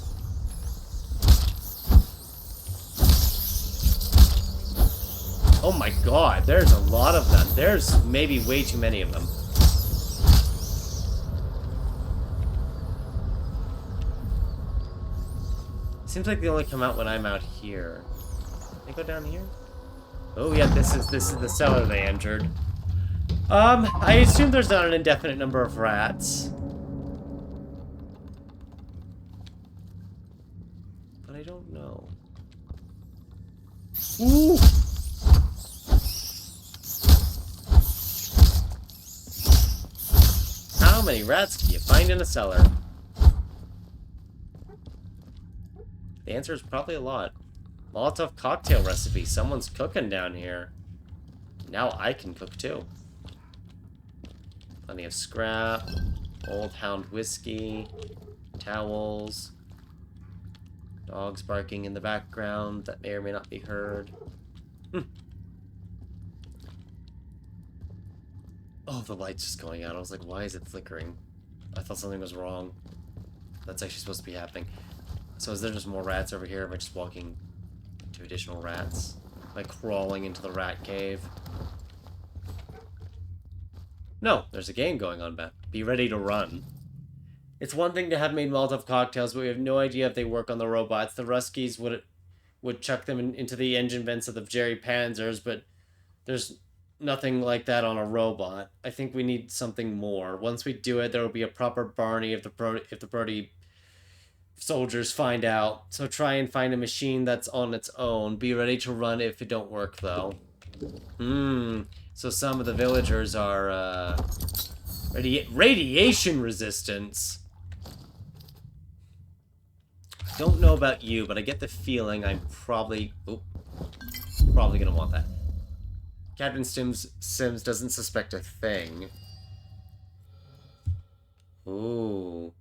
Oh my god, there's a lot of them. There's maybe way too many of them. Seems like they only come out when I'm out here. They go down here? Oh yeah, this is the cellar they entered. I assume there's not an indefinite number of rats. But I don't know. Ooh! How many rats can you find in a cellar? The answer is probably a lot. Molotov cocktail recipe. Someone's cooking down here. Now I can cook too. Plenty of scrap. Old Hound whiskey. Towels. Dogs barking in the background that may or may not be heard. Oh, the light's just going out. I was like, why is it flickering? I thought something was wrong. That's actually supposed to be happening. So is there just more rats over here? Am I just walking to additional rats? Am I crawling into the rat cave? No, there's a game going on, Beth. Be ready to run. It's one thing to have made Molotov cocktails, but we have no idea if they work on the robots. The Ruskies would chuck them into the engine vents of the Jerry Panzers, but there's nothing like that on a robot. I think we need something more. Once we do it, there will be a proper Barney if the Brody soldiers find out. So try and find a machine that's on its own. Be ready to run if it don't work, though. So some of the villagers are, radiation resistance. I don't know about you, but I get the feeling I'm probably gonna want that. Captain Sims doesn't suspect a thing. Ooh.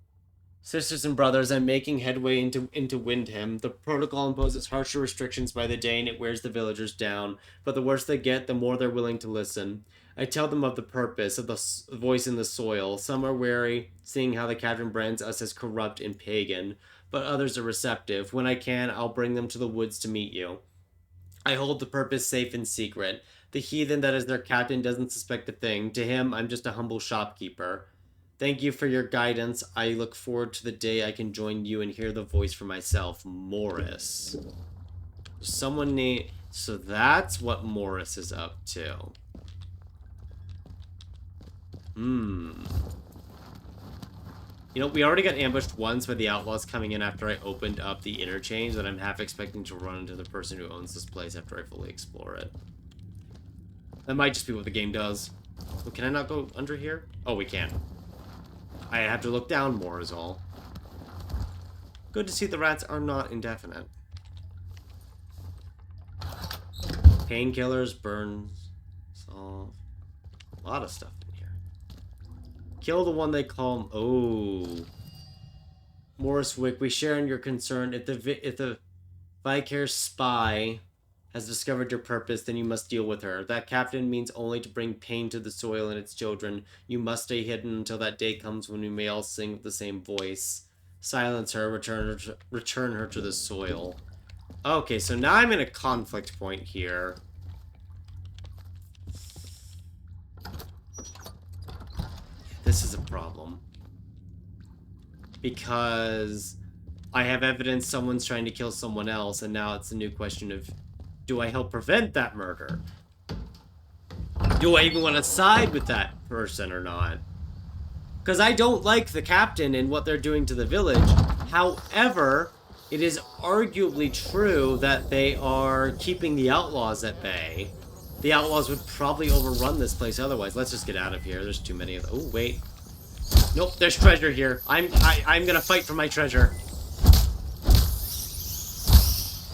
Sisters and brothers, I'm making headway into Windham. The protocol imposes harsher restrictions by the day and it wears the villagers down. But the worse they get, the more they're willing to listen. I tell them of the purpose, of the voice in the soil. Some are wary, seeing how the captain brands us as corrupt and pagan. But others are receptive. When I can, I'll bring them to the woods to meet you. I hold the purpose safe and secret. The heathen that is their captain doesn't suspect a thing. To him, I'm just a humble shopkeeper. Thank you for your guidance. I look forward to the day I can join you and hear the voice for myself. Morris. Someone named... So that's what Morris is up to. You know, we already got ambushed once by the outlaws coming in after I opened up the interchange, that I'm half expecting to run into the person who owns this place after I fully explore it. That might just be what the game does. But can I not go under here? Oh, we can. I have to look down more is all. Good to see the rats are not indefinite. Painkillers, burns, solve. A lot of stuff in here. Kill the one they call... Oh. Morris Wick, we share in your concern. If the Vicare's spy has discovered your purpose, then you must deal with her. That captain means only to bring pain to the soil and its children. You must stay hidden until that day comes when we may all sing with the same voice. Silence her, return her to the soil. Okay, so now I'm in a conflict point here. This is a problem. Because I have evidence someone's trying to kill someone else, and now it's a new question of, do I help prevent that murder? Do I even want to side with that person or not? Because I don't like the captain and what they're doing to the village. However, it is arguably true that they are keeping the outlaws at bay. The outlaws would probably overrun this place otherwise. Let's just get out of here. There's too many of them. Oh, wait. Nope, there's treasure here. I'm gonna fight for my treasure.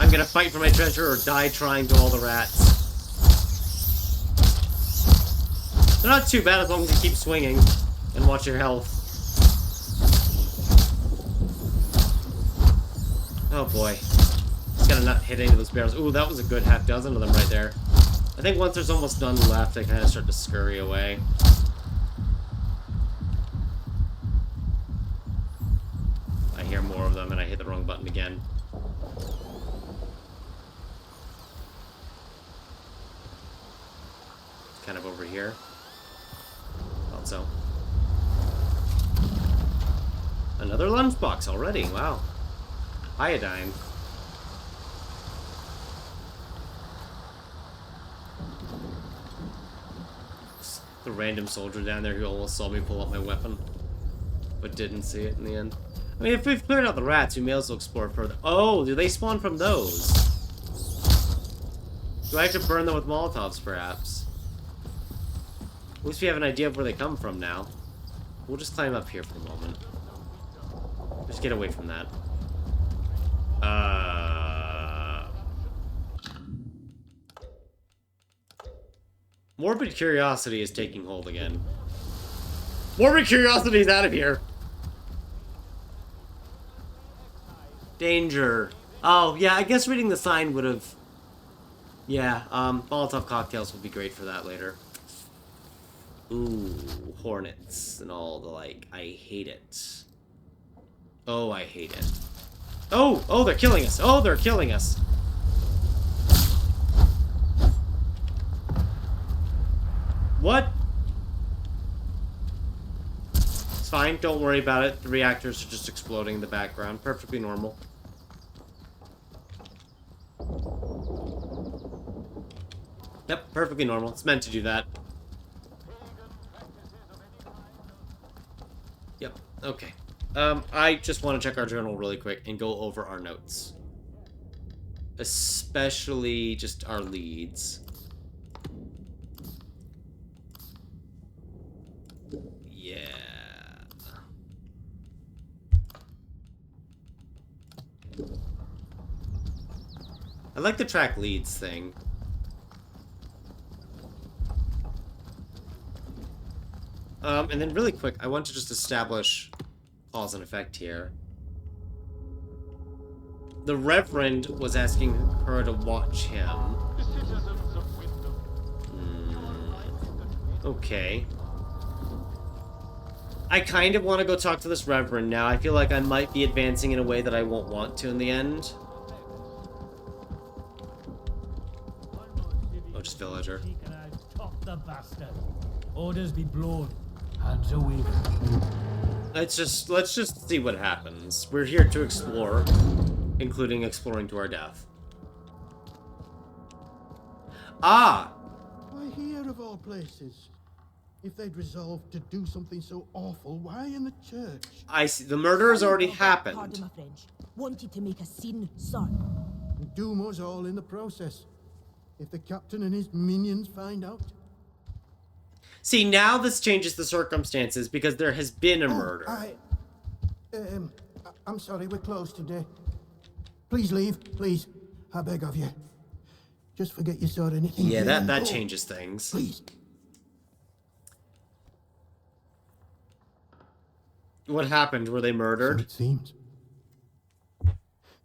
I'm gonna fight for my treasure or die trying to all the rats. They're not too bad as long as you keep swinging and watch your health. Oh boy. Just gotta not hit any of those barrels. Ooh, that was a good half dozen of them right there. I think once there's almost none left, I kind of start to scurry away. I hear more of them and I hit the wrong button again. It's kind of over here. Thought so. Another lunchbox already, wow. Iodine. The random soldier down there who almost saw me pull out my weapon, but didn't see it in the end. I mean, if we've cleared out the rats, we may as well explore further. Oh, do they spawn from those? Do I have to burn them with Molotovs, perhaps? At least we have an idea of where they come from now. We'll just climb up here for a moment. Just get away from that. Morbid curiosity is taking hold again. Morbid curiosity is out of here. Danger. Oh, yeah, I guess reading the sign would have... Yeah, Molotov cocktails would be great for that later. Ooh, hornets and all the like. I hate it. Oh, I hate it. Oh, oh, they're killing us. Oh, they're killing us. What? It's fine, don't worry about it. The reactors are just exploding in the background. Perfectly normal. Yep, perfectly normal. It's meant to do that. Yep, okay. I just want to check our journal really quick and go over our notes. Especially just our leads. Yeah. I like the track leads thing. And then really quick, I want to just establish cause and effect here. The Reverend was asking her to watch him. Okay. I kind of want to go talk to this Reverend now. I feel like I might be advancing in a way that I won't want to in the end. Oh, just villager. Top the bastard. Orders be blown. Hands away. Let's just see what happens. We're here to explore, including exploring to our death. Ah! Why here of all places? If they'd resolved to do something so awful, why in the church? I see. The murder has already happened. Pardon my French. Wanted to make a scene, sir. Doom us all in the process. If the captain and his minions find out. See, now this changes the circumstances because there has been a murder. I'm sorry, we're closed today. Please leave, please. I beg of you. Just forget you saw anything. Yeah, that changes things. Please. What happened? Were they murdered? So it seems.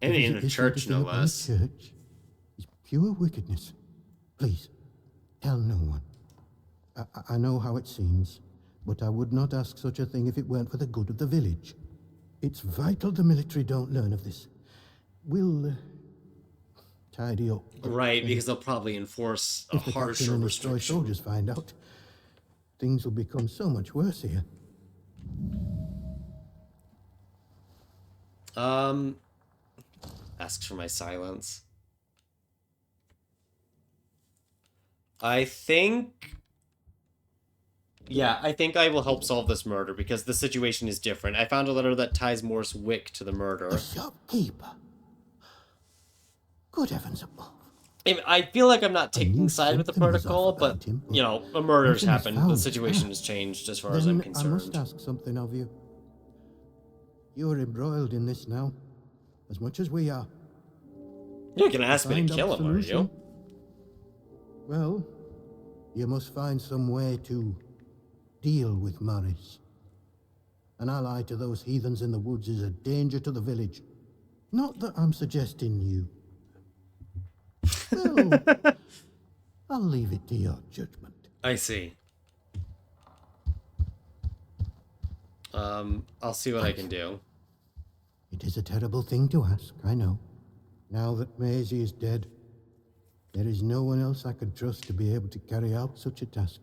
And in a church, no less. Church is pure wickedness. Please, tell no one. I know how it seems, but I would not ask such a thing if it weren't for the good of the village. It's vital the military don't learn of this. We'll tidy up. Right, because they'll probably enforce a harsher restriction. If the soldiers find out, things will become so much worse here. Asks for my silence. I think I will help solve this murder because the situation is different. I found a letter that ties Morse Wick to the murder. The shopkeeper. Good heavens above. I feel like I'm not taking side with the protocol, but, you know, a murder's happened. The situation has changed as far as I'm concerned. I must ask something of you. You're embroiled in this now, as much as we are. You're gonna ask me to kill him, are you? Well, you must find some way to deal with Morris. An ally to those heathens in the woods is a danger to the village. Not that I'm suggesting you. Well, I'll leave it to your judgment. I see. I'll see what I can do. It is a terrible thing to ask, I know. Now that Maisie is dead, there is no one else I could trust to be able to carry out such a task.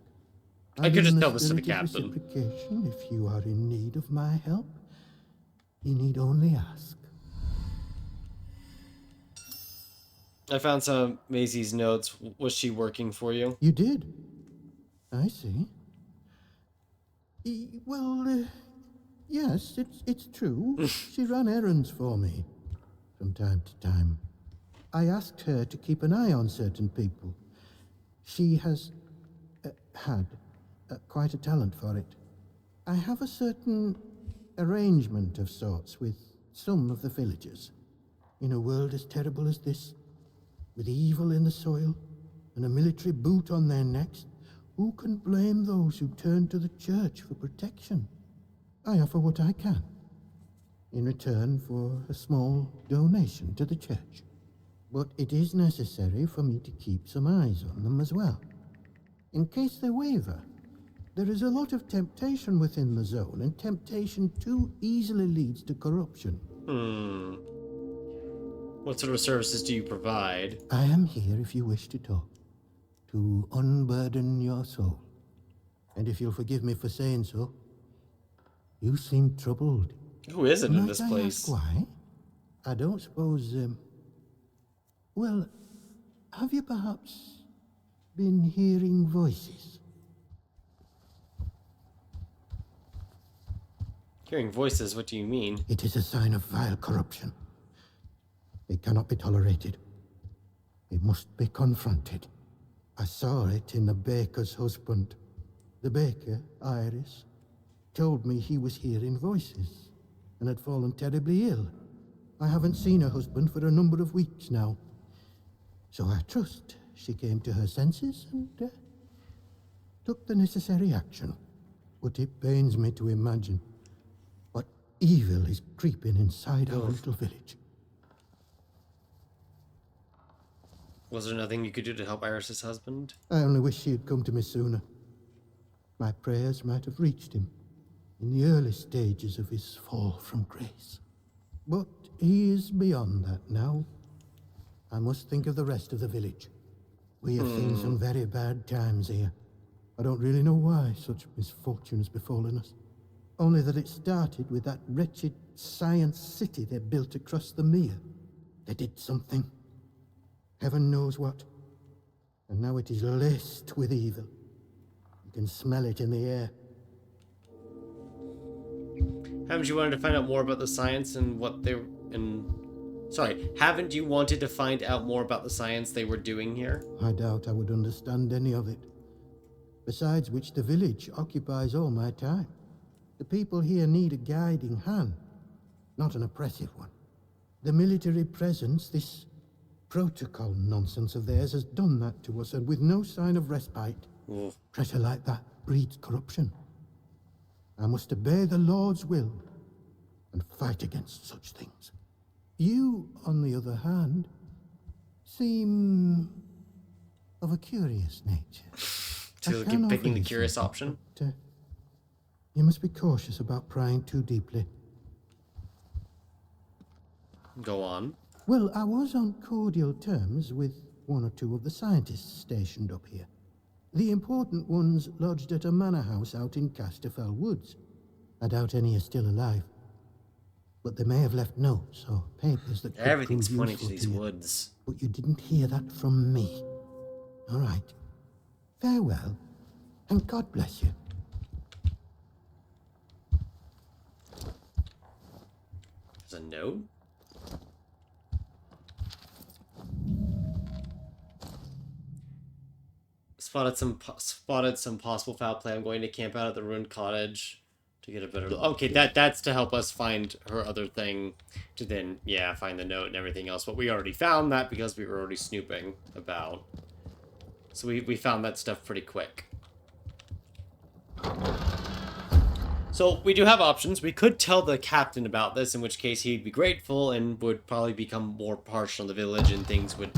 I could just tell this to the captain. Reciprocation, if you are in need of my help, you need only ask. I found some of Maisie's notes. Was she working for you? You did? I see. Well, yes, it's true. She ran errands for me from time to time. I asked her to keep an eye on certain people. She has had quite a talent for it. I have a certain arrangement of sorts with some of the villagers. In a world as terrible as this, with evil in the soil and a military boot on their necks, who can blame those who turn to the church for protection? I offer what I can, in return for a small donation to the church. But it is necessary for me to keep some eyes on them as well. In case they waver, there is a lot of temptation within the zone, and temptation too easily leads to corruption. What sort of services do you provide? I am here if you wish to talk, to unburden your soul. And if you'll forgive me for saying so, you seem troubled. Who isn't in Might this I place? ask why? I don't suppose, well, have you perhaps been hearing voices? Hearing voices, what do you mean? It is a sign of vile corruption. It cannot be tolerated. It must be confronted. I saw it in the baker's husband. The baker, Iris, told me he was hearing voices and had fallen terribly ill. I haven't seen her husband for a number of weeks now. So I trust she came to her senses and took the necessary action. But it pains me to imagine what evil is creeping inside our little village. Was there nothing you could do to help Iris's husband? I only wish she had come to me sooner. My prayers might have reached him in the early stages of his fall from grace. But he is beyond that now. I must think of the rest of the village. We have seen some very bad times here. I don't really know why such misfortune has befallen us. Only that it started with that wretched science city they built across the mere. They did something. Heaven knows what. And now it is laced with evil. You can smell it in the air. Haven't you wanted to find out more about the science and what they haven't you wanted to find out more about the science they were doing here? I doubt I would understand any of it. Besides which, the village occupies all my time. The people here need a guiding hand, not an oppressive one. The military presence, this protocol nonsense of theirs, has done that to us, and with no sign of respite. Pressure like that breeds corruption. I must obey the Lord's will and fight against such things. You, on the other hand, seem of a curious nature. To keep picking the curious option? But, you must be cautious about prying too deeply. Go on. Well, I was on cordial terms with one or two of the scientists stationed up here. The important ones lodged at a manor house out in Casterfell Woods. I doubt any are still alive. But they may have left notes or papers that could Everything's prove pointing to useful these you. woods. But you didn't hear that from me. All right. Farewell, and God bless you. There's a note? Spotted some possible foul play. I'm going to camp out at the ruined cottage to get a better... Okay, that's to help us find her other thing to then, yeah, find the note and everything else. But we already found that because we were already snooping about. So we found that stuff pretty quick. So we do have options. We could tell the captain about this, in which case he'd be grateful and would probably become more partial on the village and things would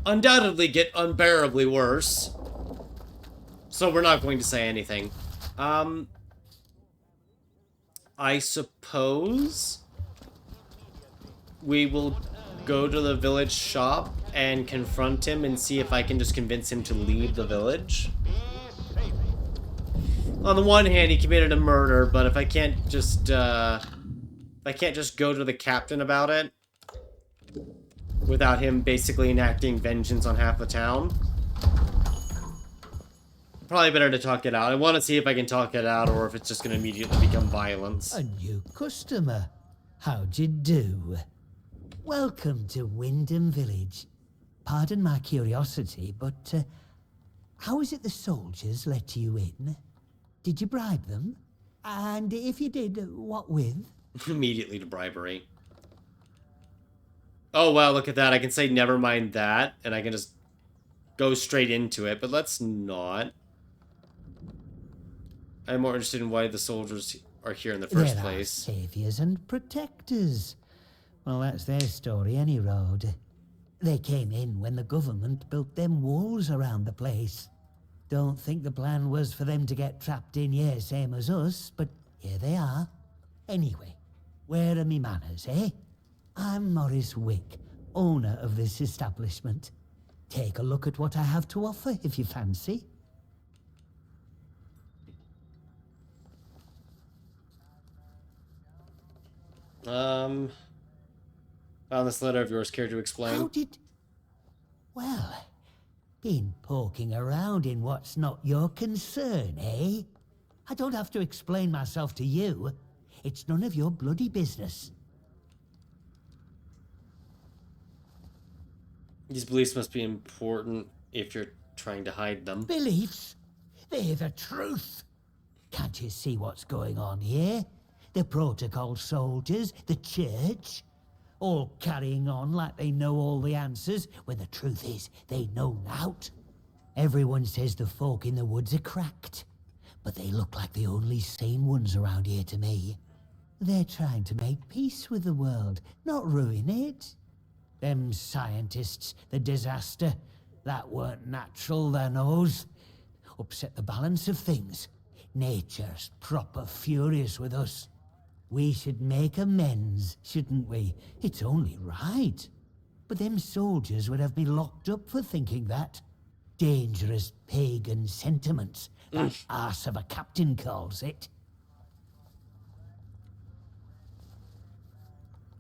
undoubtedly get unbearably worse. So we're not going to say anything. I suppose we will go to the village shop and confront him and see if I can just convince him to leave the village. On the one hand, he committed a murder, but if I can't just go to the captain about it without him basically enacting vengeance on half the town, probably better to talk it out. I want to see if I can talk it out or if it's just going to immediately become violence. A new customer. How'd you do? Welcome to Wyndham Village. Pardon my curiosity, but how is it the soldiers let you in? Did you bribe them? And if you did, what with? Immediately to bribery. Oh, wow, look at that. I can say never mind that, and I can just go straight into it, but let's not. I'm more interested in why the soldiers are here in the first There are place. saviors and protectors. Well, that's their story, any road. They came in when the government built them walls around the place. Don't think the plan was for them to get trapped in here, same as us, but here they are. Anyway, where are me manners, eh? I'm Morris Wick, owner of this establishment. Take a look at what I have to offer, if you fancy. Found this letter of yours. Care to explain? How did... Well, been poking around in what's not your concern, eh? I don't have to explain myself to you. It's none of your bloody business. These beliefs must be important if you're trying to hide them. Beliefs? They're the truth. Can't you see what's going on here? The protocol soldiers, the church, all carrying on like they know all the answers, when the truth is they know naught. Everyone says the folk in the woods are cracked, but they look like the only sane ones around here to me. They're trying to make peace with the world, not ruin it. Them scientists, the disaster, that weren't natural, they knows. Upset the balance of things. Nature's proper furious with us. We should make amends, shouldn't we? It's only right. But them soldiers would have me locked up for thinking that. Dangerous pagan sentiments, that arse of a captain calls it.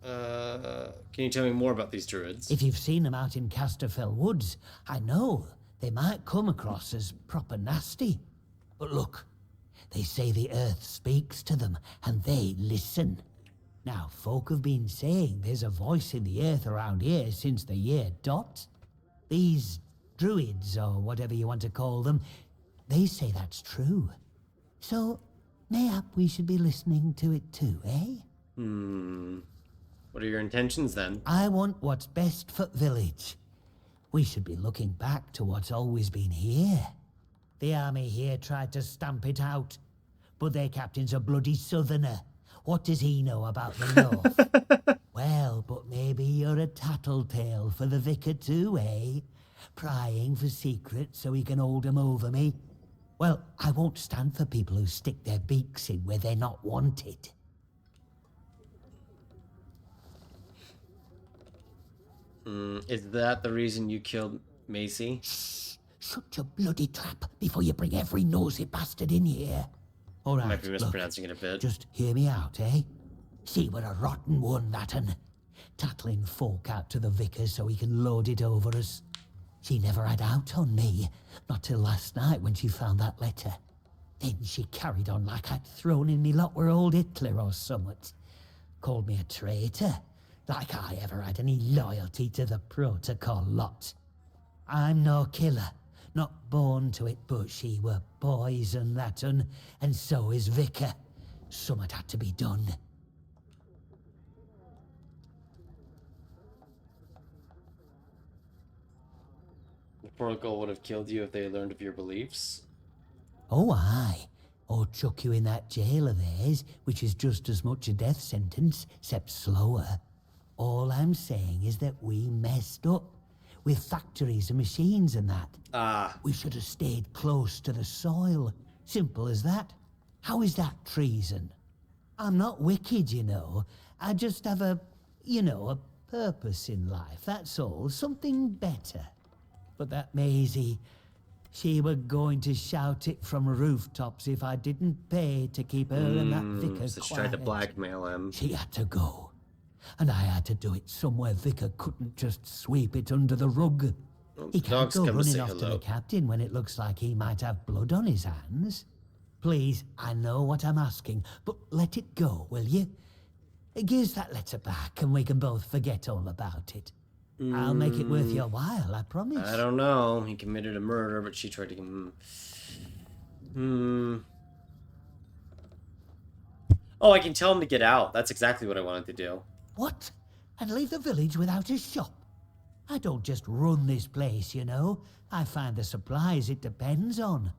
Can you tell me more about these druids? If you've seen them out in Casterfell Woods, I know they might come across as proper nasty. But look, they say the earth speaks to them, and they listen. Now, folk have been saying there's a voice in the earth around here since the year dot. These druids, or whatever you want to call them, they say that's true. So, mayhap we should be listening to it too, eh? What are your intentions then? I want what's best for village. We should be looking back to what's always been here. The army here tried to stamp it out, but their captain's a bloody southerner. What does he know about the north? Well, but maybe you're a tattletale for the vicar too, eh? Prying for secrets so he can hold 'em over me. Well, I won't stand for people who stick their beaks in where they're not wanted. Is that the reason you killed Macy? Shut your bloody trap before you bring every nosy bastard in here. All right, Might be mispronouncing it a bit. Just hear me out, eh? See, we're a rotten one, that un. Tattling folk out to the vicar so he can load it over us. She never had out on me, not till last night when she found that letter. Then she carried on like I'd thrown in me lot were old Hitler or summat. Called me a traitor, like I ever had any loyalty to the protocol lot. I'm no killer, not born to it, but she were poison, that un, and so is Vicar. Summat had to be done. The protocol would have killed you if they learned of your beliefs? Oh, aye. Or chuck you in that jail of theirs, which is just as much a death sentence, except slower. All I'm saying is that we messed up. With factories and machines and that. We should have stayed close to the soil. Simple as that. How is that treason? I'm not wicked, you know. I just have a purpose in life, that's all. Something better. But that Maisie, she were going to shout it from rooftops if I didn't pay to keep her and that vicar So she quiet. tried to blackmail him. She had to go. And I had to do it somewhere Vicar couldn't just sweep it under the rug. He can't go running off to the captain when it looks like he might have blood on his hands. Please, I know what I'm asking, but let it go, will you? Give us that letter back and we can both forget all about it. I'll make it worth your while, I promise. I don't know. He committed a murder, but she tried to... Oh, I can tell him to get out. That's exactly what I wanted to do. What? And leave the village without a shop? I don't just run this place, you know. I find the supplies it depends on.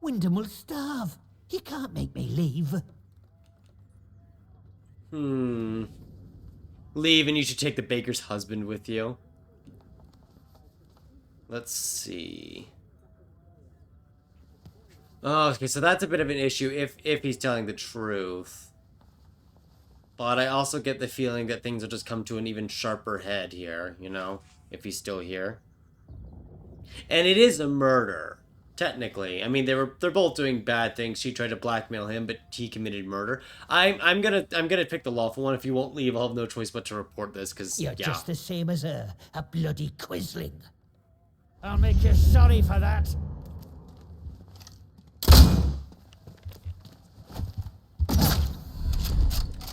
Wyndham will starve. You can't make me leave. Leave, and you should take the baker's husband with you. Let's see. Oh, okay, so that's a bit of an issue if he's telling the truth. But I also get the feeling that things will just come to an even sharper head here, you know, if he's still here. And it is a murder, technically. I mean, they're both doing bad things. She tried to blackmail him, but he committed murder. I'm gonna pick the lawful one. If you won't leave, I'll have no choice but to report this, because You're just the same as her, a bloody quisling. I'll make you sorry for that.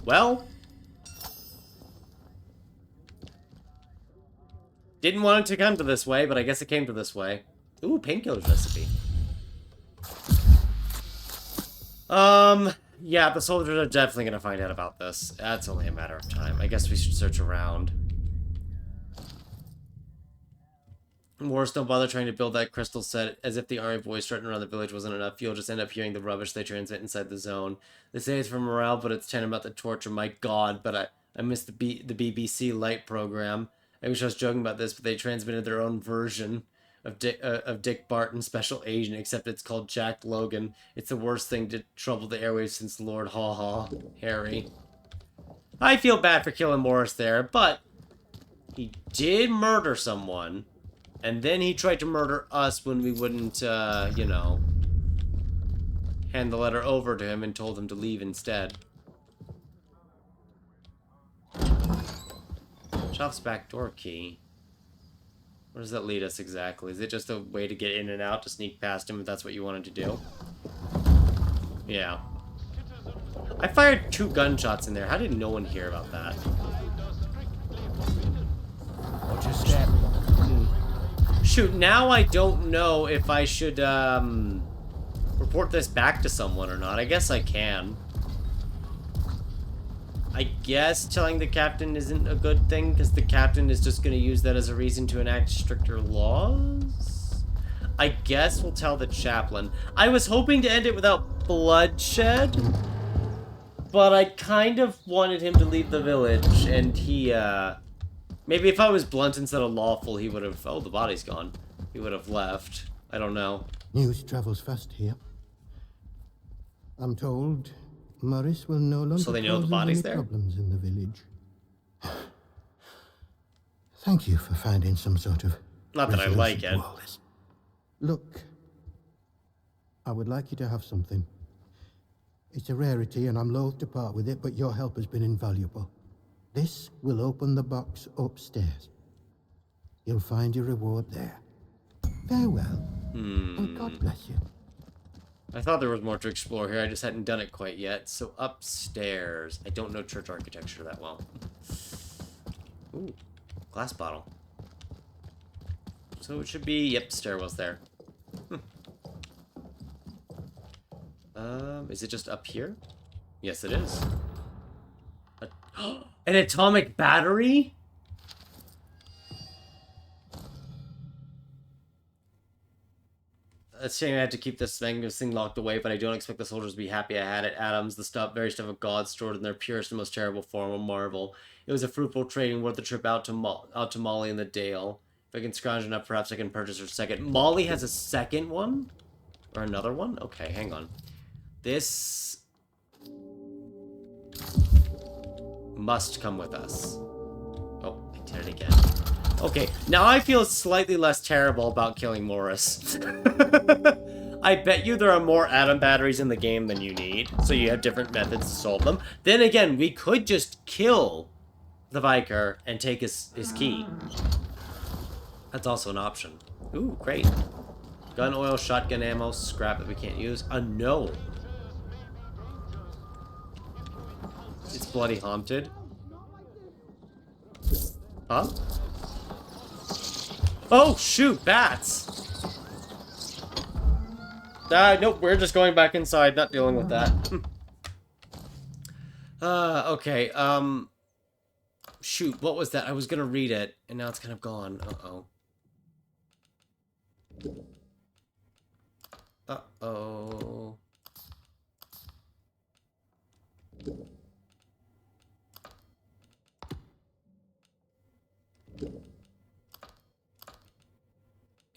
Well, didn't want it to come to this way, but I guess it came to this way. Ooh, painkiller's recipe. Yeah, the soldiers are definitely gonna find out about this. That's only a matter of time. I guess we should search around. Morris, don't bother trying to build that crystal set, as if the army boys strutting around the village wasn't enough. You'll just end up hearing the rubbish they transmit inside the zone. They say it's for morale, but it's about the torture. My god, but I missed the BBC Light program. I wish I was joking about this, but they transmitted their own version of Dick Barton, Special Agent, except it's called Jack Logan. It's the worst thing to trouble the airwaves since Lord Haw Haw, Harry. I feel bad for killing Morris there, but he did murder someone. And then he tried to murder us when we wouldn't, you know, hand the letter over to him and told him to leave instead. Shop's back door key. Where does that lead us exactly? Is it just a way to get in and out, to sneak past him if that's what you wanted to do? Yeah. I fired 2 gunshots in there. How did no one hear about that? Watch your step. Shoot, now I don't know if I should, report this back to someone or not. I guess I can. I guess telling the captain isn't a good thing, because the captain is just going to use that as a reason to enact stricter laws? I guess we'll tell the chaplain. I was hoping to end it without bloodshed, but I kind of wanted him to leave the village, and he, maybe if I was blunt instead of lawful, he would have... Oh, the body's gone. He would have left. I don't know. News travels fast here. I'm told Morris will no longer So they know the cause us body's any there? problems in the village. Thank you for finding some sort of... Not that I like it. Look, I would like you to have something. It's a rarity and I'm loath to part with it, but your help has been invaluable. This will open the box upstairs. You'll find your reward there. Farewell, and God bless you. I thought there was more to explore here, I just hadn't done it quite yet. So upstairs. I don't know church architecture that well. Ooh, glass bottle. So it should be, yep, stairwell's there. Is it just up here? Yes, it is. An atomic battery? It's a shame I had to keep this thing locked away, but I don't expect the soldiers to be happy I had it. Atoms, the stuff, very stuff of God stored in their purest and most terrible form, a marvel. It was a fruitful trading worth the trip out to Molly in the Dale. If I can scrounge enough, perhaps I can purchase her second. Molly has a second one? Or another one? Okay, hang on. This must come with us. Oh, I did it again. Okay, now I feel slightly less terrible about killing Morris. I bet you there are more atom batteries in the game than you need, so you have different methods to solve them. Then again, we could just kill the Vicar and take his key. That's also an option. Ooh, great. Gun oil, shotgun ammo, scrap that we can't use. A gnome. It's bloody haunted. Huh? Oh, shoot, bats! Nope, we're just going back inside, not dealing with that. Okay, shoot, what was that? I was gonna read it, and now it's kind of gone. Uh-oh. Uh-oh.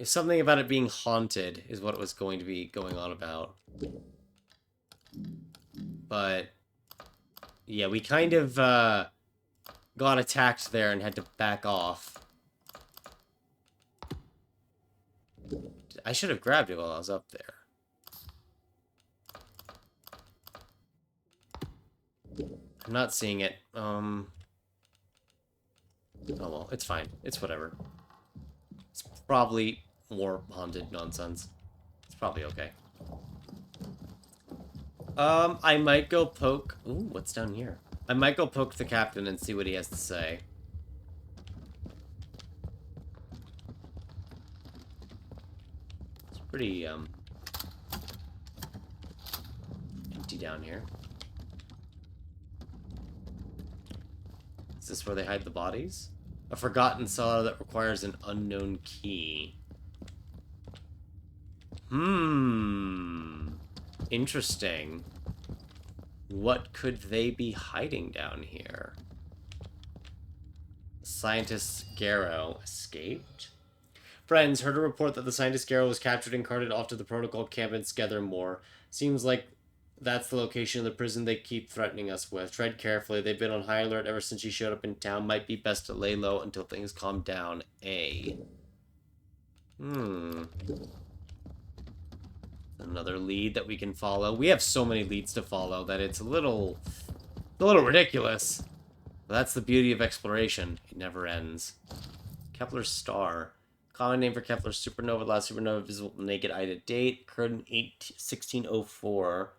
Something about it being haunted is what it was going to be going on about. But yeah, we kind of got attacked there and had to back off. I should have grabbed it while I was up there. I'm not seeing it. Oh well, it's fine. It's whatever. It's probably more haunted nonsense. It's probably okay. I might go poke... Ooh, what's down here? I might go poke the captain and see what he has to say. It's pretty, empty down here. Is this where they hide the bodies? A forgotten cellar that requires an unknown key. Interesting. What could they be hiding down here? Scientist Garrow escaped? Friends, heard a report that the scientist Garrow was captured and carted off to the protocol camp in Skethermore. Seems like that's the location of the prison they keep threatening us with. Tread carefully. They've been on high alert ever since she showed up in town. Might be best to lay low until things calm down. Another lead that we can follow. We have so many leads to follow that it's a little ridiculous. But that's the beauty of exploration. It never ends. Kepler's star. Common name for Kepler's supernova. Last supernova visible naked eye to date. Occurred in 1604.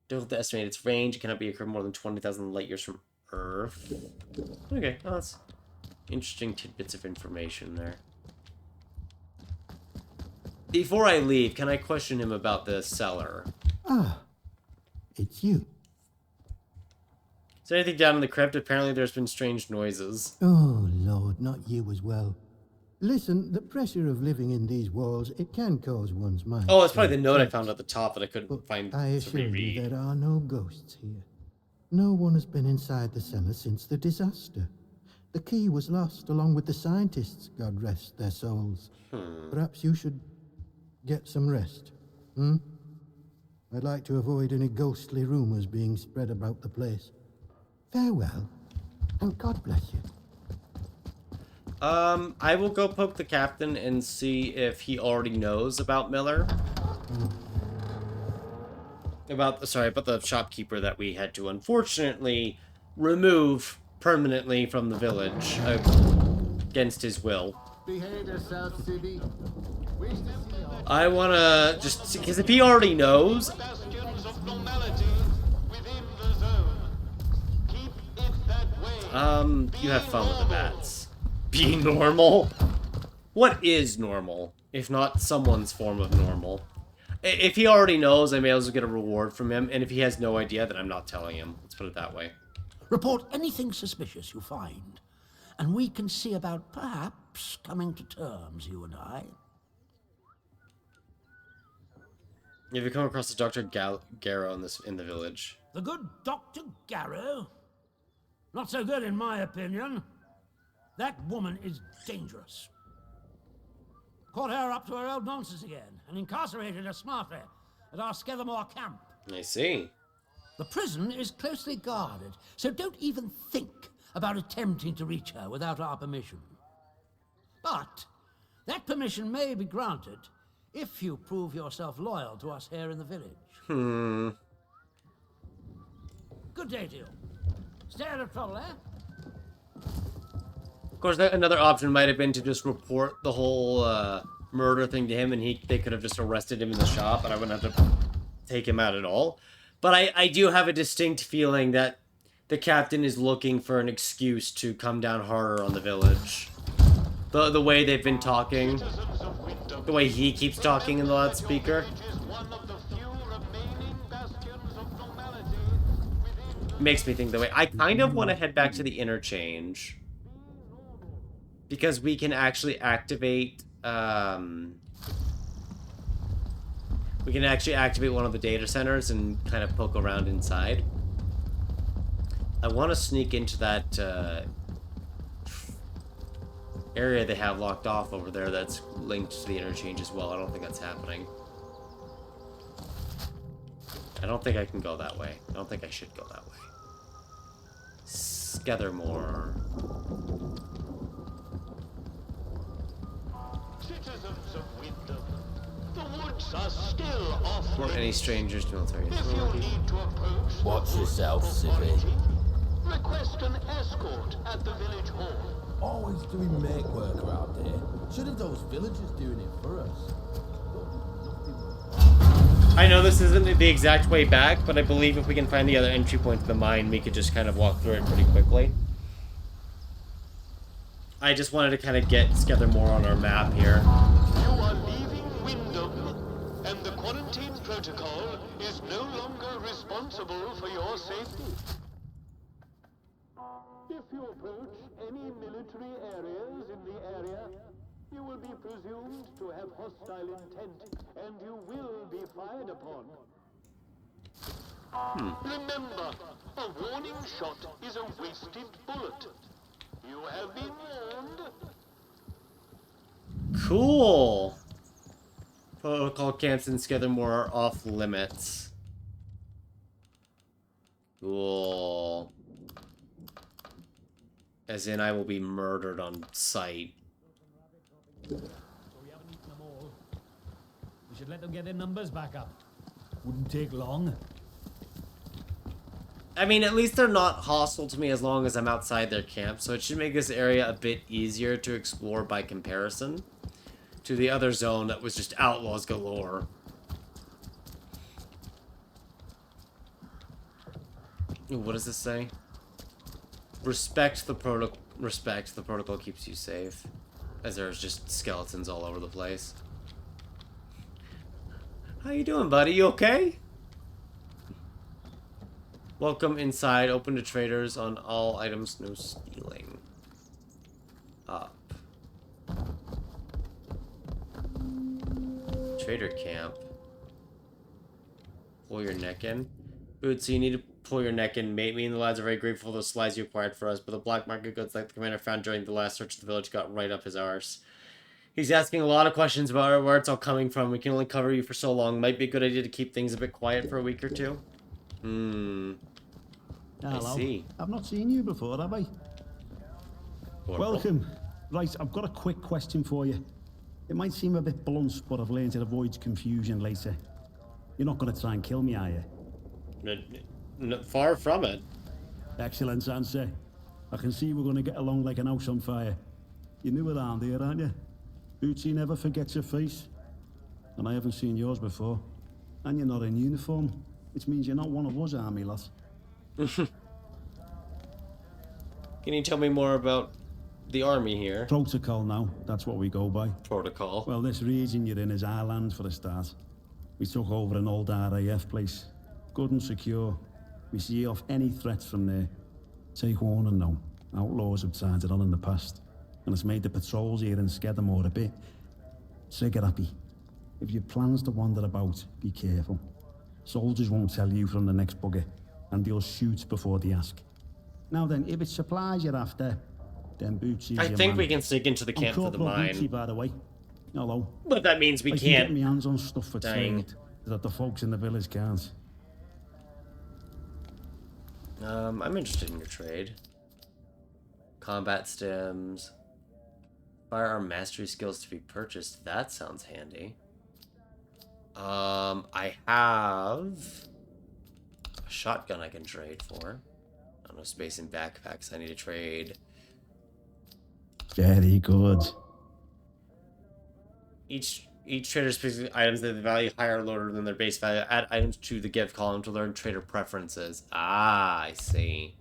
Difficult to estimate its range. It cannot be occurred more than 20,000 light years from Earth. Okay, well, that's interesting tidbits of information there. Before I leave, can I question him about the cellar? Ah, it's you. Is there anything down in the crypt? Apparently there's been strange noises. Oh, Lord, not you as well. Listen, the pressure of living in these walls, it can cause one's mind. Oh, it's probably the note I found at the top that I couldn't find I to assure reread. you there are no ghosts here. No one has been inside the cellar since the disaster. The key was lost along with the scientists, God rest their souls. Perhaps you should get some rest, I'd like to avoid any ghostly rumors being spread about the place. Farewell, and God bless you. I will go poke the captain and see if he already knows about Miller. About the shopkeeper that we had to unfortunately remove permanently from the village against his will. Behave yourself, Sibby. I wanna just because if he already knows, you have fun with the bats. Be normal. What is normal, if not someone's form of normal? If he already knows, I may as well get a reward from him, and if he has no idea, then I'm not telling him. Let's put it that way. Report anything suspicious you find, and we can see about perhaps coming to terms, you and I. Have you come across the Dr. Garrow in the village? The good Dr. Garrow? Not so good in my opinion. That woman is dangerous. Caught her up to her old nonsense again, and incarcerated her smartly at our Skethermore camp. I see. The prison is closely guarded, so don't even think about attempting to reach her without our permission. But that permission may be granted if you prove yourself loyal to us here in the village. Good day to you. Stay out of trouble, eh? Of course, another option might have been to just report the whole murder thing to him, and they could have just arrested him in the shop, and I wouldn't have to take him out at all. But I do have a distinct feeling that the captain is looking for an excuse to come down harder on the village. The way they've been talking, the way he keeps talking in the loudspeaker, makes me think that way. I kind of want to head back to the interchange because we can actually activate one of the data centers and kind of poke around inside. I want to sneak into that area they have locked off over there that's linked to the interchange as well. I don't think that's happening. I don't think I can go that way. I don't think I should go that way. Skethermore. Citizens of Wyndham, the woods are still off. Or any strangers to military If you authority. need to approach Watch yourself, Sippy. request an escort at the village hall. Always doing make work around here. Should have those villagers doing it for us. I know this isn't the exact way back, but I believe if we can find the other entry point to the mine, we could just kind of walk through it pretty quickly. I just wanted to kind of get Skethermore on our map here. You are leaving Wyndham, and the quarantine protocol is no longer responsible for your safety. If you approach any military areas in the area, you will be presumed to have hostile intent, and you will be fired upon. Remember, a warning shot is a wasted bullet. You have been warned. Cool! Protocol camps in Skethermore are off limits. Cool. As in, I will be murdered on sight. We haven't eaten them all. We should let them get their numbers back up. Wouldn't take long. I mean, at least they're not hostile to me as long as I'm outside their camp, so it should make this area a bit easier to explore by comparison to the other zone that was just outlaws galore. Ooh, what does this say? Respect the protocol keeps you safe. As there's just skeletons all over the place. How you doing, buddy? You okay? Welcome inside. Open to traders on all items. No stealing. Up. Trader camp. Pull your neck in. Boots, so you need to pull your neck in. Mate, me and the lads are very grateful for the supplies you acquired for us, but the black market goods like the commander found during the last search of the village got right up his arse. He's asking a lot of questions about where it's all coming from. We can only cover you for so long. Might be a good idea to keep things a bit quiet for a week or two. Hello. I see. I've not seen you before, have I? Corporal. Welcome. Right, I've got a quick question for you. It might seem a bit blunt, but I've learned it avoids confusion later. You're not going to try and kill me, are you? Far from it. Excellent answer. I can see we're going to get along like an house on fire. You're new around here, aren't you? Bootsy never forgets your face. And I haven't seen yours before. And you're not in uniform, which means you're not one of us army lads. Can you tell me more about the army here? Protocol now, that's what we go by. Protocol? Well, this region you're in is our land for a start. We took over an old RAF place. Good and secure. We see off any threats from there. Take warning now. Outlaws have tried it on in the past. And it's made the patrols here in Skethermore a bit trigger happy. If your plans to wander about, be careful. Soldiers won't tell you from the next bugger, and they'll shoot before they ask. Now then, if it's supplies you're after, then Bootsy's I your think man. we can sneak into the camp for the Corporal mine. Bootsy, by the way. Hello. But that means we I can't. can get my hands on stuff for Dang. trade that the folks in the village can't. I'm interested in your trade. Combat stims. Firearm mastery skills to be purchased. That sounds handy. I have a shotgun I can trade for. I don't know, space in backpacks. I need to trade. Very good. Each trader specific items that value higher or lower than their base value. Add items to the gift column to learn trader preferences. Ah, I see.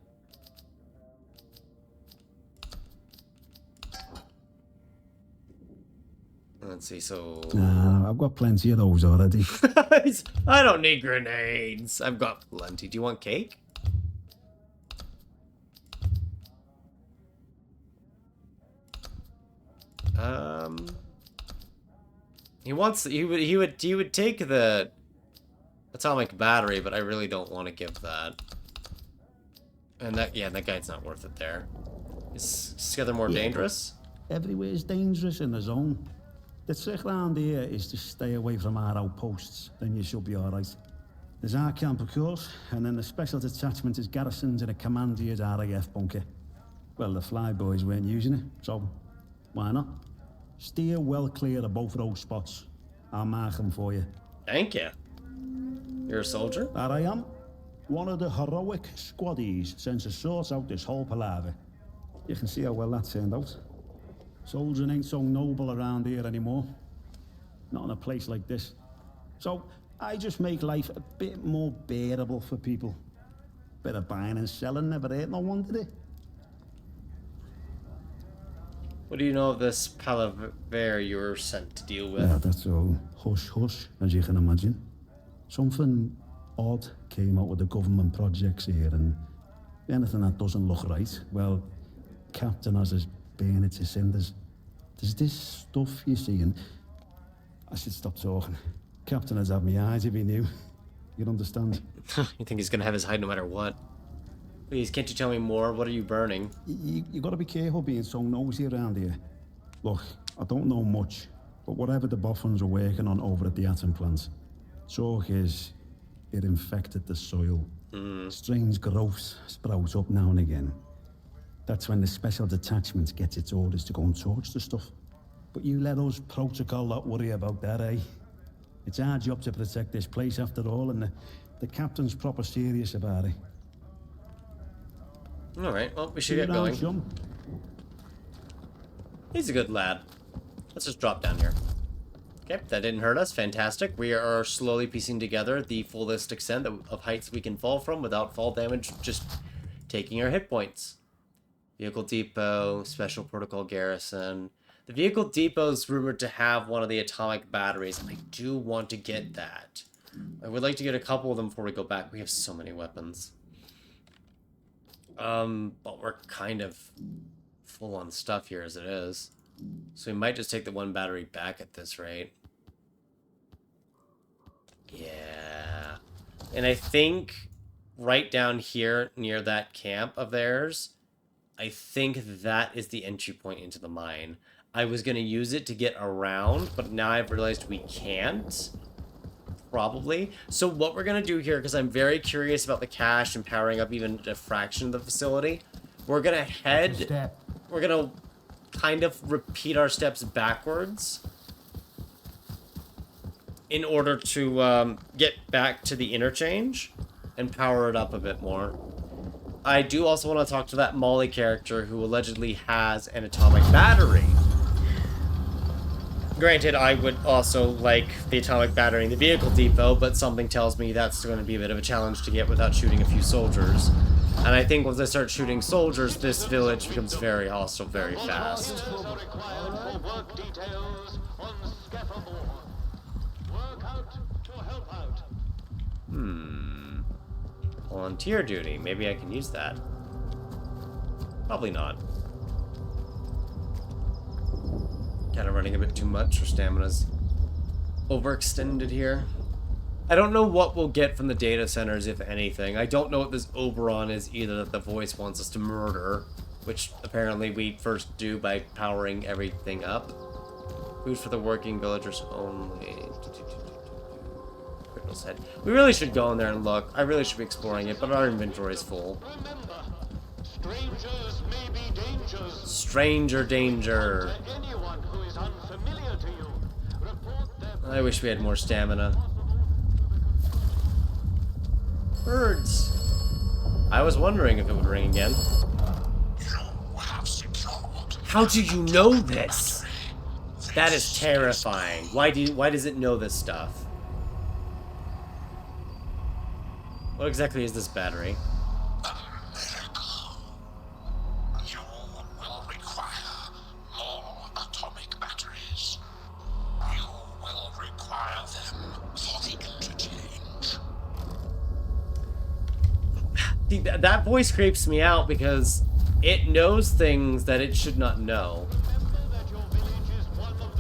Let's see, so... I've got plenty of those already. I don't need grenades. I've got plenty. Do you want cake? He would take the atomic battery, but I really don't want to give that. And that guy's not worth it there. Is Skethermore dangerous? Everywhere's dangerous in the zone. The trick round here is to stay away from our outposts, then you should be alright. There's our camp, of course, and then the special detachment is garrisoned in a commandeered RAF bunker. Well, the flyboys weren't using it, so why not? Steer well clear of both of those spots. I'll mark them for you. Thank you. You're a soldier? That I am. One of the heroic squaddies sent to sort out this whole palaver. You can see how well that turned out. Soldiering ain't so noble around here anymore. Not in a place like this. So I just make life a bit more bearable for people. Bit of buying and selling never hurt no one, did it? What do you know of this palaver you were sent to deal with? Yeah, that's all hush-hush, as you can imagine. Something odd came out with the government projects here, and anything that doesn't look right, well, Captain has us burn it to cinders. There's this stuff you see, and I should stop talking. Captain has had me eyes if he knew. You'd understand. You think he's gonna have his hide no matter what? Please, can't you tell me more? What are you burning? You gotta be careful being so nosy around here. Look, I don't know much, but whatever the Boffins are working on over at the atom plant, talk is it infected the soil. Strange growths sprout up now and again. That's when the special detachment gets its orders to go and torch the stuff. But you let us protocol not worry about that, eh? It's our job to protect this place after all, and the captain's proper serious about it. Alright, well, we should get going. Chum. He's a good lad. Let's just drop down here. Okay, that didn't hurt us. Fantastic. We are slowly piecing together the fullest extent of heights we can fall from without fall damage, just taking our hit points. Vehicle depot, special protocol garrison. The vehicle depot is rumored to have one of the atomic batteries, and I do want to get that. I would like to get a couple of them before we go back. We have so many weapons. But we're kind of full on stuff here as it is. So we might just take the one battery back at this rate. Yeah. And I think right down here near that camp of theirs, I think that is the entry point into the mine. I was going to use it to get around, but now I've realized we can't. Probably. So what we're going to do here, because I'm very curious about the cache and powering up even a fraction of the facility, we're going to head... We're going to kind of repeat our steps backwards in order to get back to the interchange and power it up a bit more. I do also want to talk to that Molly character who allegedly has an atomic battery. Granted, I would also like the atomic battery in the vehicle depot, but something tells me that's going to be a bit of a challenge to get without shooting a few soldiers. And I think once I start shooting soldiers, this village becomes very hostile very fast. Volunteer duty. Maybe I can use that. Probably not. Kind of running a bit too much. Our stamina's overextended here. I don't know what we'll get from the data centers, if anything. I don't know what this Oberon is either that the voice wants us to murder, which apparently we first do by powering everything up. Food for the working villagers only. Critical's head. We really should go in there and look. I really should be exploring it, but our inventory is full. Strangers may be dangers. Stranger danger. Anyone who is unfamiliar to you, report their... I wish we had more stamina. Birds. I was wondering if it would ring again. How do you know this? That is terrifying. Why does it know this stuff? What exactly is this battery? That voice creeps me out because it knows things that it should not know.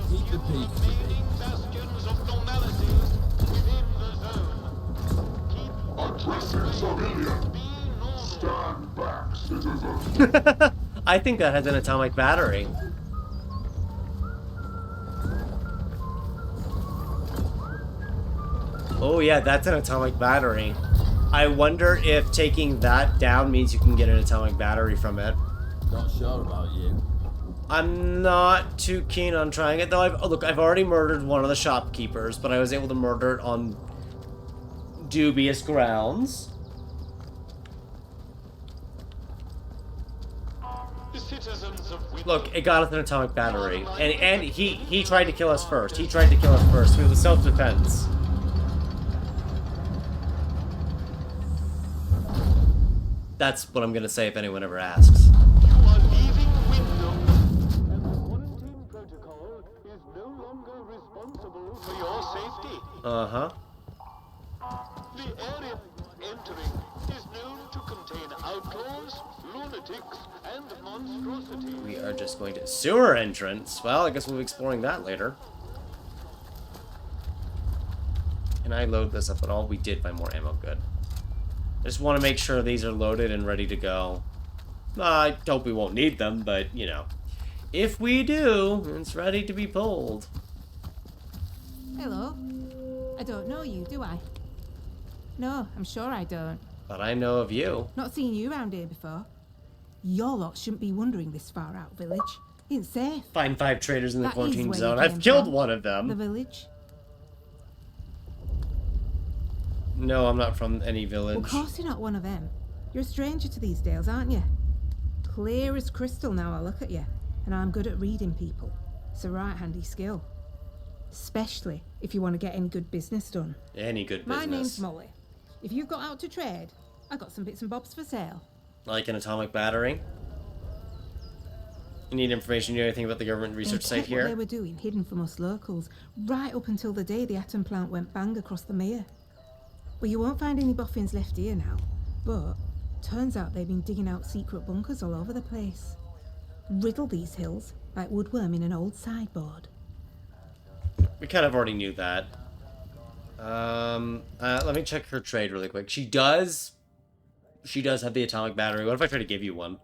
Keep the peace. Addressing civilian. Stand back, citizens. I think that has an atomic battery. Oh yeah, that's an atomic battery. I wonder if taking that down means you can get an atomic battery from it. Not sure about you. I'm not too keen on trying it, though. I've already murdered one of the shopkeepers, but I was able to murder it on dubious grounds. Look, it got us an atomic battery, and he tried to kill us first. He tried to kill us first. It was self-defense. That's what I'm gonna say if anyone ever asks. For your safety. Uh-huh. The area entering is known to contain outlaws, lunatics, and monstrosities. We are just going to... Sewer entrance? Well, I guess we'll be exploring that later. Can I load this up at all? We did find more ammo. Good. I just want to make sure these are loaded and ready to go. I hope we won't need them, but, you know. If we do, it's ready to be pulled. Hello. I don't know you, do I? No, I'm sure I don't. But I know of you. Not seen you around here before. Your lot shouldn't be wandering this far out village. It's safe. Find 5 traders in the That is quarantine where you zone. came I've killed from. one of them. The village? No, I'm not from any village. Well, of course you're not one of them. You're a stranger to these dales, aren't you? Clear as crystal now I look at you. And I'm good at reading people. It's a right handy skill. Especially if you want to get any good business done. Any good My business. name's Molly. If you've got out to trade, I got some bits and bobs for sale. Like an atomic battery? You need information, you know anything about the government research They site kept what here? they were doing hidden from us locals, right up until the day the atom plant went bang across the mere. Well, you won't find any boffins left here now, but turns out they've been digging out secret bunkers all over the place. Riddle these hills like woodworm in an old sideboard. We kind of already knew that. Let me check her trade really quick. She does have the atomic battery. What if I try to give you one?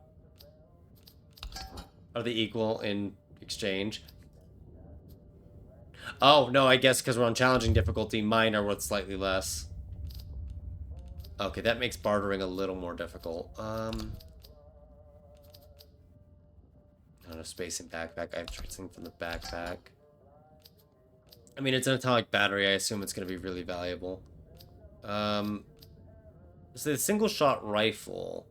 Are they equal in exchange? Oh, no, I guess because we're on challenging difficulty, mine are worth slightly less. Okay, that makes bartering a little more difficult. I don't know, space and backpack. I have something from the backpack. I mean, it's an atomic battery. I assume it's going to be really valuable. So the single-shot rifle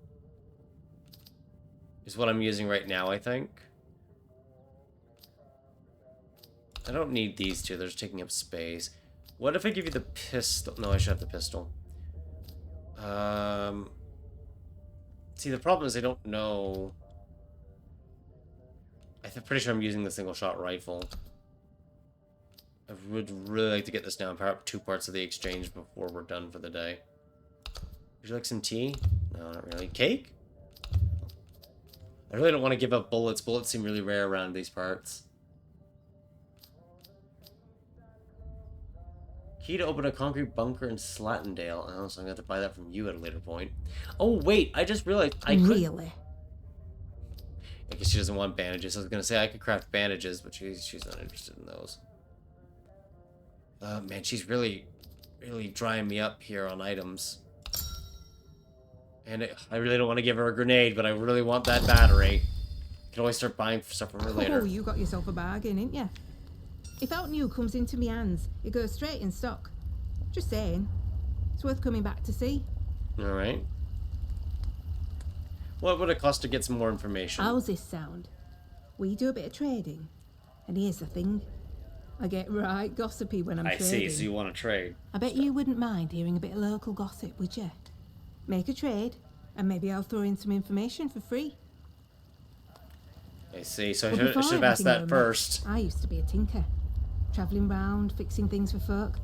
is what I'm using right now, I think. I don't need these two. They're just taking up space. What if I give you the pistol? No, I should have the pistol. See, the problem is I don't know. I'm pretty sure I'm using the single-shot rifle. I would really like to get this down, power up 2 parts of the exchange before we're done for the day. Would you like some tea? No, not really. Cake? I really don't want to give up bullets. Bullets seem really rare around these parts. Key to open a concrete bunker in Slattendale. Oh, so I'm going to have to buy that from you at a later point. Oh, wait. I just realized I could... Really? I guess she doesn't want bandages. I was going to say I could craft bandages, but she's not interested in those. Man, she's really drying me up here on items. And I really don't want to give her a grenade, but I really want that battery. Can always start buying stuff from her later. Oh, you got yourself a bargain, ain't ya? If out new comes into me hands, it goes straight in stock. Just saying. It's worth coming back to see. Alright. What would it cost to get some more information? How's this sound? We do a bit of trading. And here's the thing. I get right gossipy when I'm trading. I see, so you want to trade. I bet you wouldn't mind hearing a bit of local gossip, would you? Make a trade, and maybe I'll throw in some information for free. I see, so Well, I before should have asked everything that were first. I used to be a tinker. Travelling round, fixing things for folk.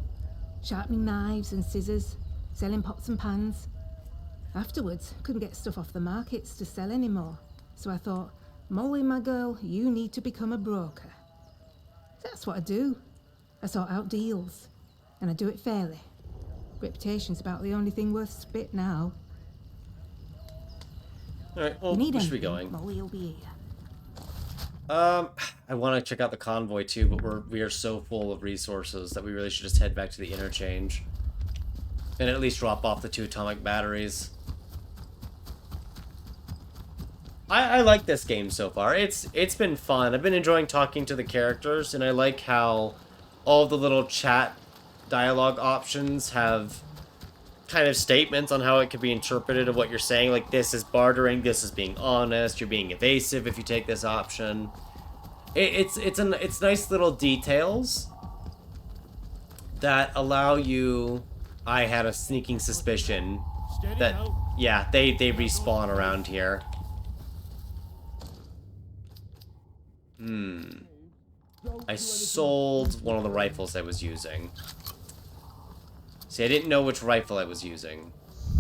Sharpening knives and scissors. Selling pots and pans. Afterwards, couldn't get stuff off the markets to sell anymore. So I thought, Molly, my girl, you need to become a broker. That's what I do. I sort out deals. And I do it fairly. Reputation's about the only thing worth spit now. Alright, well, You need where should we anything, going? Molly will be here. I want to check out the convoy too, but we are so full of resources that we really should just head back to the interchange. And at least drop off the 2 atomic batteries. I like this game so far. It's been fun. I've been enjoying talking to the characters, and I like how all the little chat dialogue options have kind of statements on how it could be interpreted of what you're saying. Like, this is bartering, this is being honest, you're being evasive if you take this option. It's nice little details that allow you... I had a sneaking suspicion that, yeah, they respawn around here. I sold one of the rifles I was using. See, I didn't know which rifle I was using.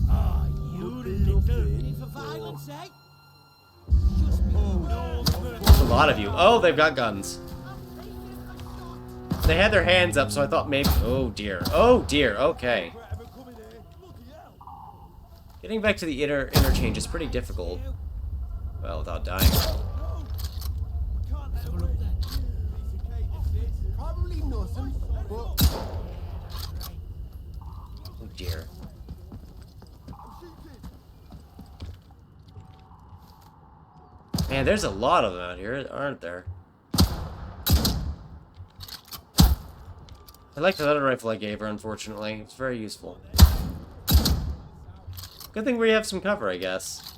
Ah, you little... Need for violence, eh? There's a lot of you. Oh, they've got guns. They had their hands up, so I thought maybe... Oh, dear. Oh, dear. Okay. Getting back to the interchange is pretty difficult. Well, without dying. Probably nothing, but... Oh, dear. Man, there's a lot of them out here, aren't there? I like the other rifle I gave her, unfortunately. It's very useful. Good thing we have some cover, I guess.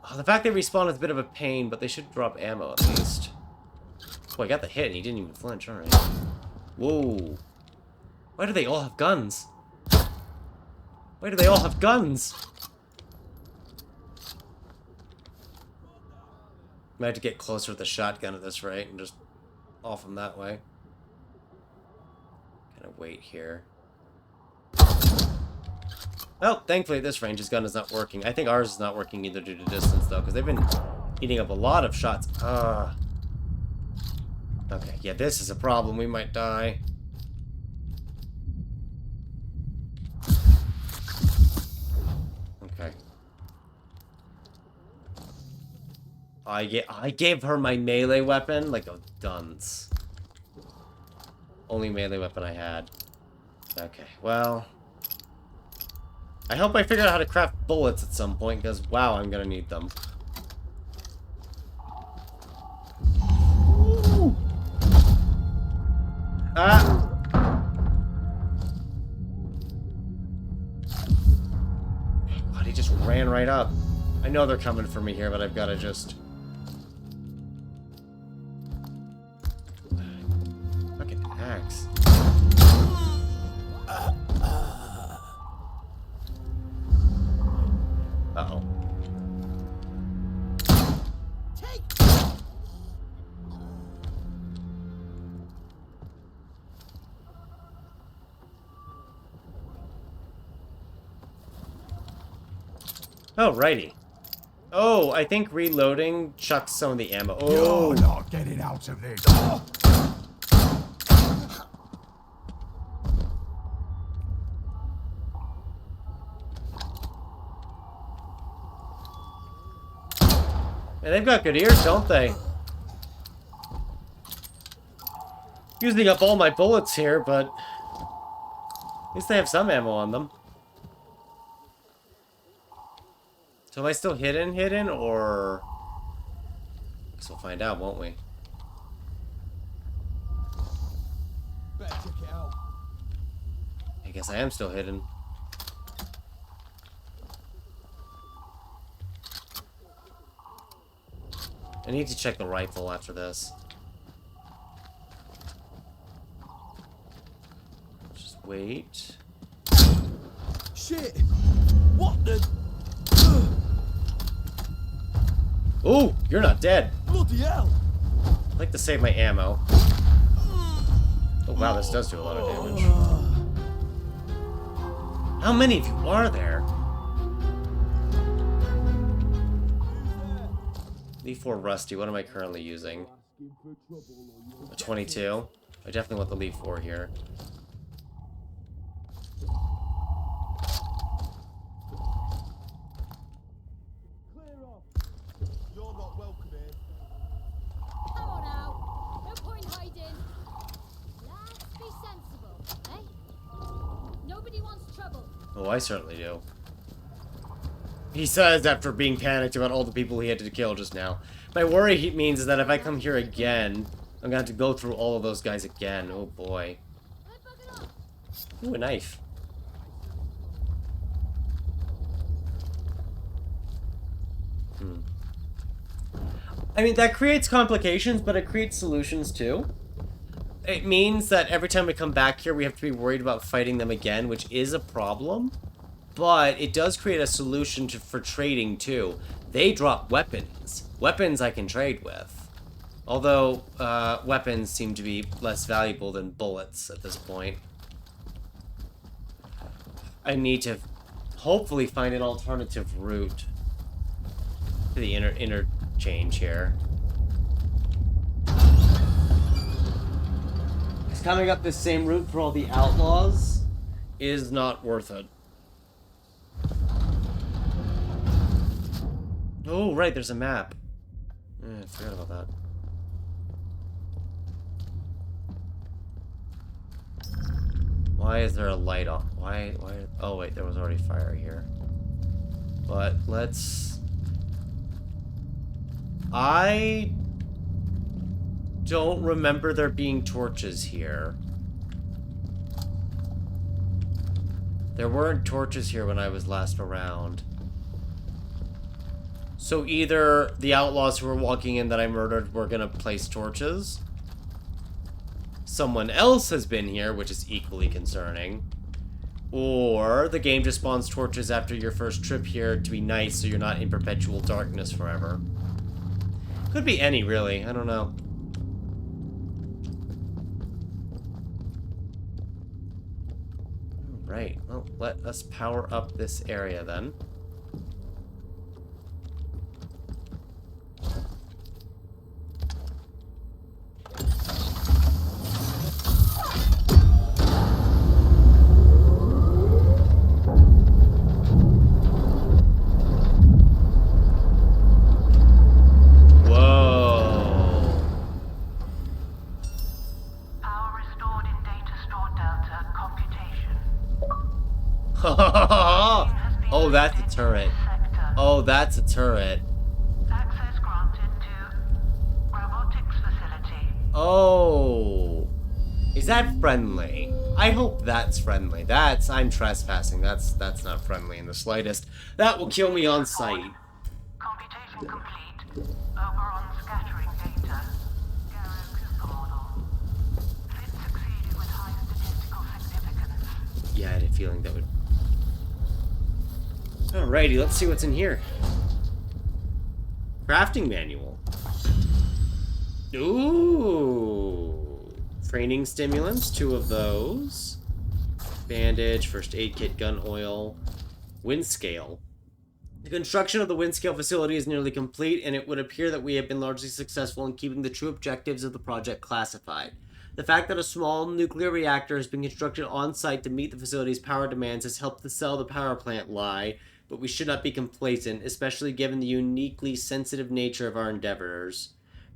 Oh, the fact they respawn is a bit of a pain, but they should drop ammo at least. Oh, I got the hit and he didn't even flinch, alright. Whoa. Why do they all have guns? Why do they all have guns? Might have to get closer with the shotgun at this rate and just off them that way. Kind of wait here. Well, thankfully at this range his gun is not working. I think ours is not working either due to distance though, because they've been eating up a lot of shots. Okay, yeah, this is a problem. We might die. Okay. I gave her my melee weapon like a dunce. Only melee weapon I had. Okay, well... I hope I figure out how to craft bullets at some point, because, wow, I'm gonna need them. Ooh. Ah! God, he just ran right up. I know they're coming for me here, but I've got to just... Fucking axe. Uh-oh. Oh, righty. Oh, I think reloading chucks some of the ammo. Oh, you're not getting out of this. Man, they've got good ears, don't they? Using up all my bullets here, but at least they have some ammo on them. So am I still hidden, or... Guess we'll find out, won't we? Better check it out. I guess I am still hidden. I need to check the rifle after this. Just wait. Shit! What the... Ooh, you're not dead. Bloody hell! I'd like to save my ammo. Oh wow, this does do a lot of damage. How many of you are there? Leaf 4 Rusty, what am I currently using? A 22? I definitely want the Leaf 4 here. Come on now. No point hiding. Let's be sensible, eh? Nobody wants trouble. Oh, I certainly do. He says after being panicked about all the people he had to kill just now. My worry means is that if I come here again, I'm gonna have to go through all of those guys again. Oh boy. Ooh, a knife. I mean, that creates complications, but it creates solutions too. It means that every time we come back here, we have to be worried about fighting them again, which is a problem. But it does create a solution for trading too. They drop weapons. Weapons I can trade with. Although, weapons seem to be less valuable than bullets at this point. I need to hopefully find an alternative route to the interchange here. Because coming up this same route for all the outlaws is not worth it. Oh, right, there's a map. I forgot about that. Why is there a light on? Why? Oh, wait, there was already fire here. But let's... I don't remember there being torches here. There weren't torches here when I was last around. So either the outlaws who were walking in that I murdered were gonna place torches. Someone else has been here, which is equally concerning. Or the game just spawns torches after your first trip here to be nice so you're not in perpetual darkness forever. Could be any, really. I don't know. Right. Well, let us power up this area then. Oh, that's a turret. Oh, that's a turret. Access granted to robotics facility. Oh. Is that friendly? I hope that's friendly. I'm trespassing. That's not friendly in the slightest. That will kill me on sight. Computation complete. Oberon scattering data. Garrow Cooper model. Fit succeeded with high statistical significance. Yeah, I had a feeling that would... Alrighty, let's see what's in here. Crafting manual. Ooh. Training stimulants, 2 of those. Bandage, first aid kit, gun oil. Wind scale. The construction of the wind scale facility is nearly complete, and it would appear that we have been largely successful in keeping the true objectives of the project classified. The fact that a small nuclear reactor has been constructed on-site to meet the facility's power demands has helped to sell the power plant lie, but we should not be complacent, especially given the uniquely sensitive nature of our endeavors.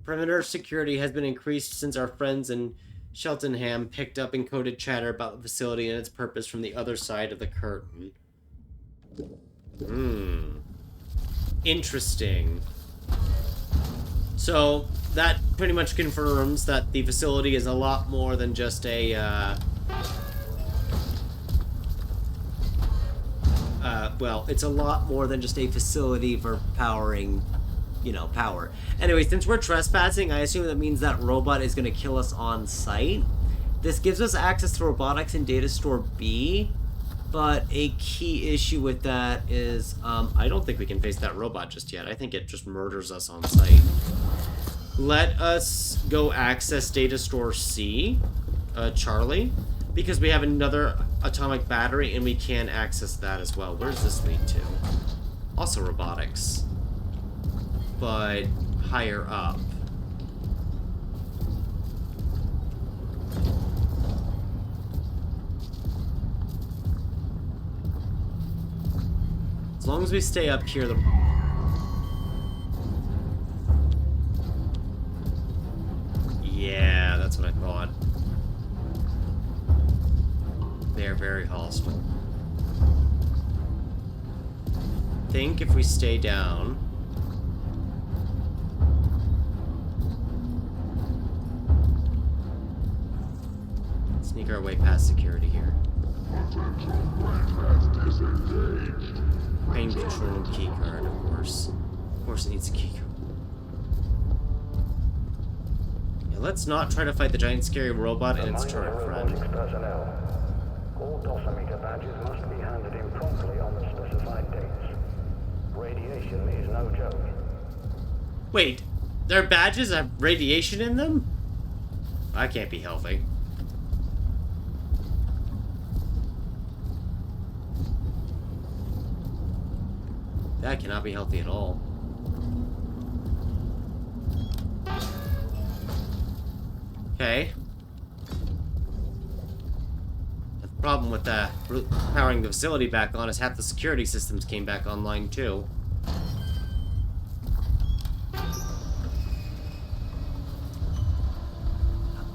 Perimeter security has been increased since our friends in Cheltenham picked up encoded chatter about the facility and its purpose from the other side of the curtain. Interesting. So, that pretty much confirms that the facility is a lot more than just a, well, it's a lot more than just a facility for powering, you know, power. Anyway, since we're trespassing, I assume that means that robot is going to kill us on site. This gives us access to robotics in Data Store B, but a key issue with that is, I don't think we can face that robot just yet. I think it just murders us on site. Let us go access Data Store C, Charlie, because we have another atomic battery and we can access that as well. Where's this lead to? Also robotics, but higher up. As long as we stay up here, yeah, that's what I thought. They are very hostile. think if we stay down... Sneak our way past security here. Main control keycard, of course. Of course it needs a keycard. Yeah, let's not try to fight the giant scary robot and its turret friend. Personnel. All dosimeter badges must be handed in promptly on the specified dates. Radiation is no joke. Wait, their badges have radiation in them? That can't be healthy. That cannot be healthy at all. Okay. The problem with powering the facility back on is half the security systems came back online too.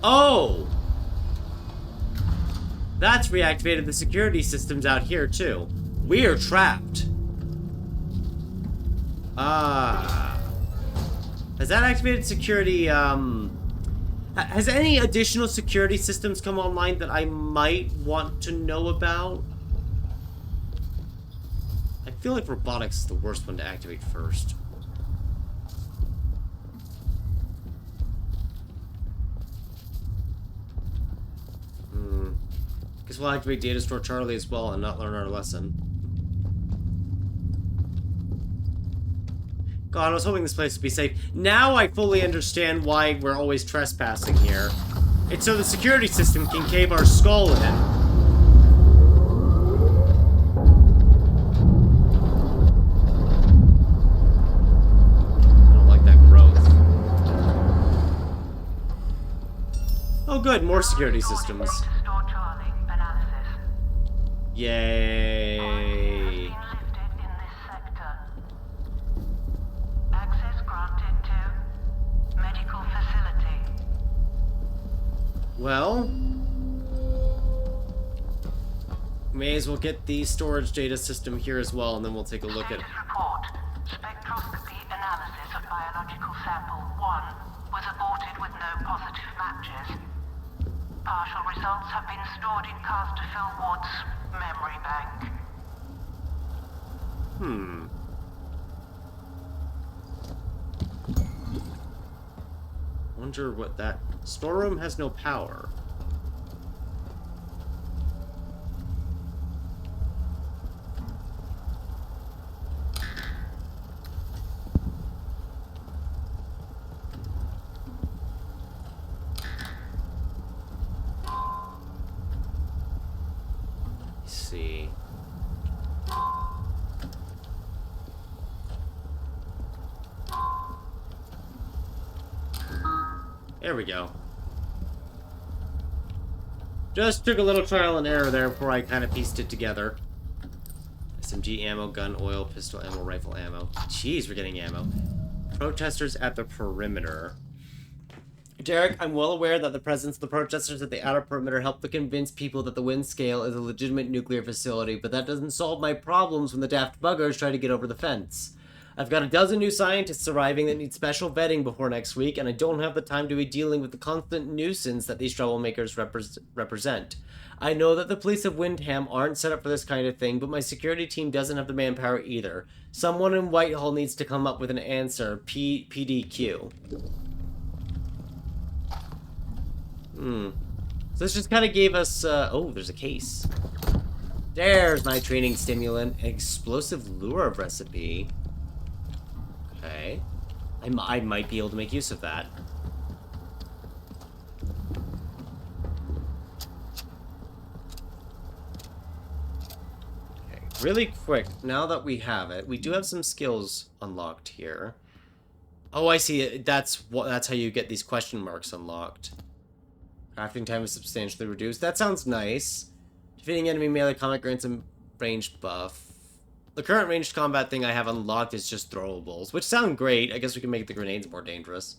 Oh! That's reactivated the security systems out here too. We are trapped. Has that activated security, has any additional security systems come online that I might want to know about? I feel like robotics is the worst one to activate first. Guess we'll activate Data Store Charlie as well and not learn our lesson. God, I was hoping this place would be safe. Now I fully understand why we're always trespassing here. It's so the security system can cave our skull in. I don't like that growth. Oh good, more security systems. Yay. Well, may as well get the storage data system here as well, and then we'll take a look at it. Report. Spectroscopy analysis of biological sample 1 was aborted with no positive matches. Partial results have been stored in Casterfield Wood's memory bank. Wonder what that... Storeroom has no power. Let's see. There we go. Just took a little trial and error there before I kind of pieced it together. SMG ammo, gun, oil, pistol ammo, rifle ammo. Jeez, we're getting ammo. Protesters at the perimeter. Derek, I'm well aware that the presence of the protesters at the outer perimeter helped to convince people that the wind scale is a legitimate nuclear facility, but that doesn't solve my problems when the daft buggers try to get over the fence. I've got a dozen new scientists arriving that need special vetting before next week, and I don't have the time to be dealing with the constant nuisance that these troublemakers represent. I know that the police of Windham aren't set up for this kind of thing, but my security team doesn't have the manpower either. Someone in Whitehall needs to come up with an answer. PDQ. So this just kind of gave us, oh, there's a case. There's my training stimulant. An explosive lure recipe. Okay. I might be able to make use of that. Okay, really quick, now that we have it, we do have some skills unlocked here. Oh, I see. That's how you get these question marks unlocked. Crafting time is substantially reduced. That sounds nice. Defeating enemy melee combat grants a ranged buff. The current ranged combat thing I have unlocked is just throwables, which sound great. I guess we can make the grenades more dangerous.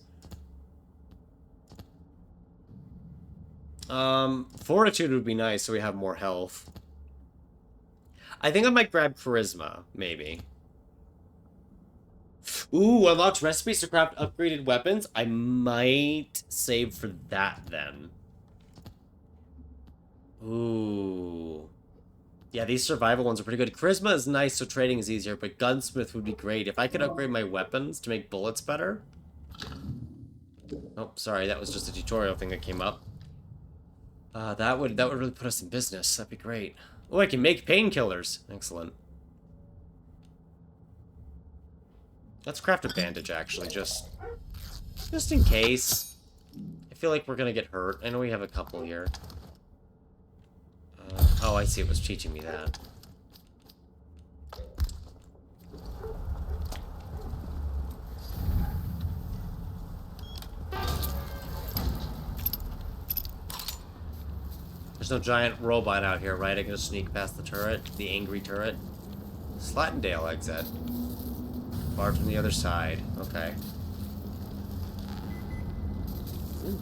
Fortitude would be nice so we have more health. I think I might grab charisma, maybe. Ooh, unlocks recipes to craft upgraded weapons. I might save for that then. Ooh. Yeah, these survival ones are pretty good. Charisma is nice, so trading is easier, but gunsmith would be great. If I could upgrade my weapons to make bullets better. Oh, sorry, that was just a tutorial thing that came up. That would really put us in business. That'd be great. Oh, I can make painkillers. Excellent. Let's craft a bandage, actually, just in case. I feel like we're gonna get hurt. I know we have a couple here. Oh, I see. It was teaching me that. There's no giant robot out here, right? I can just sneak past the turret, the angry turret. Slattendale exit. Far from the other side. Okay. Ooh.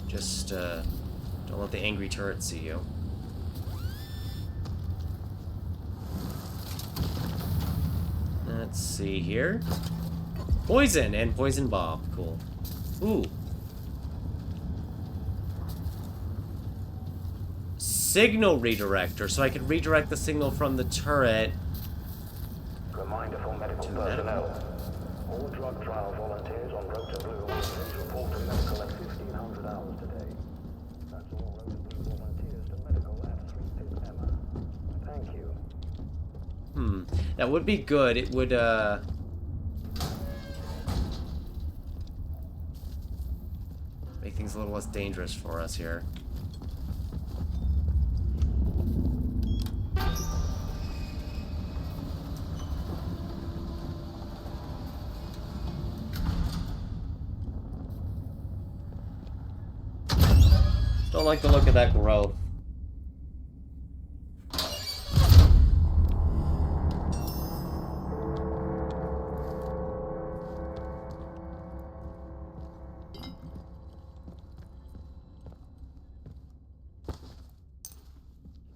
Just, don't let the angry turret see you. Let's see here. Poison and poison bomb. Cool. Ooh. Signal redirector, so I can redirect the signal from the turret. Reminder for medical personnel. All drug trial volunteers on Rota Blue, please report to medical at 1500 hours today. That's all Rota Blue volunteers to medical at 3 p.m. Thank you. That would be good. It would, make things a little less dangerous for us here. Don't like the look of that growth.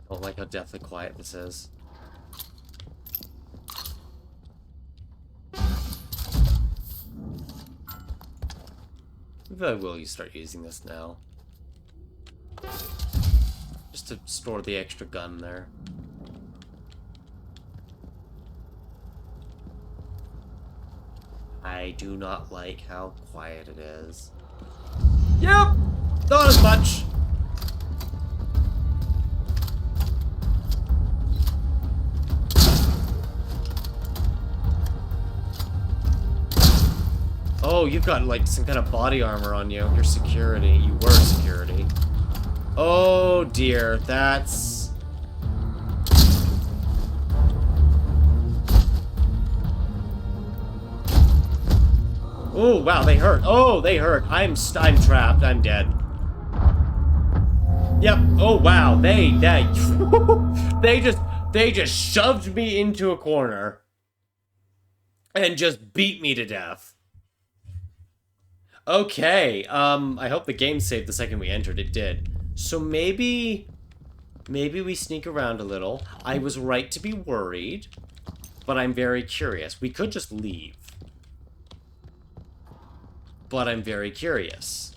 Don't like how deathly quiet this is. Maybe I will start using this now. Just to store the extra gun there. I do not like how quiet it is. Yep! Not as much! Oh, you've got like some kind of body armor on you. You're security. You were security. Oh dear, that's... Oh wow, they hurt. Oh, they hurt. I'm trapped. I'm dead. Yep. Oh wow, they just shoved me into a corner and just beat me to death. Okay. I hope the game saved the second we entered. It did. So maybe we sneak around a little. I was right to be worried, but I'm very curious. We could just leave. But I'm very curious.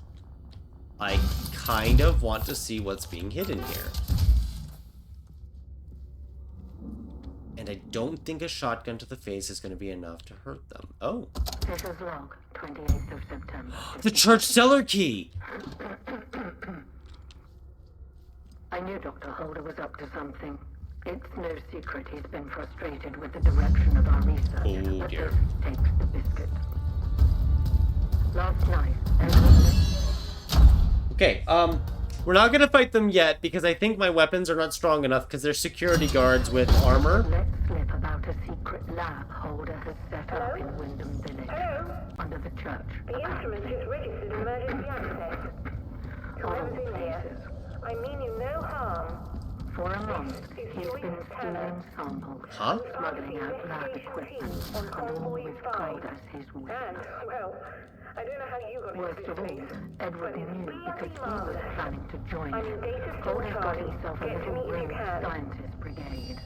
I kind of want to see what's being hidden here. And I don't think a shotgun to the face is going to be enough to hurt them. Oh. This is log, 28th of September. The church cellar key! I knew Dr. Holder was up to something. It's no secret he's been frustrated with the direction of our research. Oh, but dear. This takes the biscuit. Last night, Okay, we're not gonna fight them yet because I think my weapons are not strong enough because they're security guards with armor. Let's slip about a secret lab Holder has set up in Wyndham Village. Under the church. The instrument is registered emergency access. Whoever's in here, I mean you no harm. For a month, he's been stealing samples, smuggling out lab equipment, along with gold as his And, well, I don't know how you got Worst of all, Edward knew because he was planning to join I'm him. in data Holder got Charlie. himself a Get to little me if you rogue can. scientist brigade.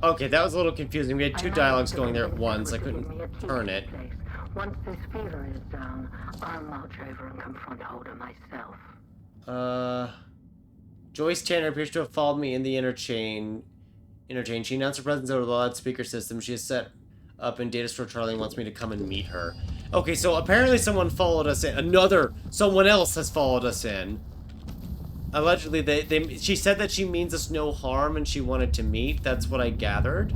Okay, that was a little confusing. We had two dialogues going there at once. I couldn't turn it. Once this fever is down, I'll march over and confront Holder myself. Joyce Tanner appears to have followed me in the interchange. She announced her presence over the loudspeaker system. She is set up in Data Store Charlie and wants me to come and meet her. Okay, so apparently someone followed us in. Someone else has followed us in. Allegedly, she said that she means us no harm and she wanted to meet. That's what I gathered.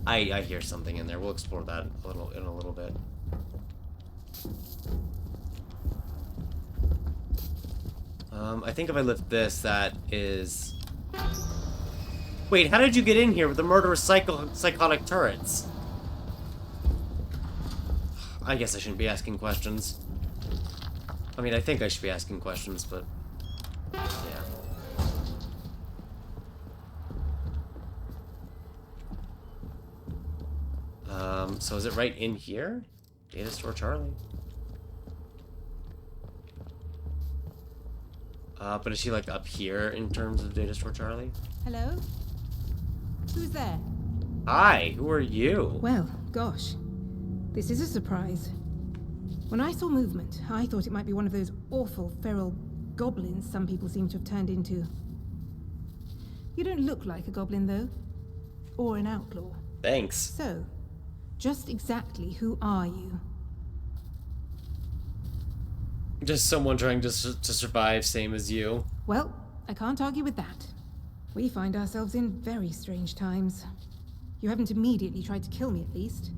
I hear something in there. We'll explore that in a little bit. I think if I lift this, that is... Wait, how did you get in here with the murderous psychotic turrets? I guess I shouldn't be asking questions. I mean, I think I should be asking questions, but... yeah. So is it right in here? Data Store Charlie. But is she, like, up here in terms of Data Store Charlie? Hello? Who's there? Hi, who are you? Well, gosh. This is a surprise. When I saw movement, I thought it might be one of those awful feral goblins some people seem to have turned into. You don't look like a goblin, though. Or an outlaw. Thanks. So, just exactly who are you? Just someone trying to survive, same as you. Well, I can't argue with that. We find ourselves in very strange times. You haven't immediately tried to kill me, at least.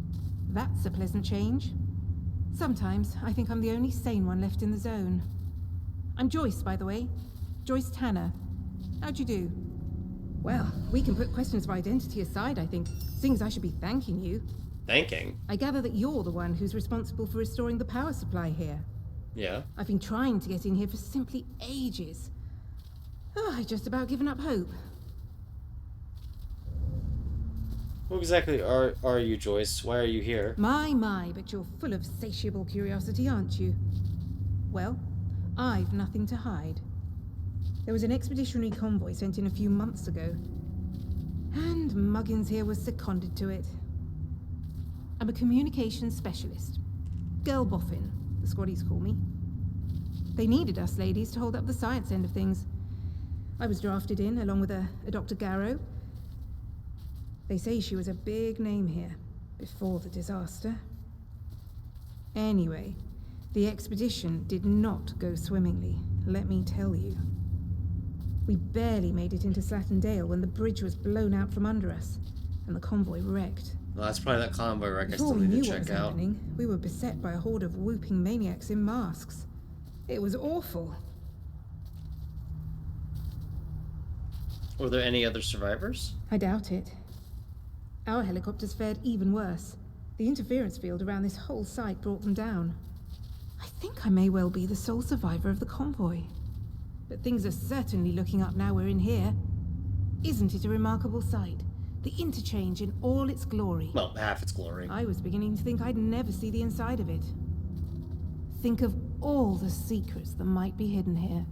That's a pleasant change. Sometimes I think I'm the only sane one left in the zone. I'm Joyce, by the way. Joyce Tanner. How'd you do? Well, we can put questions of identity aside, I think. Seems I should be thanking you. Thanking? I gather that you're the one who's responsible for restoring the power supply here. Yeah. I've been trying to get in here for simply ages. Oh, I've just about given up hope. Who exactly are you, Joyce? Why are you here? My, but you're full of satiable curiosity, aren't you? Well, I've nothing to hide. There was an expeditionary convoy sent in a few months ago, and Muggins here was seconded to it. I'm a communications specialist. Girl boffin, the squaddies call me. They needed us ladies to hold up the science end of things. I was drafted in, along with a Dr. Garrow. They say she was a big name here, before the disaster. Anyway, the expedition did not go swimmingly, let me tell you. We barely made it into Slattendale when the bridge was blown out from under us, and the convoy wrecked. Well, that's probably that convoy wreck I still Before we need knew to what check was out. happening, we were beset by a horde of whooping maniacs in masks. It was awful. Were there any other survivors? I doubt it. Our helicopters fared even worse. The interference field around this whole site brought them down. I think I may well be the sole survivor of the convoy. But things are certainly looking up now we're in here. Isn't it a remarkable sight? The interchange in all its glory. Well, half its glory. I was beginning to think I'd never see the inside of it. Think of all the secrets that might be hidden here.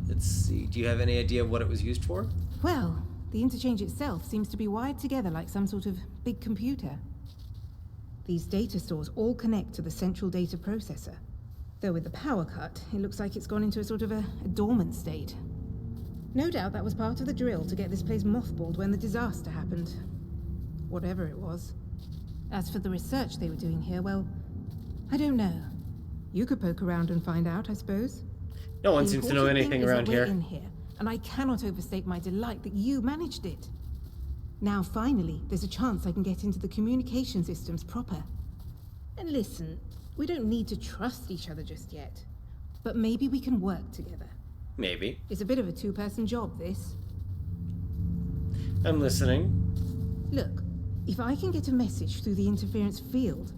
Let's see. Do you have any idea what it was used for? Well, the interchange itself seems to be wired together like some sort of big computer. These data stores all connect to the central data processor. Though with the power cut, it looks like it's gone into a sort of a dormant state. No doubt that was part of the drill to get this place mothballed when the disaster happened. Whatever it was. As for the research they were doing here, well, I don't know. You could poke around and find out, I suppose. No one The seems to know important anything thing is around that we're here. in here, and I cannot overstate my delight that you managed it. Now, finally, there's a chance I can get into the communication systems proper. And listen, we don't need to trust each other just yet. But maybe we can work together. Maybe. It's a bit of a two-person job, this. I'm listening. Look, if I can get a message through the interference field,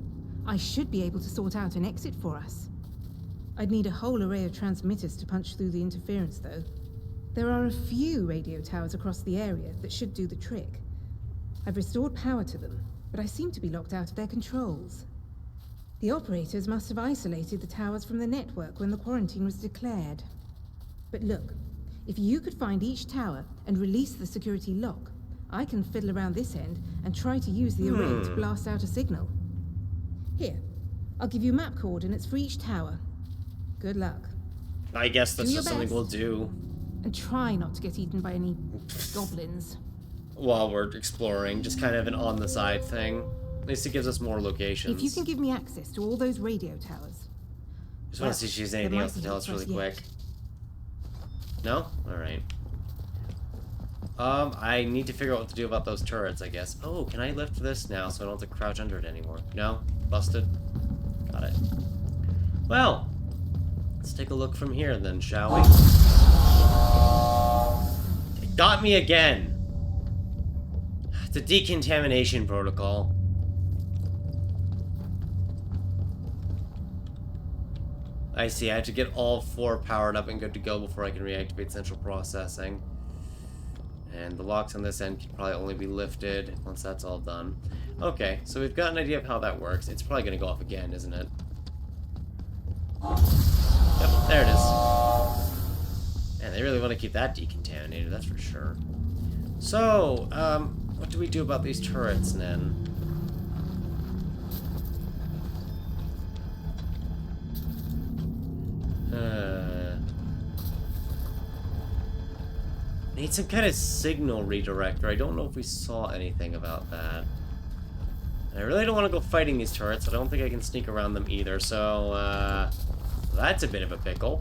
I should be able to sort out an exit for us. I'd need a whole array of transmitters to punch through the interference, though. There are a few radio towers across the area that should do the trick. I've restored power to them, but I seem to be locked out of their controls. The operators must have isolated the towers from the network when the quarantine was declared. But look, if you could find each tower and release the security lock, I can fiddle around this end and try to use the array to blast out a signal. Here, I'll give you map coordinates for each tower. Good luck. I guess that's Do your just something best. we'll do. And try not to get eaten by any goblins. While we're exploring, just kind of an on-the-side thing. At least it gives us more locations. If you can give me access to all those radio towers. Just want to see if she has anything else to tell us really quick. No? Alright. I need to figure out what to do about those turrets, I guess. Oh, can I lift this now so I don't have to crouch under it anymore? No? Busted? Got it. Well, let's take a look from here then, shall we? It got me again! It's a decontamination protocol. I see, I have to get all 4 powered up and good to go before I can reactivate central processing. And the locks on this end can probably only be lifted once that's all done. Okay, so we've got an idea of how that works. It's probably going to go off again, isn't it? Yep, there it is. Man, they really want to keep that decontaminated, that's for sure. So, what do we do about these turrets, then? Need some kind of signal redirector. I don't know if we saw anything about that. And I really don't want to go fighting these turrets. I don't think I can sneak around them either, so, that's a bit of a pickle.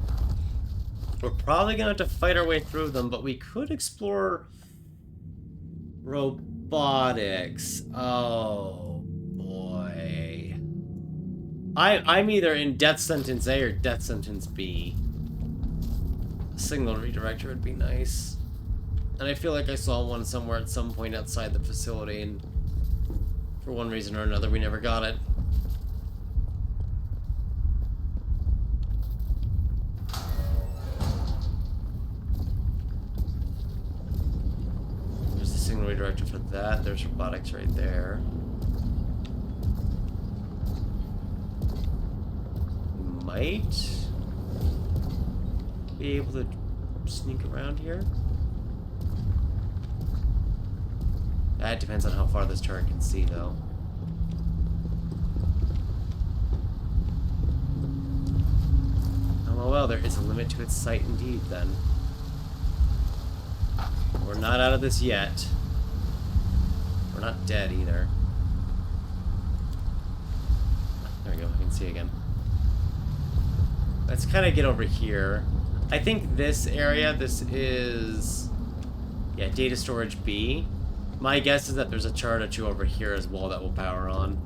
We're probably gonna have to fight our way through them, but we could explore robotics. Oh, boy. I'm either in Death Sentence A or Death Sentence B. A signal redirector would be nice. And I feel like I saw one somewhere at some point outside the facility, and for one reason or another, we never got it. There's the signal redirector for that. There's robotics right there. We might be able to sneak around here. That depends on how far this turret can see, though. Oh, well, there is a limit to its sight indeed, then. We're not out of this yet. We're not dead, either. There we go, I can see again. Let's kind of get over here. I think this area, this is... yeah, data storage B. My guess is that there's a chart or two over here as well that will power on.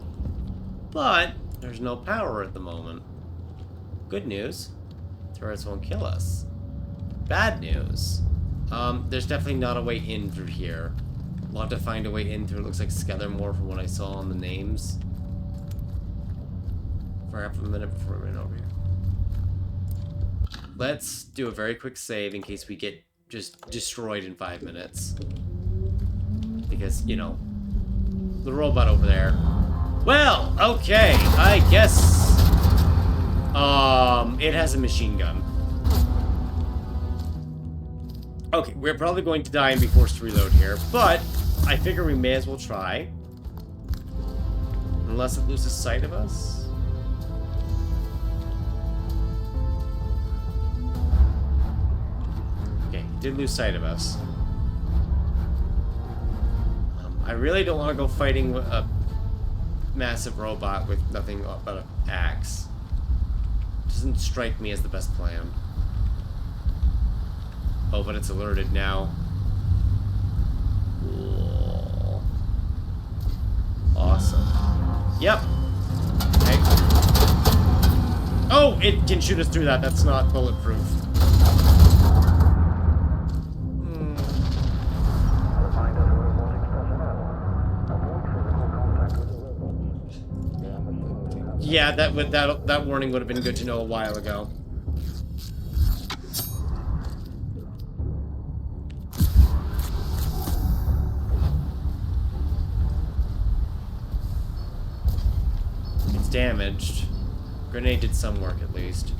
But there's no power at the moment. Good news. Turrets won't kill us. Bad news. There's definitely not a way in through here. We'll have to find a way in through, it looks like Skethermore from what I saw on the names. For half a minute before we went over here. Let's do a very quick save in case we get just destroyed in 5 minutes. Because, you know, the robot over there. Well, okay, I guess it has a machine gun. Okay, we're probably going to die and be forced to reload here, but I figure we may as well try. Unless it loses sight of us. Okay, it did lose sight of us. I really don't want to go fighting a massive robot with nothing but an axe. Doesn't strike me as the best plan. Oh, but it's alerted now. Cool. Awesome. Yep. Okay. Oh, it can shoot us through that. That's not bulletproof. Yeah, that warning would have been good to know a while ago. damaged. Grenade did some work, at least.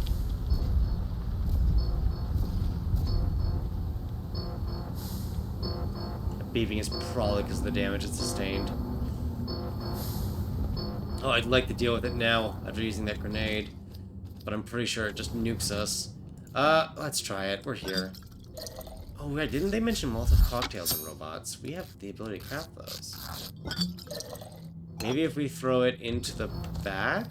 Beeping is probably because of the damage it sustained. Oh, I'd like to deal with it now after using that grenade. But I'm pretty sure it just nukes us. Let's try it. We're here. Oh, yeah, didn't they mention Molotov cocktails in robots? We have the ability to craft those. Maybe if we throw it into the back?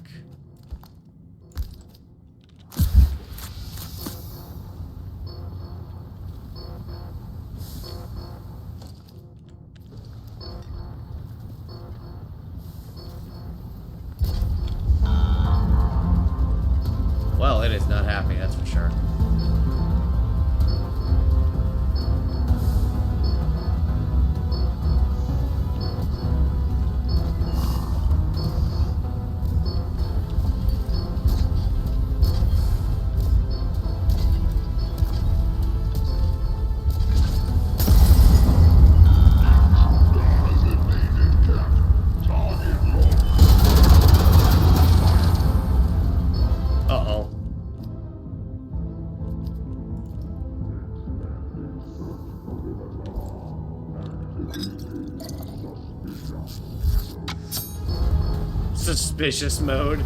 Well, it is not happy, that's for sure. Uh-oh. Suspicious mode.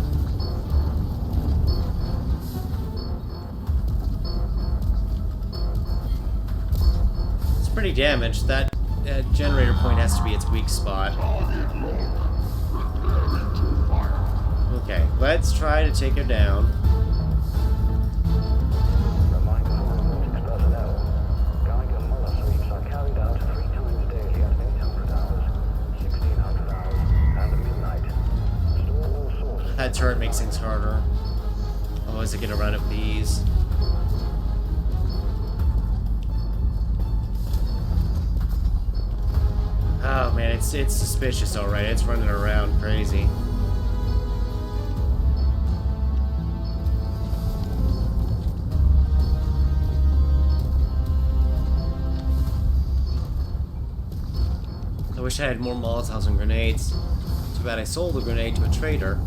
It's pretty damaged. That generator point has to be its weak spot. Okay, let's try to take her down. That turret makes things harder. Otherwise I get around up these. Oh man, it's suspicious, alright. It's running around crazy. I wish I had more Molotovs and grenades. Too bad I sold a grenade to a trader.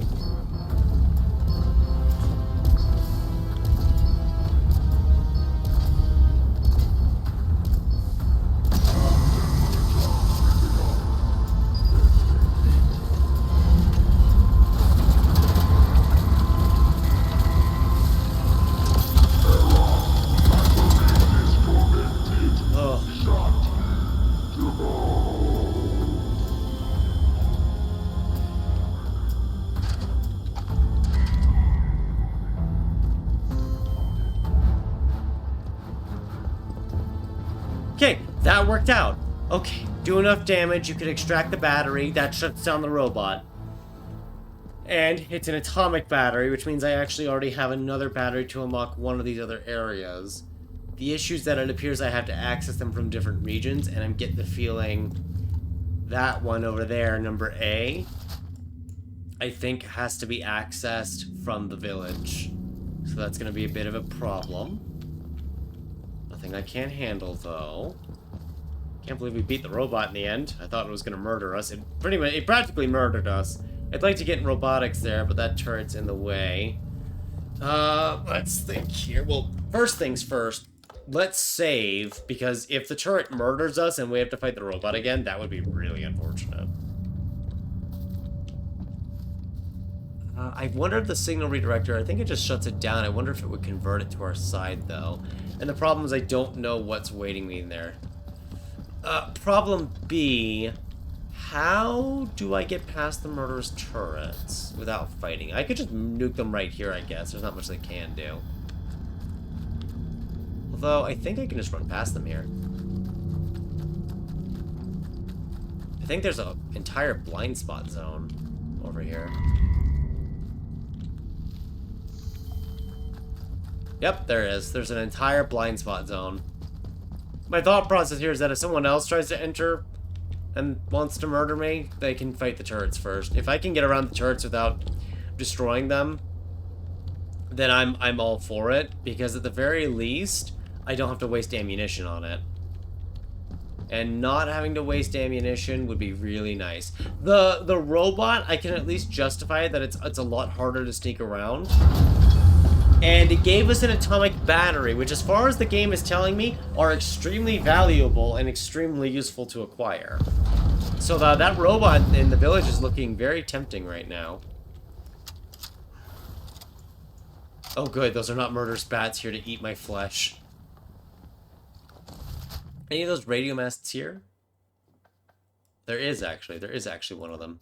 Okay, that worked out. Okay, do enough damage, you could extract the battery, that shuts down the robot. And it's an atomic battery, which means I actually already have another battery to unlock one of these other areas. The issue is that it appears I have to access them from different regions, and I'm getting the feeling that one over there, number A, I think has to be accessed from the village. So that's going to be a bit of a problem. Nothing I can't handle, though. Can't believe we beat the robot in the end. I thought it was going to murder us. It practically murdered us. I'd like to get in robotics there, but that turret's in the way. Let's think here. Well, first things first. Let's save, because if the turret murders us and we have to fight the robot again, that would be really unfortunate. I wonder if the signal redirector, I think it just shuts it down. I wonder if it would convert it to our side, though. And the problem is I don't know what's waiting me in there. Problem B, how do I get past the murderous turrets without fighting? I could just nuke them right here, I guess. There's not much they can do. Although, I think I can just run past them here. I think there's an entire blind spot zone over here. Yep, there is. There's an entire blind spot zone. My thought process here is that if someone else tries to enter and wants to murder me, they can fight the turrets first. If I can get around the turrets without destroying them, then I'm all for it, because at the very least, I don't have to waste ammunition on it. And not having to waste ammunition would be really nice. The robot, I can at least justify that it's a lot harder to sneak around. And it gave us an atomic battery, which as far as the game is telling me, are extremely valuable and extremely useful to acquire. So that robot in the village is looking very tempting right now. Oh good, those are not murderous bats here to eat my flesh. Any of those radio masts here? There is actually one of them.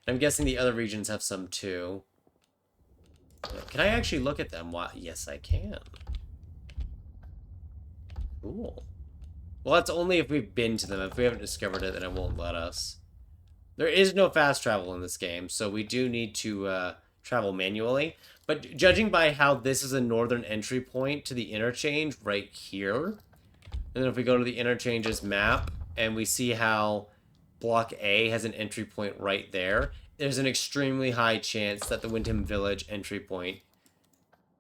And I'm guessing the other regions have some too. Can I actually look at them? Why? Yes, I can. Cool. Well, that's only if we've been to them. If we haven't discovered it, then it won't let us. There is no fast travel in this game, so we do need to travel manually. But judging by how this is a northern entry point to the interchange right here, and then if we go to the interchange's map, and we see how Block A has an entry point right there, there's an extremely high chance that the Windham Village entry point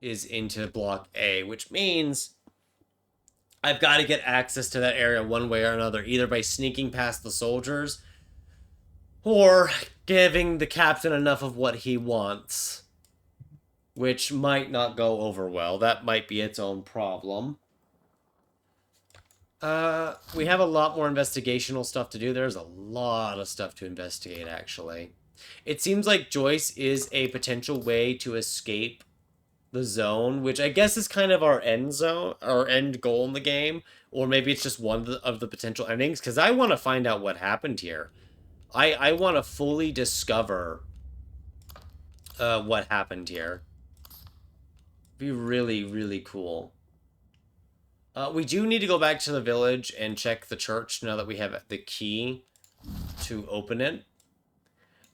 is into Block A, which means I've got to get access to that area one way or another, either by sneaking past the soldiers or giving the captain enough of what he wants, which might not go over well. That might be its own problem. We have a lot more investigational stuff to do. There's a lot of stuff to investigate, actually. It seems like Joyce is a potential way to escape the zone, which I guess is kind of our end zone, our end goal in the game, or maybe it's just one of the potential endings, because I want to find out what happened here. I want to fully discover what happened here. Be really, really cool. We do need to go back to the village and check the church now that we have the key to open it.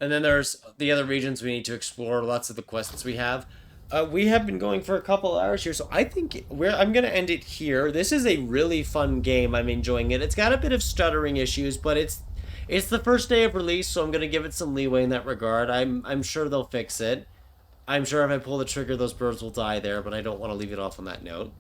And then there's the other regions we need to explore, lots of the quests we have. We have been going for a couple hours here, so I think I'm going to end it here. This is a really fun game. I'm enjoying it. It's got a bit of stuttering issues, but it's the first day of release, so I'm going to give it some leeway in that regard. I'm sure they'll fix it. I'm sure if I pull the trigger, those birds will die there, but I don't want to leave it off on that note.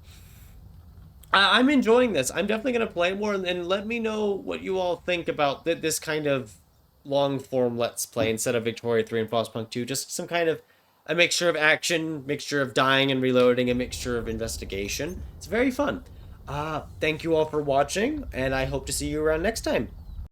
I'm enjoying this. I'm definitely going to play more, and let me know what you all think about this kind of long-form Let's Play instead of Victoria 3 and Frostpunk 2. Just some kind of a mixture of action, mixture of dying and reloading, a mixture of investigation. It's very fun. Thank you all for watching, and I hope to see you around next time.